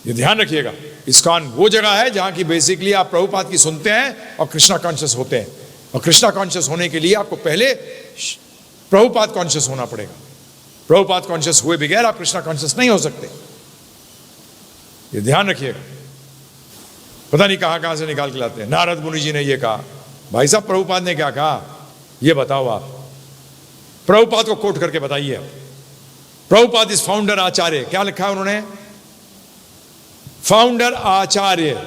ये ध्यान रखिएगा। इस्कॉन वो जगह है जहां की बेसिकली आप प्रभुपाद की सुनते हैं और कृष्णा कॉन्शियस होते हैं। और कृष्णा कॉन्शियस होने के लिए आपको पहले प्रभुपाद कॉन्शियस होना पड़ेगा। प्रभुपाद कॉन्शियस हुए बगैर आप कृष्णा कॉन्शियस नहीं हो सकते, ये ध्यान रखिएगा। पता नहीं कहां कहां से निकाल के लाते हैं। नारद मुनि जी ने ये कहा, भाई साहब प्रभुपाद ने क्या कहा ये बताओ आप, प्रभुपाद को कोट करके बताइए। प्रभुपाद इस फाउंडर आचार्य, क्या लिखा है उन्होंने, फाउंडर आचार्य।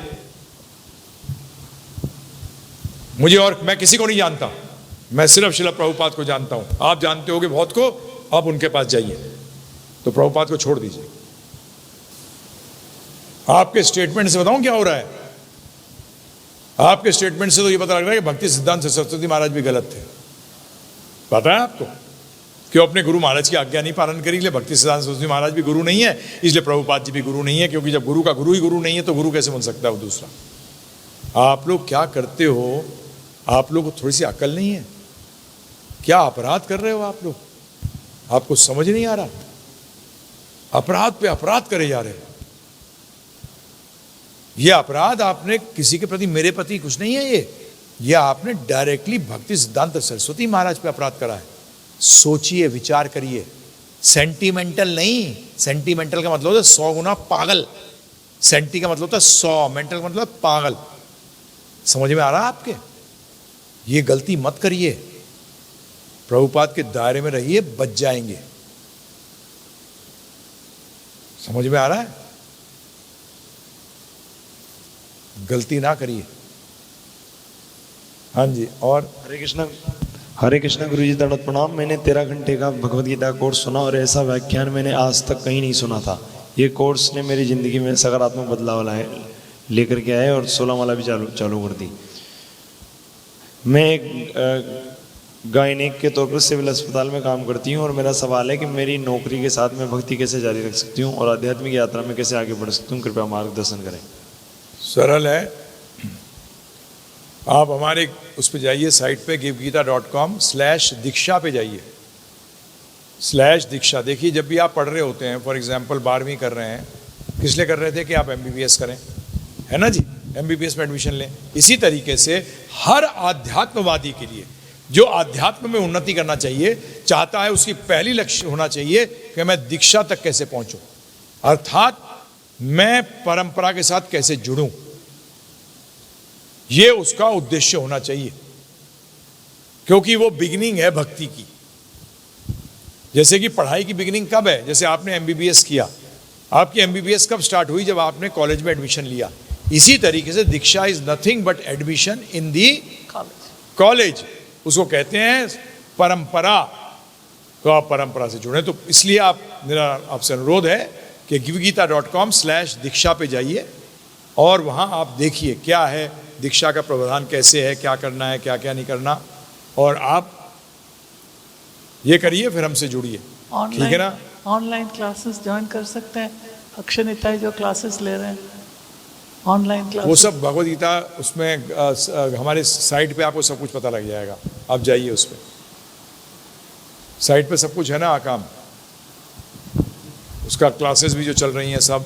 मुझे और मैं किसी को नहीं जानता, मैं सिर्फ श्रील प्रभुपाद को जानता हूं। आप जानते होगे बहुत को, आप उनके पास जाइए। तो प्रभुपाद को छोड़ दीजिए। आपके स्टेटमेंट से बताऊं क्या हो रहा है, आपके स्टेटमेंट से तो ये पता लग रहा है कि भक्ति सिद्धांत सरस्वती महाराज भी गलत थे। पता है आपको क्यों? अपने गुरु महाराज की आज्ञा नहीं पालन करी, इसलिए भक्ति सिद्धांत सरस्वती महाराज भी गुरु नहीं है, इसलिए प्रभुपाद जी भी गुरु नहीं है। क्योंकि जब गुरु का गुरु ही गुरु नहीं है तो गुरु कैसे बन सकता है वो दूसरा। आप लोग क्या करते हो, आप लोग को थोड़ी सी अकल नहीं है? क्या अपराध कर रहे हो आप लोग? आपको समझ नहीं आ रहा, अपराध पे अपराध करे जा रहे हैं। ये अपराध आपने किसी के प्रति, मेरे प्रति कुछ नहीं है, ये आपने डायरेक्टली भक्ति सिद्धांत सरस्वती महाराज पे अपराध करा है। सोचिए, विचार करिए, सेंटिमेंटल नहीं। सेंटिमेंटल का मतलब होता है 100 गुना पागल, सेंटी का मतलब होता है 100, मेंटल का मतलब पागल। समझ में आ रहा है आपके? ये गलती मत करिए, प्रभुपाद के दायरे में रहिए, बच जाएंगे। समझ में आ रहा है? गलती ना करिए। हाँ जी। और हरे कृष्णा गुरु जी दंडवत प्रणाम। मैंने 13 घंटे का भगवत गीता कोर्स सुना और ऐसा व्याख्यान मैंने आज तक कहीं नहीं सुना था। ये कोर्स ने मेरी ज़िंदगी में सकारात्मक बदलाव लाए लेकर के आए और 16 माला भी चालू कर दी। मैं एक गायनिक के तौर पर सिविल अस्पताल में काम करती हूँ और मेरा सवाल है कि मेरी नौकरी के साथ मैं भक्ति कैसे जारी रख सकती हूँ और आध्यात्मिक यात्रा में कैसे आगे बढ़ सकती हूँ, कृपया मार्गदर्शन करें। सरल है, आप हमारे उस पर जाइए, साइट पे givegita.com/दीक्षा पे जाइए, /दीक्षा। देखिए जब भी आप पढ़ रहे होते हैं, फॉर एग्जांपल 12वीं कर रहे हैं, किस लिए कर रहे थे कि आप MBBS करें, है ना जी, MBBS में एडमिशन लें। इसी तरीके से हर आध्यात्मवादी के लिए जो आध्यात्म में उन्नति करना चाहिए चाहता है, उसकी पहली लक्ष्य होना चाहिए कि मैं दीक्षा तक कैसे पहुंचूं, अर्थात मैं परंपरा के साथ कैसे जुड़ूं। यह उसका उद्देश्य होना चाहिए, क्योंकि वो बिगिनिंग है भक्ति की। जैसे कि पढ़ाई की बिगिनिंग कब है, जैसे आपने MBBS किया, आपकी MBBS कब स्टार्ट हुई, जब आपने कॉलेज में एडमिशन लिया। इसी तरीके से diksha is nothing but admission in the college. उसको कहते हैं परंपरा, तो आप परंपरा से जुड़े। तो इसलिए मेरा आपसे अनुरोध है कि givegita.com/दीक्षा पे जाइए और वहाँ आप देखिए क्या है दीक्षा का प्रावधान, कैसे है, क्या करना है, क्या क्या नहीं करना, और आप ये करिए, फिर हमसे जुड़िए, ठीक है ना। ऑनलाइन क्लासेस ज्वाइन कर सकते हैं, अक्षय निताई जो क्लासेस ले रहे हैं ऑनलाइन क्लास, वो सब भगवद गीता उसमें हमारे साइट पे आपको सब कुछ पता लग जाएगा। आप जाइए उस पर, साइट पे सब कुछ है ना काम, उसका क्लासेस भी जो चल रही हैं सब।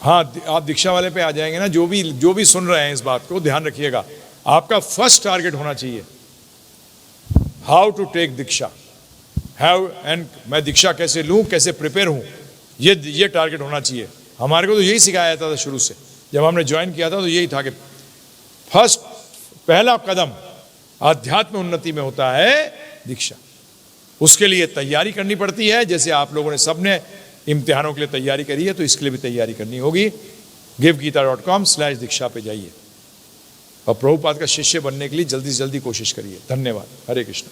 हाँ, आप दीक्षा वाले पे आ जाएंगे ना। जो भी सुन रहे हैं इस बात को ध्यान रखिएगा, आपका फर्स्ट टारगेट होना चाहिए how to take diksha, how and मैं दीक्षा कैसे लूँ, कैसे प्रिपेयर हूँ, ये टारगेट होना चाहिए। हमारे को तो यही सिखाया जाता था शुरू से, जब हमने ज्वाइन किया था तो यही था कि फर्स्ट पहला कदम आध्यात्म उन्नति में होता है दीक्षा। उसके लिए तैयारी करनी पड़ती है, जैसे आप लोगों ने सबने इम्तिहानों के लिए तैयारी करी है, तो इसके लिए भी तैयारी करनी होगी। givegita.com/दीक्षा पे जाइए और प्रभुपाद का शिष्य बनने के लिए जल्दी से जल्दी कोशिश करिए। धन्यवाद। हरे कृष्ण।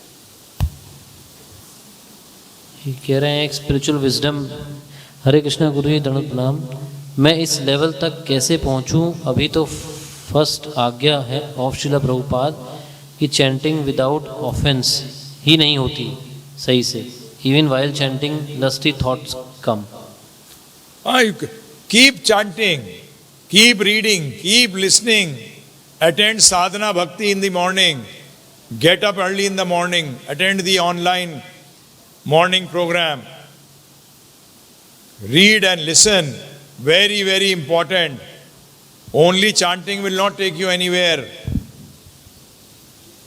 कह रहे हैं एक स्पिरिचुअल विजडम। हरे कृष्णा गुरु जी दंड प्रणाम। मैं इस लेवल तक कैसे पहुंचूं? अभी तो फर्स्ट आज्ञा है ऑफ श्रील प्रभुपाद कि चैंटिंग विदाउट ऑफेंस ही नहीं होती सही से, even while chanting lusty thoughts come. Keep chanting, Keep reading, keep listening, attend sadhana bhakti in the morning, get up early in the morning, attend the online morning program, read and listen, very, very important. Only chanting will not take you anywhere,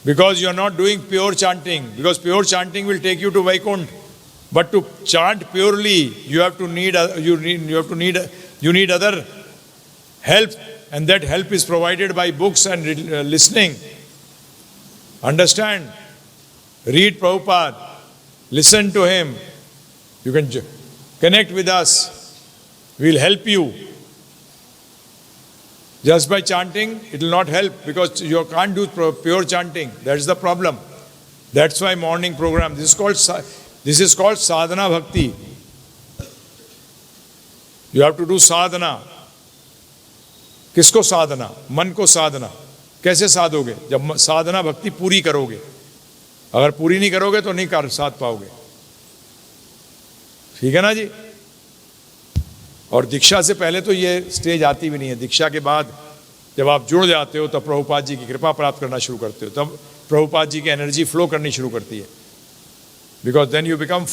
because you are not doing pure chanting, because pure chanting will take you to Vaikuntha. But to chant purely, you need other help, and that help is provided by books and listening. Understand? Read Prabhupada, listen to him. You can connect with us. We will help you. Just by chanting, it will not help, because you can't do pure chanting. That's the problem. That's why morning program. This is called sadhana bhakti. You have to do sadhana. किसको साधना? मन को साधना. कैसे साधोगे? जब साधना भक्ति पूरी करोगे. अगर पूरी नहीं करोगे तो नहीं कर साध पाओगे. ठीक है ना जी? और दीक्षा से पहले तो ये स्टेज आती भी नहीं है. दीक्षा के बाद जब आप जुड़ जाते हो तब प्रभुपाद जी की कृपा प्राप्त करना शुरू करते हो, तब प्रभुपाद जी की एनर्जी फ्लो करनी शुरू करती है. Because then you become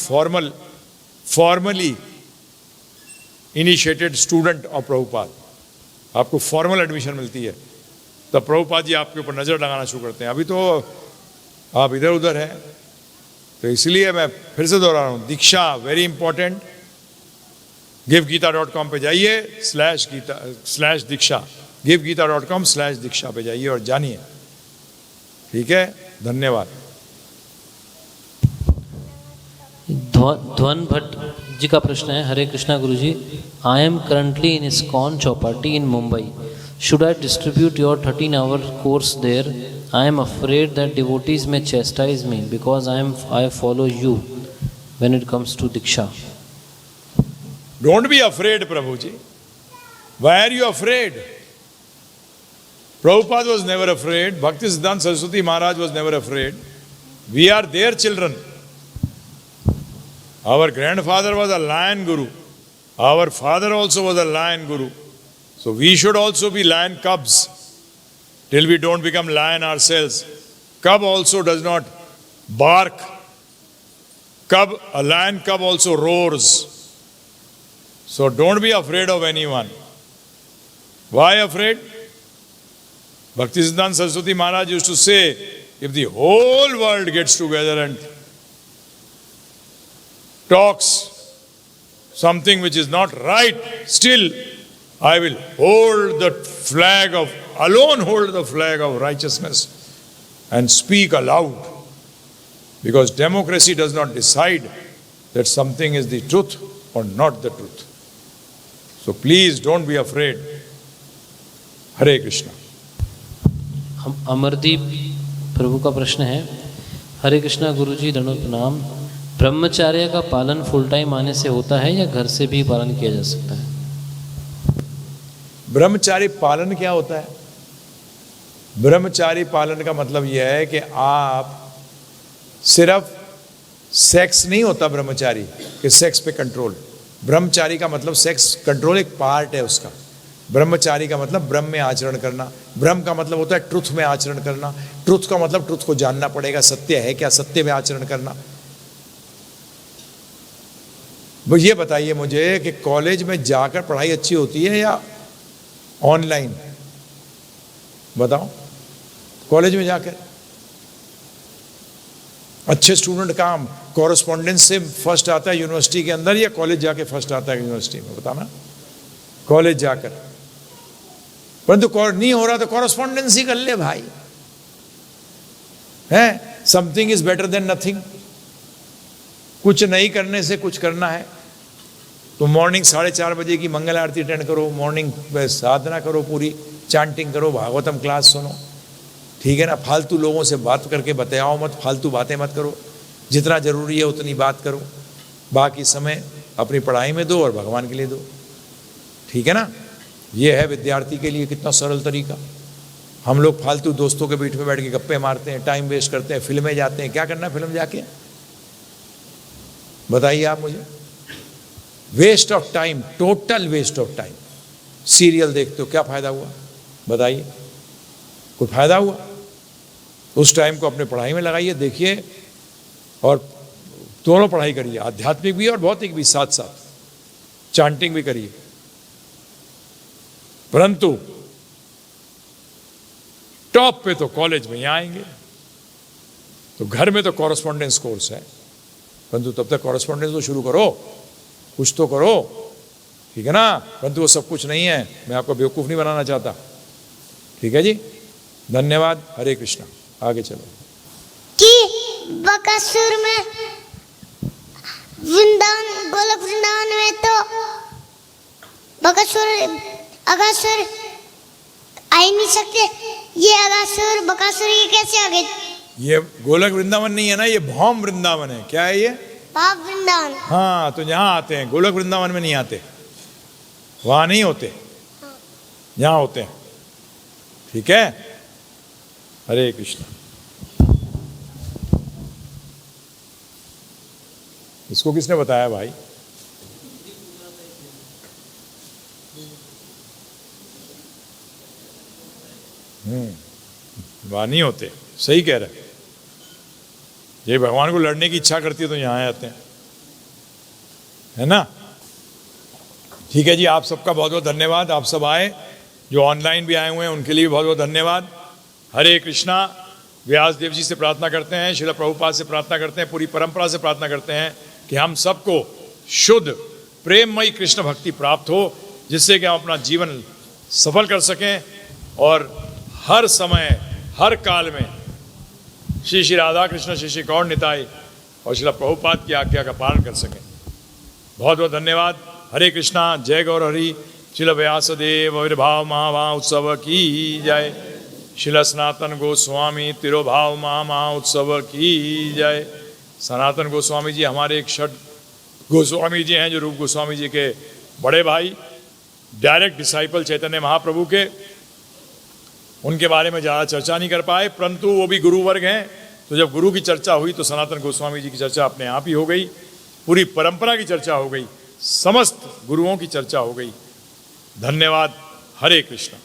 formally initiated student of Prabhupada. आपको फॉर्मल एडमिशन मिलती है, तब प्रभुपाद जी आपके ऊपर नजर लगाना शुरू करते हैं. अभी तो आप इधर उधर हैं. तो इसलिए मैं फिर से दोहरा रहा हूं, दीक्षा वेरी इंपॉर्टेंट. givgita.com पे जाइए /दीक्षा, givgita.com/दीक्षा पे जाइए और जानिए. ठीक है, धन्यवाद. ध्वन भट्ट जी का प्रश्न है. Hare Krishna Guruji, I am currently in ISKCON Chowpatty in Mumbai. Should I distribute your 13-hour course there? I am afraid that devotees may chastise me because I follow you when it comes to diksha. Don't be afraid, Prabhuji. Why are you afraid? Prabhupada was never afraid. Bhaktisiddhanta Saraswati Maharaj was never afraid. We are their children. Our grandfather was a lion guru. Our father also was a lion guru. So we should also be lion cubs till we don't become lion ourselves. Cub also does not bark. A lion cub also roars. So don't be afraid of anyone. Why afraid? Bhaktisiddhanta Saraswati Maharaj used to say, if the whole world gets together and talks something which is not right, still I will hold the flag of righteousness and speak aloud. Because democracy does not decide that something is the truth or not the truth. So please don't be afraid. Hare Krishna. हम अमरदीप प्रभु का प्रश्न है. हरे कृष्णा गुरुजी, दंडवत प्रणाम. ब्रह्मचर्य का पालन फुल टाइम आने से होता है या घर से भी पालन किया जा सकता है? ब्रह्मचारी पालन क्या होता है? ब्रह्मचारी पालन का मतलब यह है कि आप सिर्फ सेक्स नहीं होता ब्रह्मचारी कि सेक्स पे कंट्रोल. ब्रह्मचारी का मतलब सेक्स कंट्रोल एक पार्ट है उसका. ब्रह्मचारी का मतलब ब्रह्म में आचरण करना. ब्रह्म का मतलब होता है ट्रुथ में आचरण करना. ट्रुथ का मतलब ट्रुथ को जानना पड़ेगा, सत्य है क्या, सत्य में आचरण करना. वो ये बताइए मुझे कि कॉलेज में जाकर पढ़ाई अच्छी होती है या ऑनलाइन? बताओ. कॉलेज में जाकर अच्छे स्टूडेंट का कॉरेस्पॉन्डेंस से फर्स्ट आता है यूनिवर्सिटी के अंदर या कॉलेज जाके फर्स्ट आता है यूनिवर्सिटी में? बताना. कॉलेज जाकर. परंतु नहीं हो रहा तो कॉरेस्पॉन्डेंस ही कर ले भाई. है, something is better than nothing. कुछ नहीं करने से कुछ करना है तो मॉर्निंग 4:30 बजे की मंगल आरती अटेंड करो, मॉर्निंग साधना करो, पूरी चांटिंग करो, भागवतम क्लास सुनो. ठीक है ना? फालतू लोगों से बात करके बताओ मत, फालतू बातें मत करो. जितना जरूरी है उतनी बात करो, बाकी समय अपनी पढ़ाई में दो और भगवान के लिए दो. ठीक है ना? ये है विद्यार्थी के लिए कितना सरल तरीका. हम लोग फालतू दोस्तों के बीच में बैठ के गप्पे मारते हैं, टाइम वेस्ट करते हैं, फिल्में जाते हैं. क्या करना है फिल्म जाके? बताइए आप मुझे. Waste of time, total waste of time. Serial देखते हो, क्या फायदा हुआ बताइए? कोई फायदा हुआ? उस टाइम को अपने पढ़ाई में लगाइए, देखिए, और दोनों पढ़ाई करिए, आध्यात्मिक भी और भौतिक भी, साथ साथ चांटिंग भी करिए। परंतु टॉप पे तो कॉलेज में ही आएंगे, तो घर में तो कॉरेस्पॉन्डेंस कोर्स है, परंतु तब तक कॉरेस्पॉन्डेंस तो शुरू करो, कुछ तो करो, ठीक है ना? परंतु वो सब कुछ नहीं है, मैं आपको बेवकूफ़ नहीं बनाना चाहता, ठीक है जी? धन्यवाद। हरे कृष्णा। आगे चलो। कि बकासुर में वृंदावन, गोलोक वृंदावन में तो बकासुर अगासुर आ ही नहीं सकते, ये अगासुर बकासुर ये कैसे आ गए? ये गोलक वृंदावन नहीं है ना, ये भौम वृंदावन है। क्या है ये? पाप वृंदावन। हाँ, तो यहाँ आते हैं, गोलक वृंदावन में नहीं आते, वहां नहीं होते, यहाँ होते हैं, ठीक है? हरे कृष्ण। इसको किसने बताया भाई? वहां नहीं होते, सही कह रहे। ये भगवान को लड़ने की इच्छा करती है तो यहां आते हैं, है ना? ठीक है जी, आप सबका बहुत बहुत धन्यवाद। आप सब आए, जो ऑनलाइन भी आए हुए हैं उनके लिए भी बहुत बहुत धन्यवाद। हरे कृष्णा। व्यास देव जी से प्रार्थना करते हैं, श्रील प्रभुपाद से प्रार्थना करते हैं, पूरी परंपरा से प्रार्थना करते हैं कि हम सबको शुद्ध प्रेममयी कृष्ण भक्ति प्राप्त हो, जिससे कि हम अपना जीवन सफल कर सकें और हर समय हर काल में श्री श्री राधा कृष्ण, श्री श्री गौर निताई और श्रील प्रभुपाद की आज्ञा का पालन कर सकें। बहुत बहुत धन्यवाद। हरे कृष्णा। जय गौर हरि। श्रील व्यासदेव आविर्भाव महा उत्सव की जय। श्रील सनातन गोस्वामी तिरुभाव महा उत्सव की जय। सनातन गोस्वामी जी हमारे एक षट गोस्वामी जी हैं, जो रूप गोस्वामी जी के बड़े भाई, डायरेक्ट डिसाइपल चैतन्य महाप्रभु के। उनके बारे में ज़्यादा चर्चा नहीं कर पाए, परंतु वो भी गुरु वर्ग हैं, तो जब गुरु की चर्चा हुई तो सनातन गोस्वामी जी की चर्चा अपने आप ही हो गई, पूरी परंपरा की चर्चा हो गई, समस्त गुरुओं की चर्चा हो गई। धन्यवाद। हरे कृष्ण।